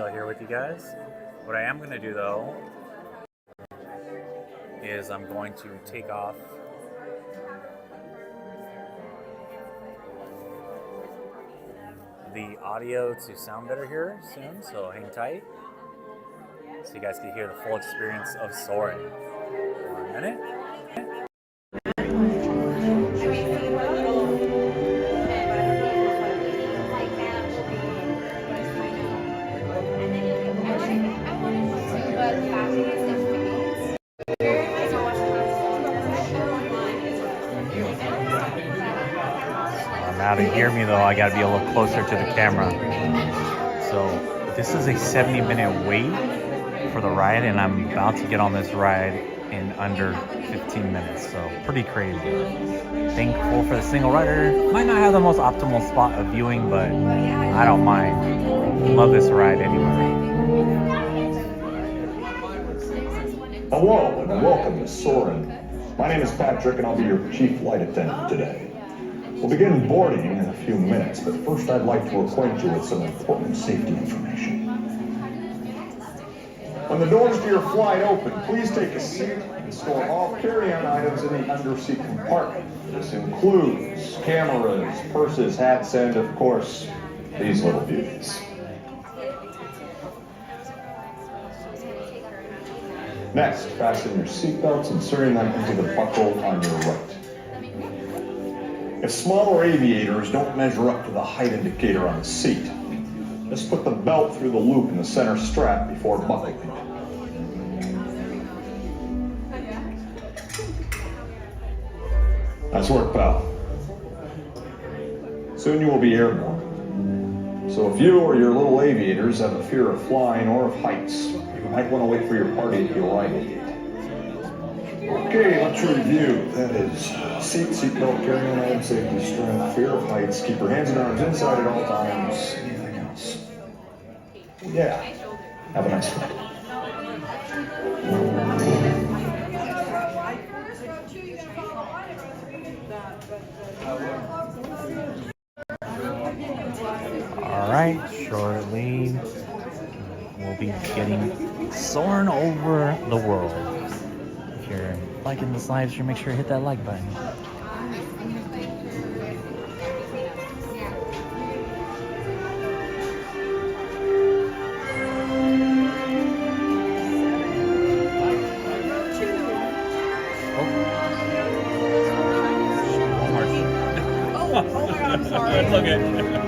still here with you guys. What I am going to do though is I'm going to take off the audio to sound better here soon, so hang tight so you guys can hear the full experience of Soarin'. 1 minute. Now to hear me though, I gotta be a little closer to the camera. So this is a 70-minute wait for the ride, and I'm about to get on this ride in under 15 minutes. So pretty crazy. Thankful for the single rider. Might not have the most optimal spot of viewing, but I don't mind. Love this ride anyway. Hello and welcome to Soarin'. My name is Patrick and I'll be your chief flight attendant today. We'll begin boarding in a few minutes, but first I'd like to acquaint you with some important safety information. When the doors to your flight open, please take a seat and store all carry-on items in the underseat compartment. This includes cameras, purses, hats, and of course, these little beauties. Next, fasten your seatbelts, inserting them into the buckle on your right. If smaller aviators don't measure up to the height indicator on the seat, just put the belt through the loop in the center strap before buckling it. Nice work, pal. Soon you will be airborne. So if you or your little aviators have a fear of flying or of heights, you might want to wait for your party at the arrival gate. Okay, let's review. That is seatbelt, carry-on item, safety, strength, fear of heights, keep your hands and arms inside at all times. Anything else? Yeah. Have a nice flight. Alright, shortly we'll be getting soaring over the world. If you're liking this live stream, make sure to hit that like button. Oh my God, I'm sorry. It's okay.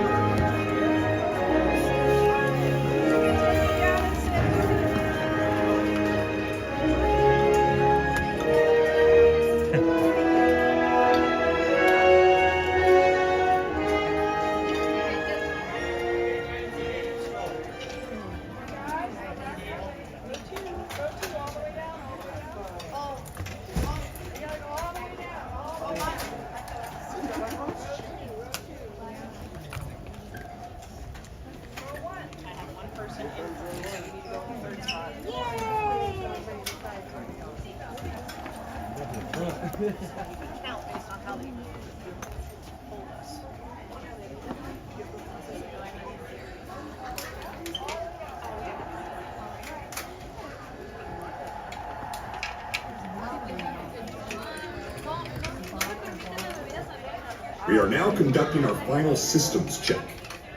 We are now conducting our final systems check.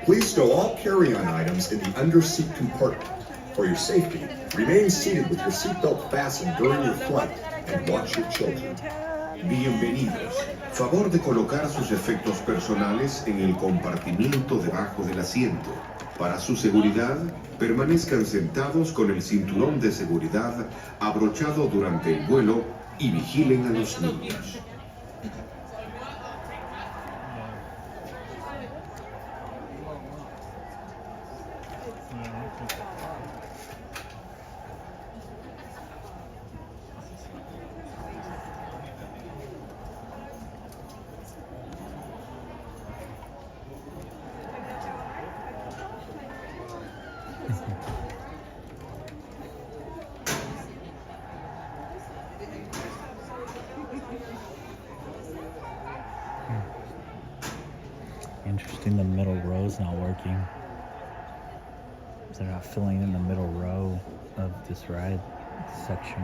Please stow all carry-on items in the underseat compartment. For your safety, remain seated with your seatbelt fastened during your flight and watch your children. Bienvenidos. Favor de colocar sus efectos personales en el compartimiento debajo del asiento. Para su seguridad, permanezcan sentados con el cinturón de seguridad abrochado durante el vuelo y vigilen a los niños. Interesting, the middle row is not working. they're not filling in the middle row of this ride section.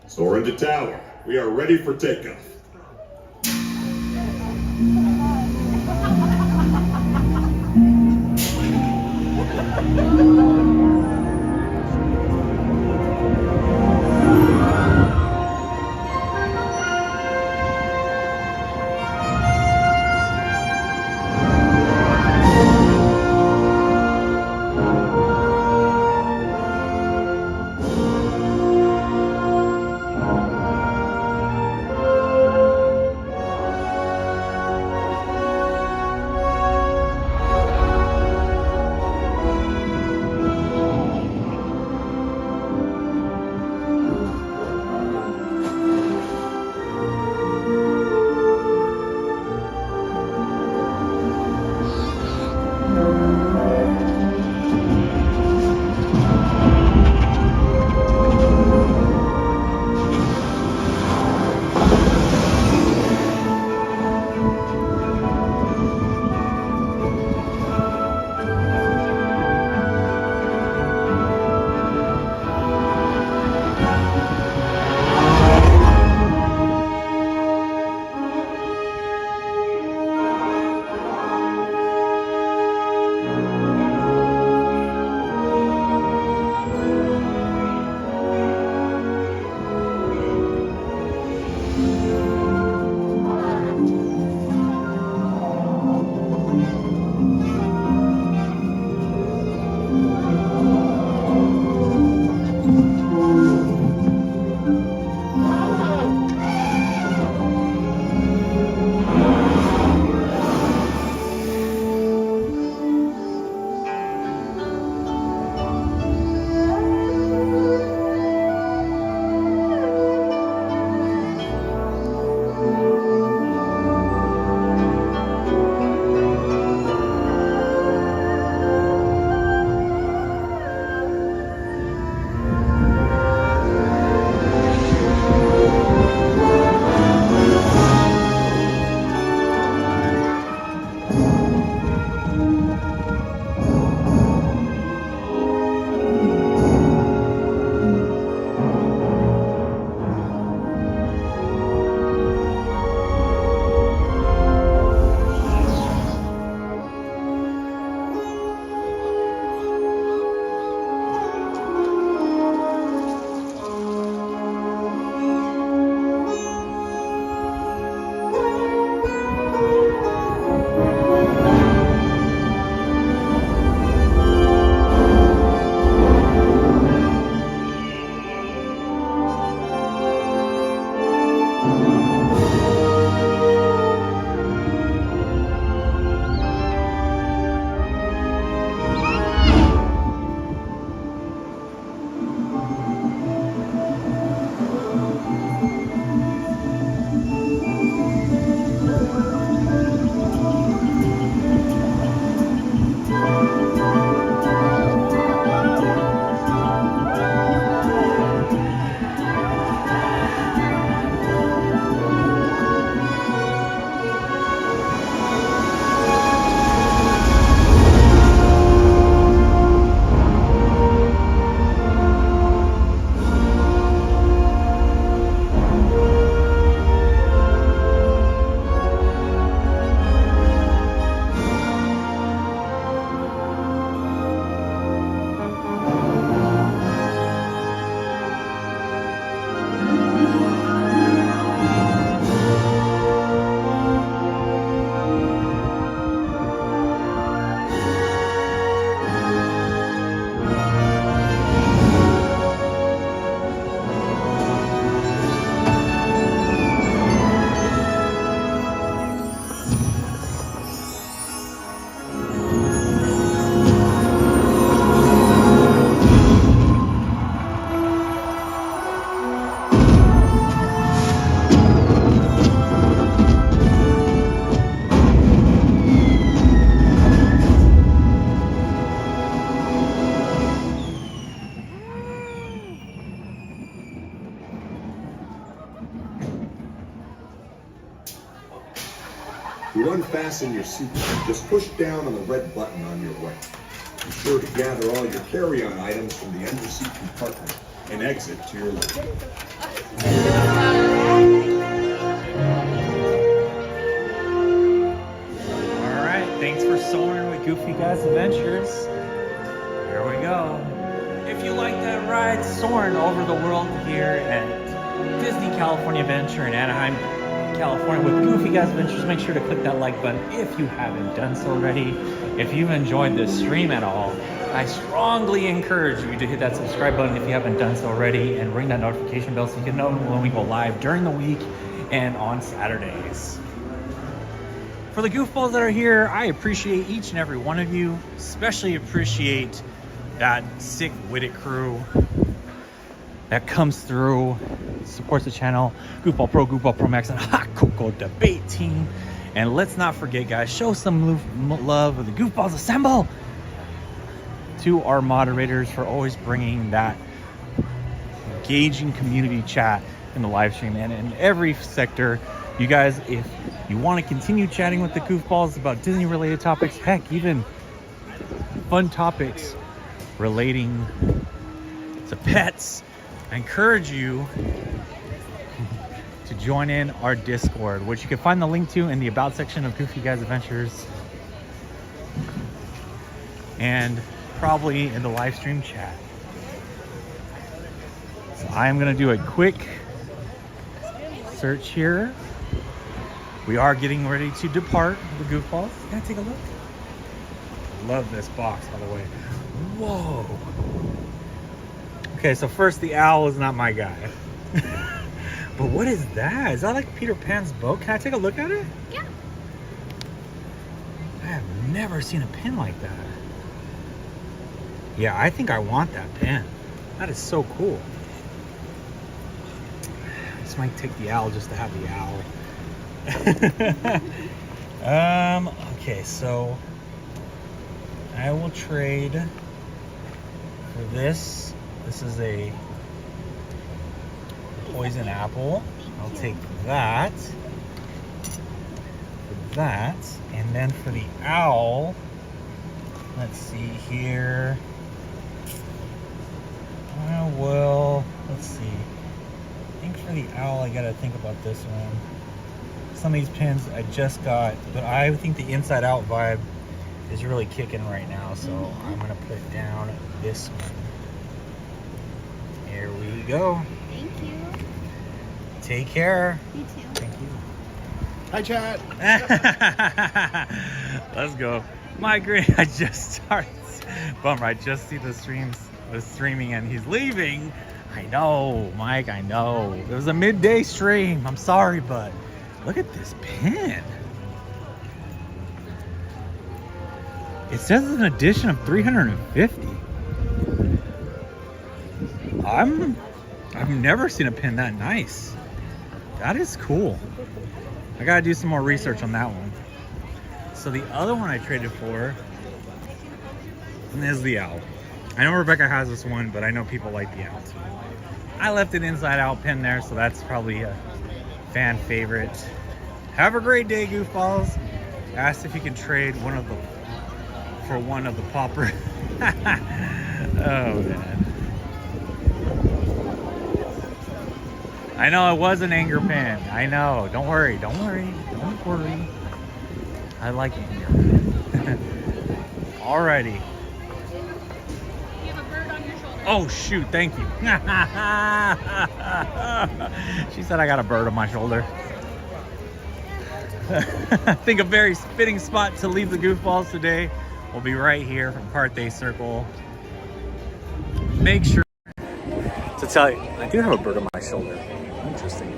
Soarin' to tower. We are ready for takeoff. fasten your seatbelt, just push down on the red button on your right. Be sure to gather all your carry-on items from the under-seat compartment and exit to your left. All right, thanks for soaring with Goofy Guys Adventures. Here we go. If you like that ride, soaring over the world here at Disney California Adventure in Anaheim, California with Goofy Guys Adventures, make sure to click that like button if you haven't done so already. If you've enjoyed this stream at all, I strongly encourage you to hit that subscribe button if you haven't done so already, and ring that notification bell so you can know when we go live during the week and on Saturdays. For the goofballs that are here, I appreciate each and every one of you. Especially appreciate that sick-witted crew that comes through, supports the channel, Goofball Pro, Goofball Pro Max, and Hot Cocoa Debate Team. And let's not forget, guys, show some love of the Goofballs Assemble to our moderators for always bringing that engaging community chat in the live stream and in every sector. You guys, if you want to continue chatting with the Goofballs about Disney related topics, heck, even fun topics relating to pets, I encourage you to join in our Discord, which you can find the link to in the About section of Goofy Guys Adventures, and probably in the live stream chat. So I am going to do a quick search here. We are getting ready to depart the Goofballs. Can I take a look? Love this box, by the way. Whoa. Okay, so first, the owl is not my guy. But what is that? Is that like Peter Pan's boat? Can I take a look at it? Yeah. I have never seen a pin like that. Yeah, I think I want that pin. That is so cool. I just might take the owl just to have the owl. Okay, so I will trade for this. This is a poison apple. I'll take that. For that. And then for the owl, let's see here. Well, let's see. I think for the owl, I gotta think about this one. Some of these pins I just got, but I think the inside out vibe is really kicking right now, so I'm gonna put down this one. Here we go. Thank you. Take care. You too. Thank you. Hi, chat. Let's go. Migraine. I just started. Bummer. I just see the streaming and he's leaving. I know, Mike. I know. It was a midday stream. I'm sorry, but look at this pin. It says it's an edition of 350. I've never seen a pin that nice. That is cool. I gotta do some more research on that one. So the other one I traded for is the owl. I know Rebecca has this one, but I know people like the owl too. I left an inside out pin there, so that's probably a fan favorite. Have a great day, goofballs. Asked if you can trade one of the popper. Oh man. I know it was an anger pin. I know. Don't worry. Don't worry. Don't worry. I like anger. Alrighty. You have a bird on your shoulder. Oh shoot! Thank you. She said I got a bird on my shoulder. I think a very fitting spot to leave the goofballs today will be right here from Carthay Circle. Make sure to tell you, I do have a bird on my shoulder. Interesting.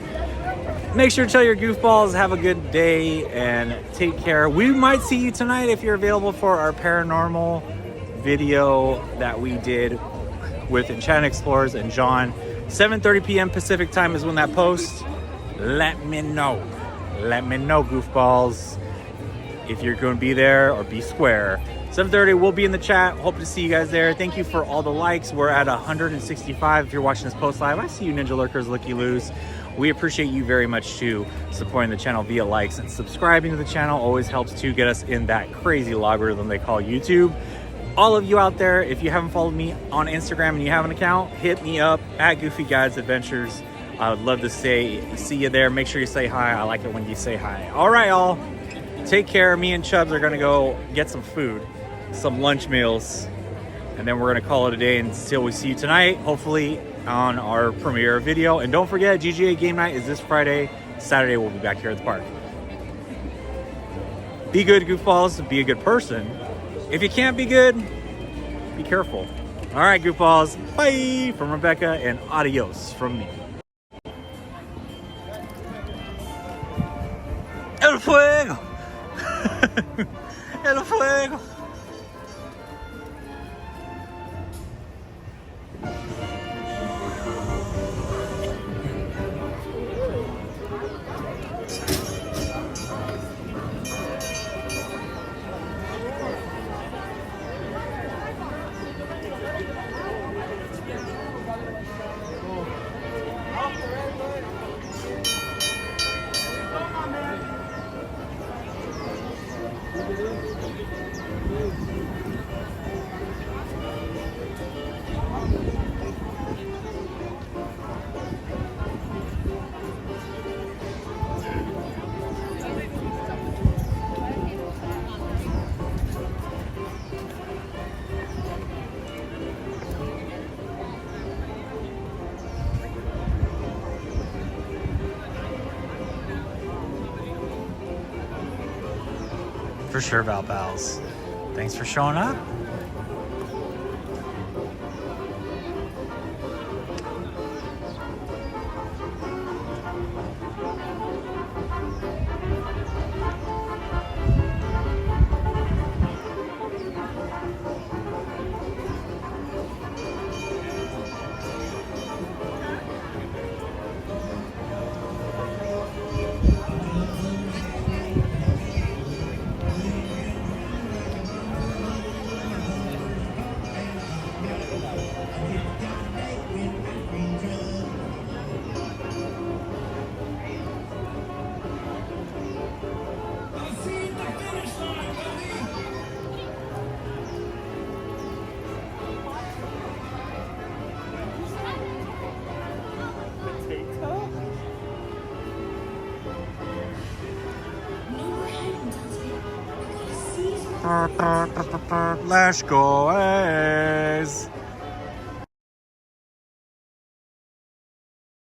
Make sure to tell your goofballs have a good day and take care. We might see you tonight if you're available for our paranormal video that we did with Enchanted Explorers and John. 7:30 p.m. Pacific time is when that posts. Let me know. Let me know, goofballs. if you're going to be there, or be square. 7:30, we'll be in the chat. Hope to see you guys there. Thank you for all the likes. We're at 165 if you're watching this post live. I see you, Ninja Lurkers, looky-loos. We appreciate you very much too, supporting the channel via likes and subscribing to the channel. Always helps to get us in that crazy logarithm they call YouTube. All of you out there, if you haven't followed me on Instagram and you have an account, hit me up at GoofyGuysAdventures. I would love to see you there. Make sure you say hi. I like it when you say hi. All right, y'all. Take care. Me and Chubbs are going to go get some food, some lunch meals, and then we're going to call it a day until we see you tonight, hopefully on our premiere video. And don't forget, GGA game night is this Friday. Saturday, we'll be back here at the park. Be good, goofballs. Be a good person. If you can't be good, be careful. All right, goofballs. Bye from Rebecca, and adios from me. El fuego. El fuego. For sure, Val Pals. Thanks for showing up. Let's go, A's.